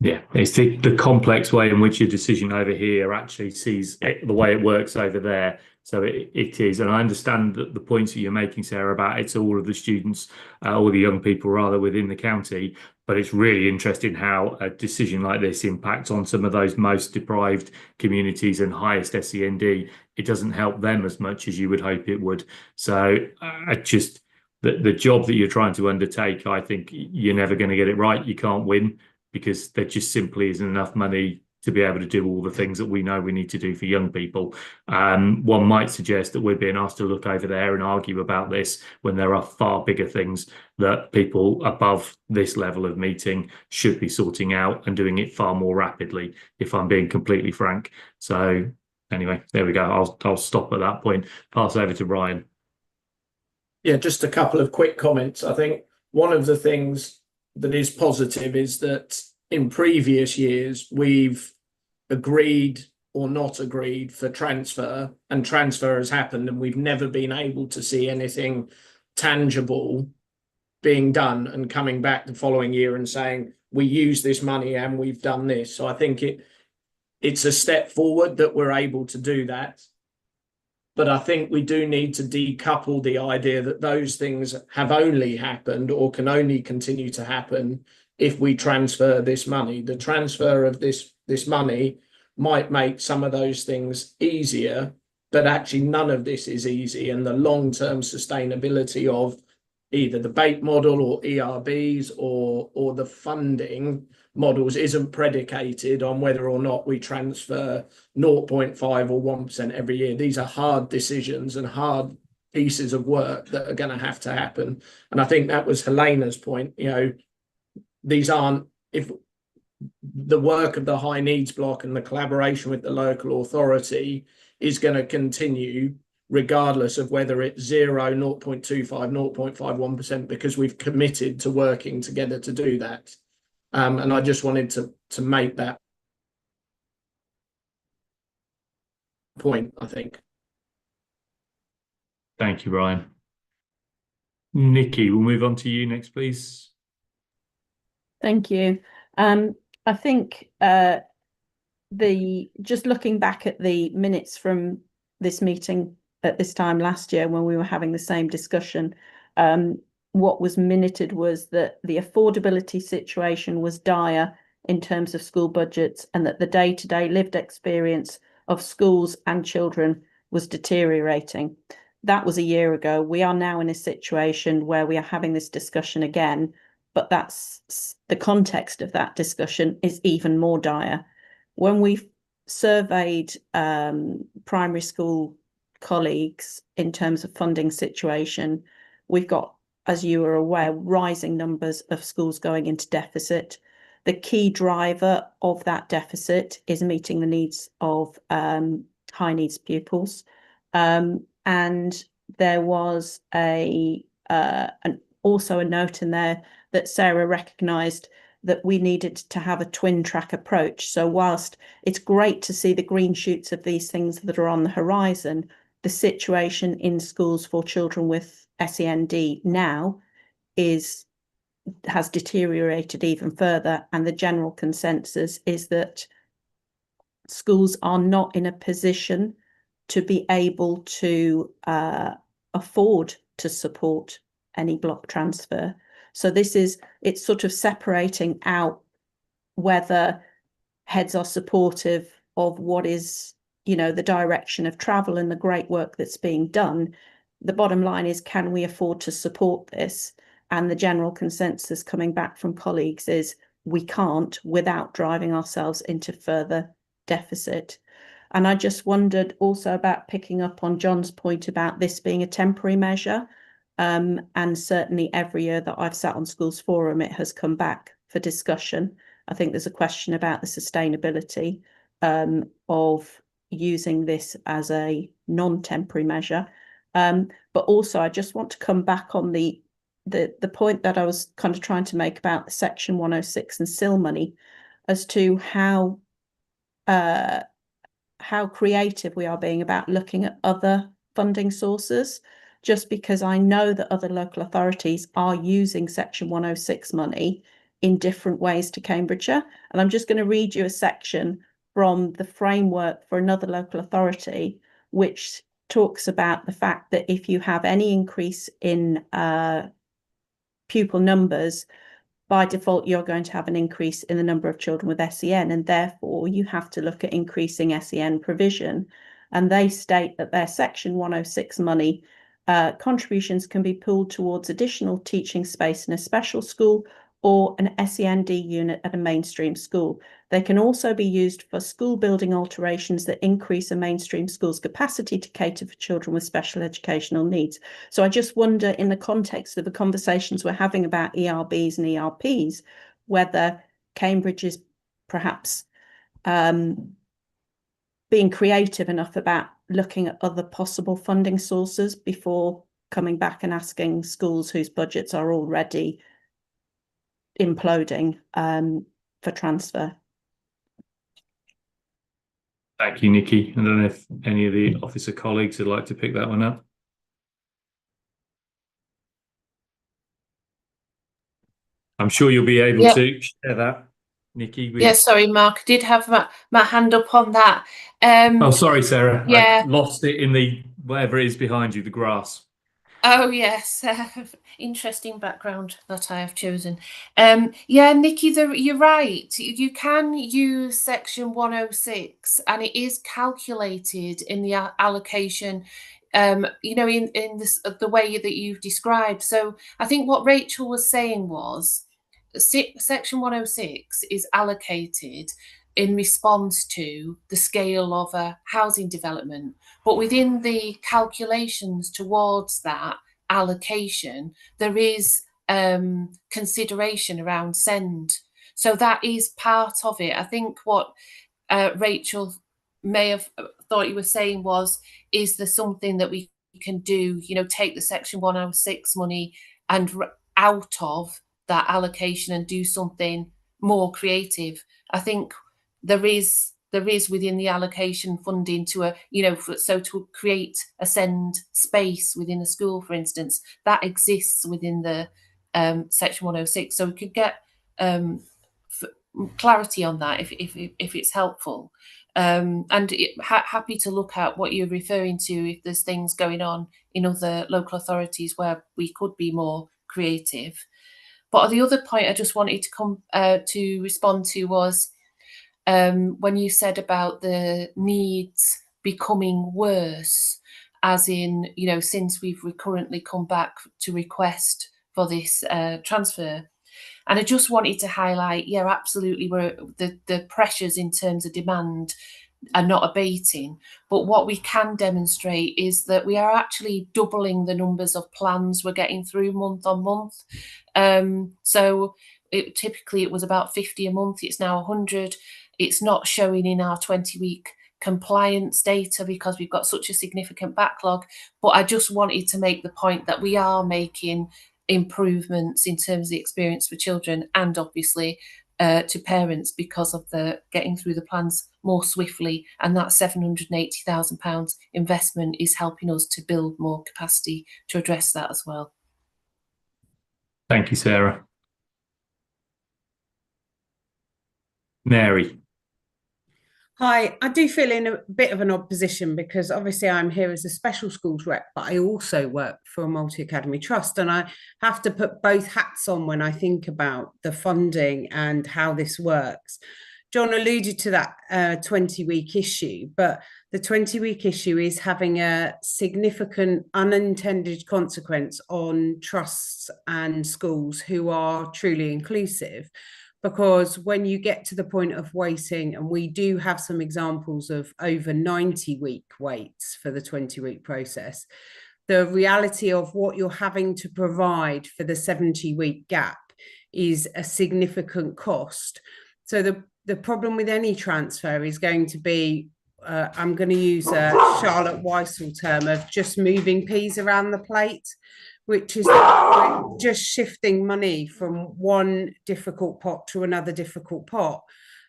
Yeah, it's the complex way in which your decision over here actually sees the way it works over there. So it is, and I understand that the points that you're making, Sarah, about it's all of the students or the young people rather within the county, but it's really interesting how a decision like this impacts on some of those most deprived communities and highest SEND. It doesn't help them as much as you would hope it would. So the job that you're trying to undertake, I think you're never going to get it right. You can't win because there just simply isn't enough money to be able to do all the things that we know we need to do for young people. One might suggest that we're being asked to look over there and argue about this when there are far bigger things that people above this level of meeting should be sorting out and doing it far more rapidly, if I'm being completely frank. So anyway, there we go. I'll stop at that point. Pass over to Ryan. Yeah, just a couple of quick comments. I think one of the things that is positive is that in previous years, we've agreed or not agreed for transfer, and transfer has happened, and we've never been able to see anything tangible being done and coming back the following year and saying, we use this money and we've done this. So I think it's a step forward that we're able to do that. But I think we do need to decouple the idea that those things have only happened or can only continue to happen if we transfer this money. The transfer of this money might make some of those things easier, but actually none of this is easy. And the long-term sustainability of either the BAPE model or ERBs or the funding models isn't predicated on whether or not we transfer 0.5 or 1% every year. These are hard decisions and hard pieces of work that are going to have to happen. And I think that was Helena's point. You know, these aren't, if the work of the high needs block and the collaboration with the local authority is going to continue regardless of whether it's 0, 0.25, 0.51%, because we've committed to working together to do that. And I just wanted to make that point, I think. Thank you, Ryan. Nikki, we'll move on to you next, please. Thank you. I think just looking back at the minutes from this meeting at this time last year when we were having the same discussion, what was minuted was that the affordability situation was dire in terms of school budgets, and that the day-to-day lived experience of schools and children was deteriorating. That was a year ago. We are now in a situation where we are having this discussion again, but that's the context of that discussion is even more dire. When we surveyed primary school colleagues in terms of funding situation, we've got, as you are aware, rising numbers of schools going into deficit. The key driver of that deficit is meeting the needs of high needs pupils. And there was also a note in there that Sarah recognised that we needed to have a twin track approach. So whilst it's great to see the green shoots of these things that are on the horizon, the situation in schools for children with SEND now has deteriorated even further, and the general consensus is that schools are not in a position to be able to afford to support any block transfer. So it's sort of separating out whether heads are supportive of what is, you know, the direction of travel and the great work that's being done. The bottom line is, can we afford to support this? And the general consensus coming back from colleagues is we can't without driving ourselves into further deficit. And I just wondered also about picking up on John's point about this being a temporary measure. And certainly every year that I've sat on Schools Forum, it has come back for discussion. I think there's a question about the sustainability of using this as a non-temporary measure. But also, I just want to come back on the point that I was kind of trying to make about the Section 106 and SIL money, as to how creative we are being about looking at other funding sources. Just because I know that other local authorities are using Section 106 money in different ways to Cambridgeshire. And I'm just going to read you a section from the framework for another local authority, which talks about the fact that if you have any increase in pupil numbers, by default, you're going to have an increase in the number of children with SEN, and therefore you have to look at increasing SEN provision. And they state that their Section 106 money contributions can be pooled towards additional teaching space in a special school or an SEND unit at a mainstream school. They can also be used for school building alterations that increase a mainstream school's capacity to cater for children with special educational needs. So I just wonder, in the context of the conversations we're having about ERBs and ERPs, whether Cambridge is perhaps being creative enough about looking at other possible funding sources before coming back and asking schools whose budgets are already imploding for transfer. Thank you, Nikki. I don't know if any of the officer colleagues would like to pick that one up. I'm sure you'll be able to share that. Nikki? Yeah, sorry, Mark. I did have my hand up on that. Oh, sorry, Sarah. Yeah. I lost it in the whatever it is behind you, the grass. Oh yes, interesting background that I have chosen. Yeah, Nikki, you're right. You can use section 106, and it is calculated in the allocation. You know, in this the way that you've described. So I think what Rachel was saying was, section 106 is allocated in response to the scale of a housing development. But within the calculations towards that allocation, there is consideration around send. So that is part of it. I think what Rachel may have thought you were saying was, is there something that we can do, you know, take the section 106 money and out of that allocation and do something more creative? I think there is within the allocation funding to a, you know, so to create a send space within a school, for instance, that exists within the section 106. So we could get clarity on that if it's helpful. And happy to look at what you're referring to if there's things going on in other local authorities where we could be more creative. But the other point I just wanted to come to respond to was when you said about the needs becoming worse, as in, you know, since we've recurrently come back to request for this transfer. And I just wanted to highlight, yeah, absolutely, the pressures in terms of demand are not abating. But what we can demonstrate is that we are actually doubling the numbers of plans we're getting through month on month. So typically it was about 50 a month. It's now 100. It's not showing in our 20-week compliance data because we've got such a significant backlog. But I just wanted to make the point that we are making improvements in terms of the experience for children and obviously to parents because of the getting through the plans more swiftly, and that £780,000 investment is helping us to build more capacity to address that as well. Thank you, Sarah. Mary. Hi, I do feel in a bit of an odd position because obviously I'm here as a special schools rep, but I also work for a multi-academy trust, and I have to put both hats on when I think about the funding and how this works. John alluded to that 20-week issue, but the 20-week issue is having a significant unintended consequence on trusts and schools who are truly inclusive. Because when you get to the point of waiting, and we do have some examples of over 90-week waits for the 20-week process, the reality of what you're having to provide for the 70-week gap is a significant cost. So the problem with any transfer is going to be, I'm going to use a Charlotte Weissel term of just moving peas around the plate, which is just shifting money from one difficult pot to another difficult pot.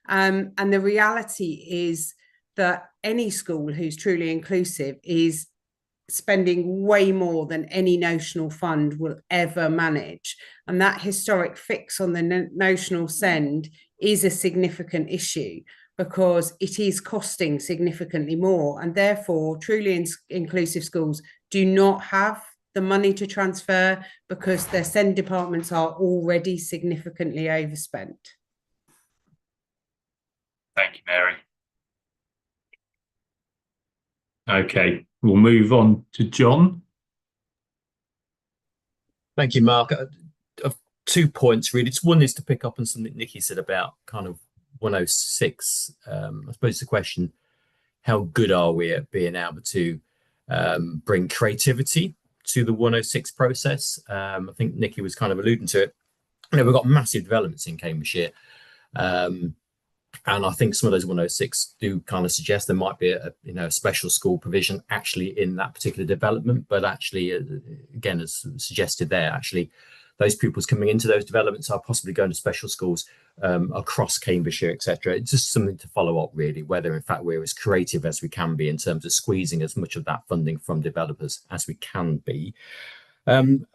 And the reality is that any school who's truly inclusive is spending way more than any notional fund will ever manage. And that historic fix on the notional send is a significant issue because it is costing significantly more. And therefore, truly inclusive schools do not have the money to transfer because their send departments are already significantly overspent. Thank you, Mary. Okay, we'll move on to John. Thank you, Mark. 2 points really. One is to pick up on something Nikki said about kind of 106. I suppose the question, how good are we at being able to bring creativity to the 106 process? I think Nikki was kind of alluding to it. You know, we've got massive developments in Cambridgeshire. And I think some of those 106 do kind of suggest there might be a special school provision actually in that particular development. But actually, again, as suggested there, actually, those pupils coming into those developments are possibly going to special schools across Cambridgeshire, etc. It's just something to follow up, really, whether in fact we're as creative as we can be in terms of squeezing as much of that funding from developers as we can be. And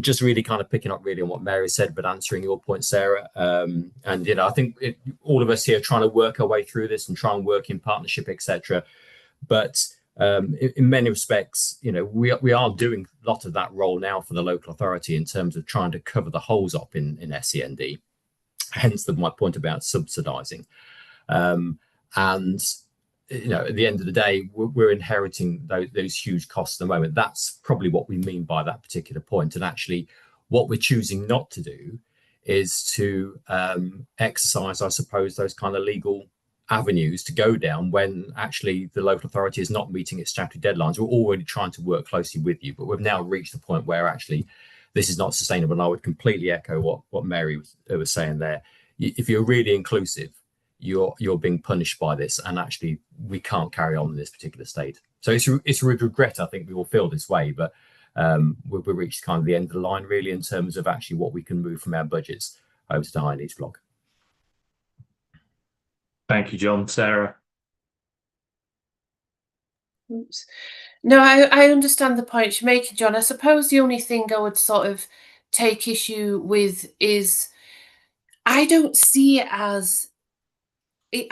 just really kind of picking up really on what Mary said, but answering your point, Sarah. And I think all of us here trying to work our way through this and try and work in partnership, etc. But in many respects, we are doing a lot of that role now for the local authority in terms of trying to cover the holes up in SEND. Hence my point about subsidising. And at the end of the day, we're inheriting those huge costs at the moment. That's probably what we mean by that particular point. And actually, what we're choosing not to do is to exercise, I suppose, those kind of legal avenues to go down when actually the local authority is not meeting its statutory deadlines. We're already trying to work closely with you, but we've now reached the point where actually this is not sustainable. And I would completely echo what Mary was saying there. If you're really inclusive, you're being punished by this, and actually we can't carry on in this particular state. So it's with regret I think we will feel this way, but we've reached kind of the end of the line really in terms of actually what we can move from our budgets over to the high needs block. Thank you, John. Sarah. Oops. No, I understand the point you're making, John. I suppose the only thing I would sort of take issue with is I don't see it as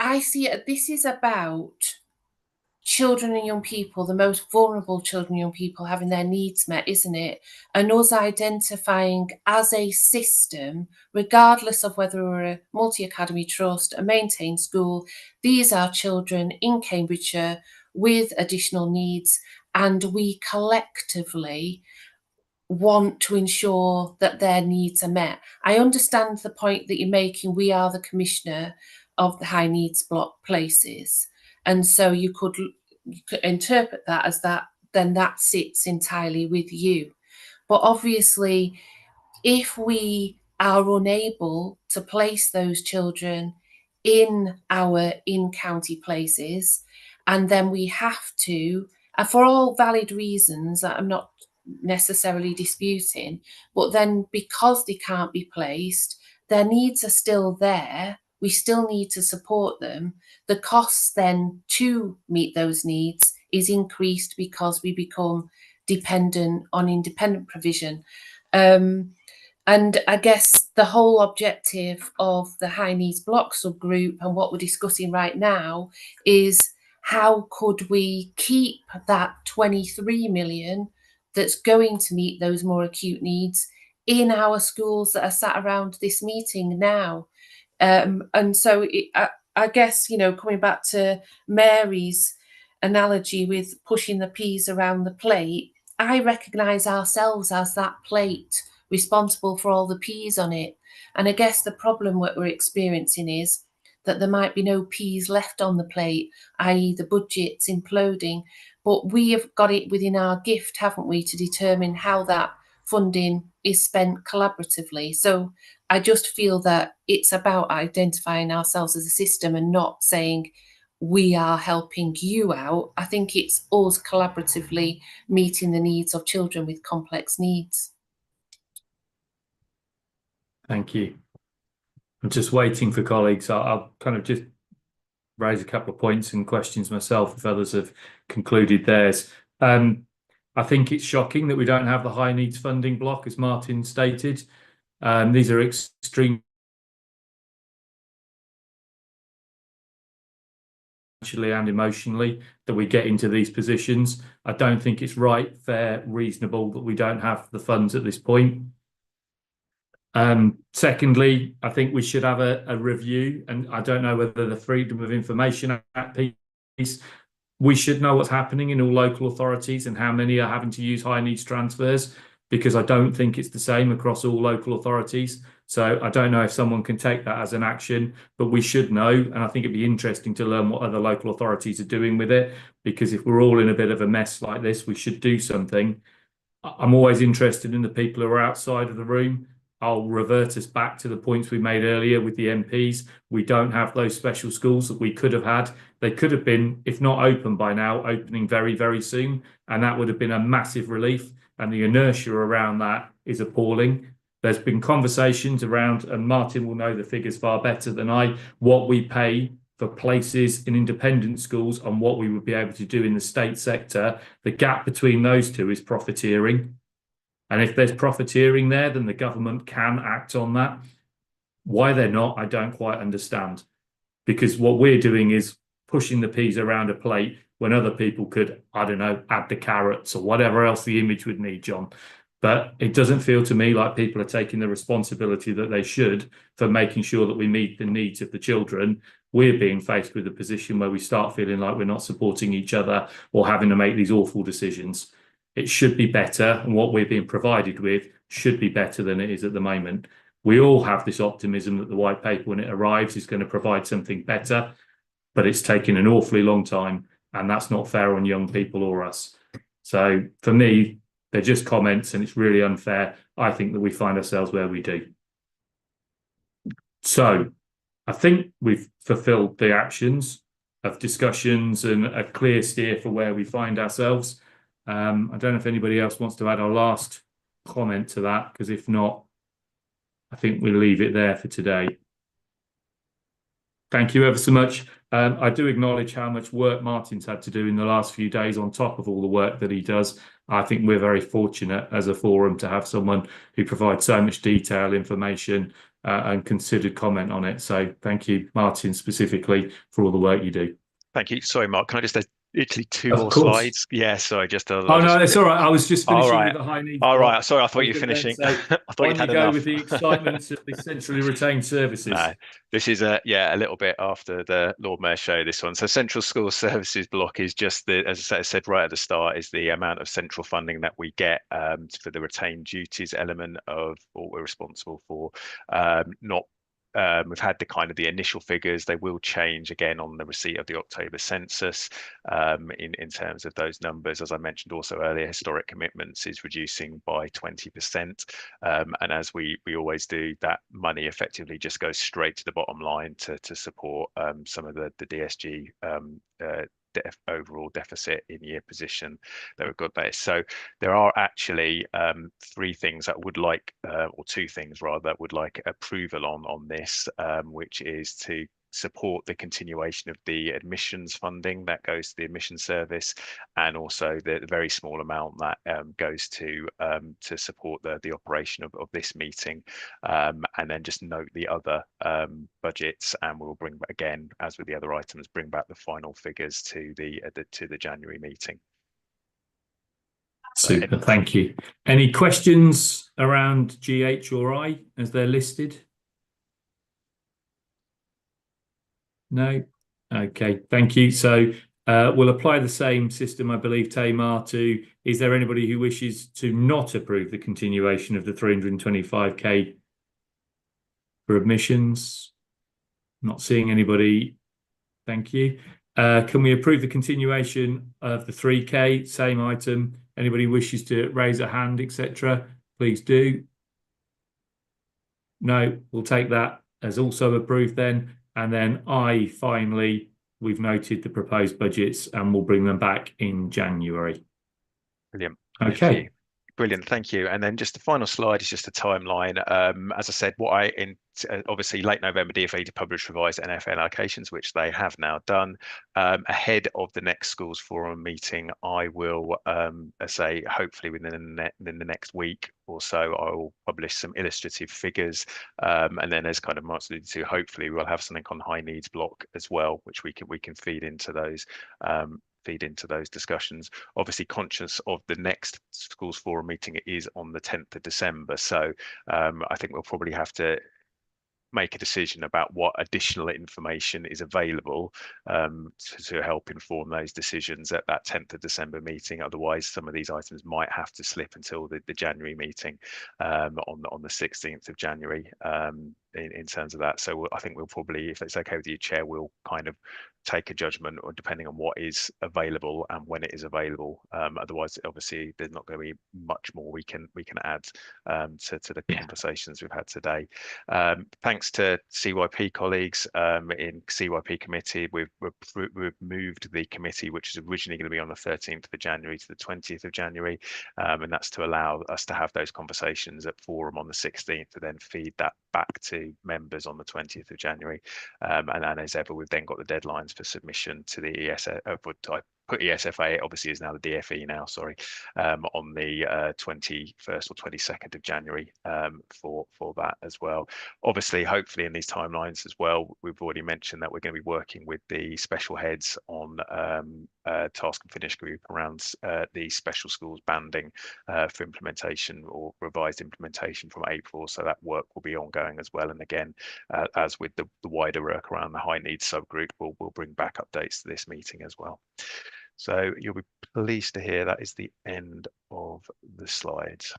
I see it, this is about children and young people, the most vulnerable children and young people having their needs met, isn't it? And us identifying as a system, regardless of whether we're a multi-academy trust, a maintained school, these are children in Cambridgeshire with additional needs, and we collectively want to ensure that their needs are met. I understand the point that you're making. We are the commissioner of the high needs block places, and so you could interpret that as that then that sits entirely with you. But obviously, if we are unable to place those children in our in-county places, and then we have to, for all valid reasons that I'm not necessarily disputing, but then because they can't be placed, their needs are still there. We still need to support them. The costs then to meet those needs is increased because we become dependent on independent provision. And I guess the whole objective of the high needs block subgroup and what we're discussing right now is how could we keep that 23 million that's going to meet those more acute needs in our schools that are sat around this meeting now. And so I guess, coming back to Mary's analogy with pushing the peas around the plate, I recognise ourselves as that plate responsible for all the peas on it. And I guess the problem what we're experiencing is that there might be no peas left on the plate, i.e. the budget's imploding. But we have got it within our gift, haven't we, to determine how that funding is spent collaboratively. So I just feel that it's about identifying ourselves as a system and not saying we are helping you out. I think it's us collaboratively meeting the needs of children with complex needs. Thank you. I'm just waiting for colleagues. I'll kind of just raise a couple of points and questions myself if others have concluded theirs. I think it's shocking that we don't have the high needs funding block, as Martin stated. These are extreme financially and emotionally that we get into these positions. I don't think it's right, fair, reasonable that we don't have the funds at this point. Secondly, I think we should have a review, and I don't know whether the Freedom of Information Act piece, we should know what's happening in all local authorities and how many are having to use high needs transfers, because I don't think it's the same across all local authorities. So I don't know if someone can take that as an action, but we should know. And I think it'd be interesting to learn what other local authorities are doing with it, because if we're all in a bit of a mess like this, we should do something. I'm always interested in the people who are outside of the room. I'll revert us back to the points we made earlier with the MPs. We don't have those special schools that we could have had. They could have been, if not open by now, opening very, very soon. And that would have been a massive relief. And the inertia around that is appalling. There's been conversations around, and Martin will know the figures far better than I, what we pay for places in independent schools and what we would be able to do in the state sector. The gap between those two is profiteering. And if there's profiteering there, then the government can act on that. Why they're not, I don't quite understand. Because what we're doing is pushing the peas around a plate when other people could, I don't know, add the carrots or whatever else the image would need, John. But it doesn't feel to me like people are taking the responsibility that they should for making sure that we meet the needs of the children. We're being faced with a position where we start feeling like we're not supporting each other or having to make these awful decisions. It should be better, and what we're being provided with should be better than it is at the moment. We all have this optimism that the white paper, when it arrives, is going to provide something better, but it's taken an awfully long time, and that's not fair on young people or us. So for me, they're just comments, and it's really unfair. I think that we find ourselves where we do. So I think we've fulfilled the actions of discussions and a clear steer for where we find ourselves. I don't know if anybody else wants to add a last comment to that, because if not, I think we'll leave it there for today. Thank you ever so much. I do acknowledge how much work Martin's had to do in the last few days on top of all the work that he does. I think we're very fortunate as a forum to have someone who provides so much detail, information, and considered comment on it. So thank you, Martin, specifically for all the work you do. Thank you. Sorry, Mark, can I just literally two Of more course. slides? Yeah, sorry, just Oh no, it's all right. I was just finishing with the high needs. All block. right. Sorry, I thought you were finishing. I thought you'd had enough. With the excitement of the centrally retained services. No, this is a little bit after the Lord Mayor show, this one. So central school services block is just the, as I said right at the start, is the amount of central funding that we get for the retained duties element of what we're responsible for. We've had the kind of the initial figures. They will change again on the receipt of the October census in terms of those numbers. As I mentioned also earlier, historic commitments is reducing by 20%. And as we always do, that money effectively just goes straight to the bottom line to support some of the DSG overall deficit in year position that we've got there. So there are actually three things that would like, or two things rather, that would like approval on this, which is to support the continuation of the admissions funding that goes to the admission service, and also the very small amount that goes to support the operation of this meeting, and then just note the other budgets, and we'll bring back, again as with the other items, bring back the final figures to the January meeting. Super, thank you. Any questions around GH or I as they're listed? No? Okay, thank you. So we'll apply the same system, I believe, Tamar, to, is there anybody who wishes to not approve the continuation of the 325k for admissions? Not seeing anybody. Thank you. Can we approve the continuation of the 3k, same item? Anybody wishes to raise a hand, etc., please do. No, we'll take that as also approved then. And then finally, we've noted the proposed budgets and we'll bring them back in January. Brilliant. Okay. Brilliant, thank you. And then just the final slide is just a timeline. As I said, obviously late November, DFE to publish revised NFL allocations, which they have now done. Ahead of the next schools forum meeting, I will say hopefully within the next week or so, I will publish some illustrative figures, and then as kind of Mark's alluded to, hopefully we'll have something on high needs block as well, which we can feed into those. Discussions. Obviously conscious of the next schools forum meeting is on the 10th of December. So I think we'll probably have to make a decision about what additional information is available to help inform those decisions at that 10th of December meeting. Otherwise, some of these items might have to slip until the January meeting on the 16th of January in terms of that. So I think we'll probably, if it's okay with you, Chair, we'll kind of take a judgment, or depending on what is available and when it is available. Otherwise, obviously, there's not going to be much more we can add to the conversations we've had today. Thanks to CYP colleagues in CYP committee, we've moved the committee, which is originally going to be on the 13th of January to the 20th of January, and that's to allow us to have those conversations at forum on the 16th, to then feed that back to members on the 20th of January. And as ever, we've then got the deadlines for submission to the put ESFA, it obviously is now the DFE now, sorry, on the 21st or 22nd of January for that as well. Obviously, hopefully in these timelines as well, we've already mentioned that we're going to be working with the special heads on task and finish group around the special schools banding for implementation or revised implementation from April. So that work will be ongoing as well. And again, as with the wider work around the high needs subgroup, we'll bring back updates to this meeting as well. So you'll be pleased to hear that is the end of the slides.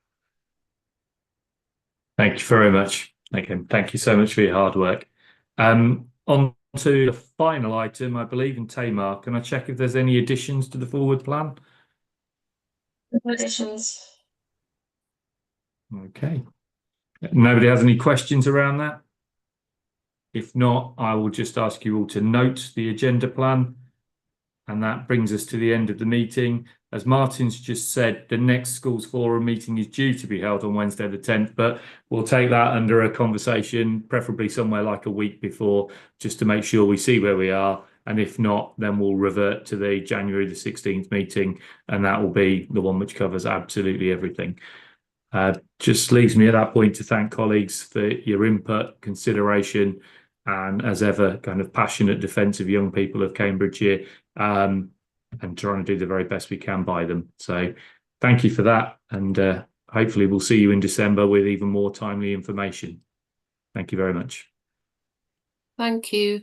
Thank you very much. Again, thank you so much for your hard work. On to the final item, I believe, in Tamar. Can I check if there's any additions to the forward plan? No additions. Okay. Nobody has any questions around that? If not, I will just ask you all to note the agenda plan. And that brings us to the end of the meeting. As Martin's just said, the next schools forum meeting is due to be held on Wednesday the 10th, but we'll take that under a conversation, preferably somewhere like a week before, just to make sure we see where we are. And if not, then we'll revert to the January the 16th meeting, and that will be the one which covers absolutely everything. Just leaves me at that point to thank colleagues for your input, consideration, and as ever, kind of passionate defence of young people of Cambridgeshire, and trying to do the very best we can by them. So thank you for that, and hopefully we'll see you in December with even more timely information. Thank you very much. Thank you.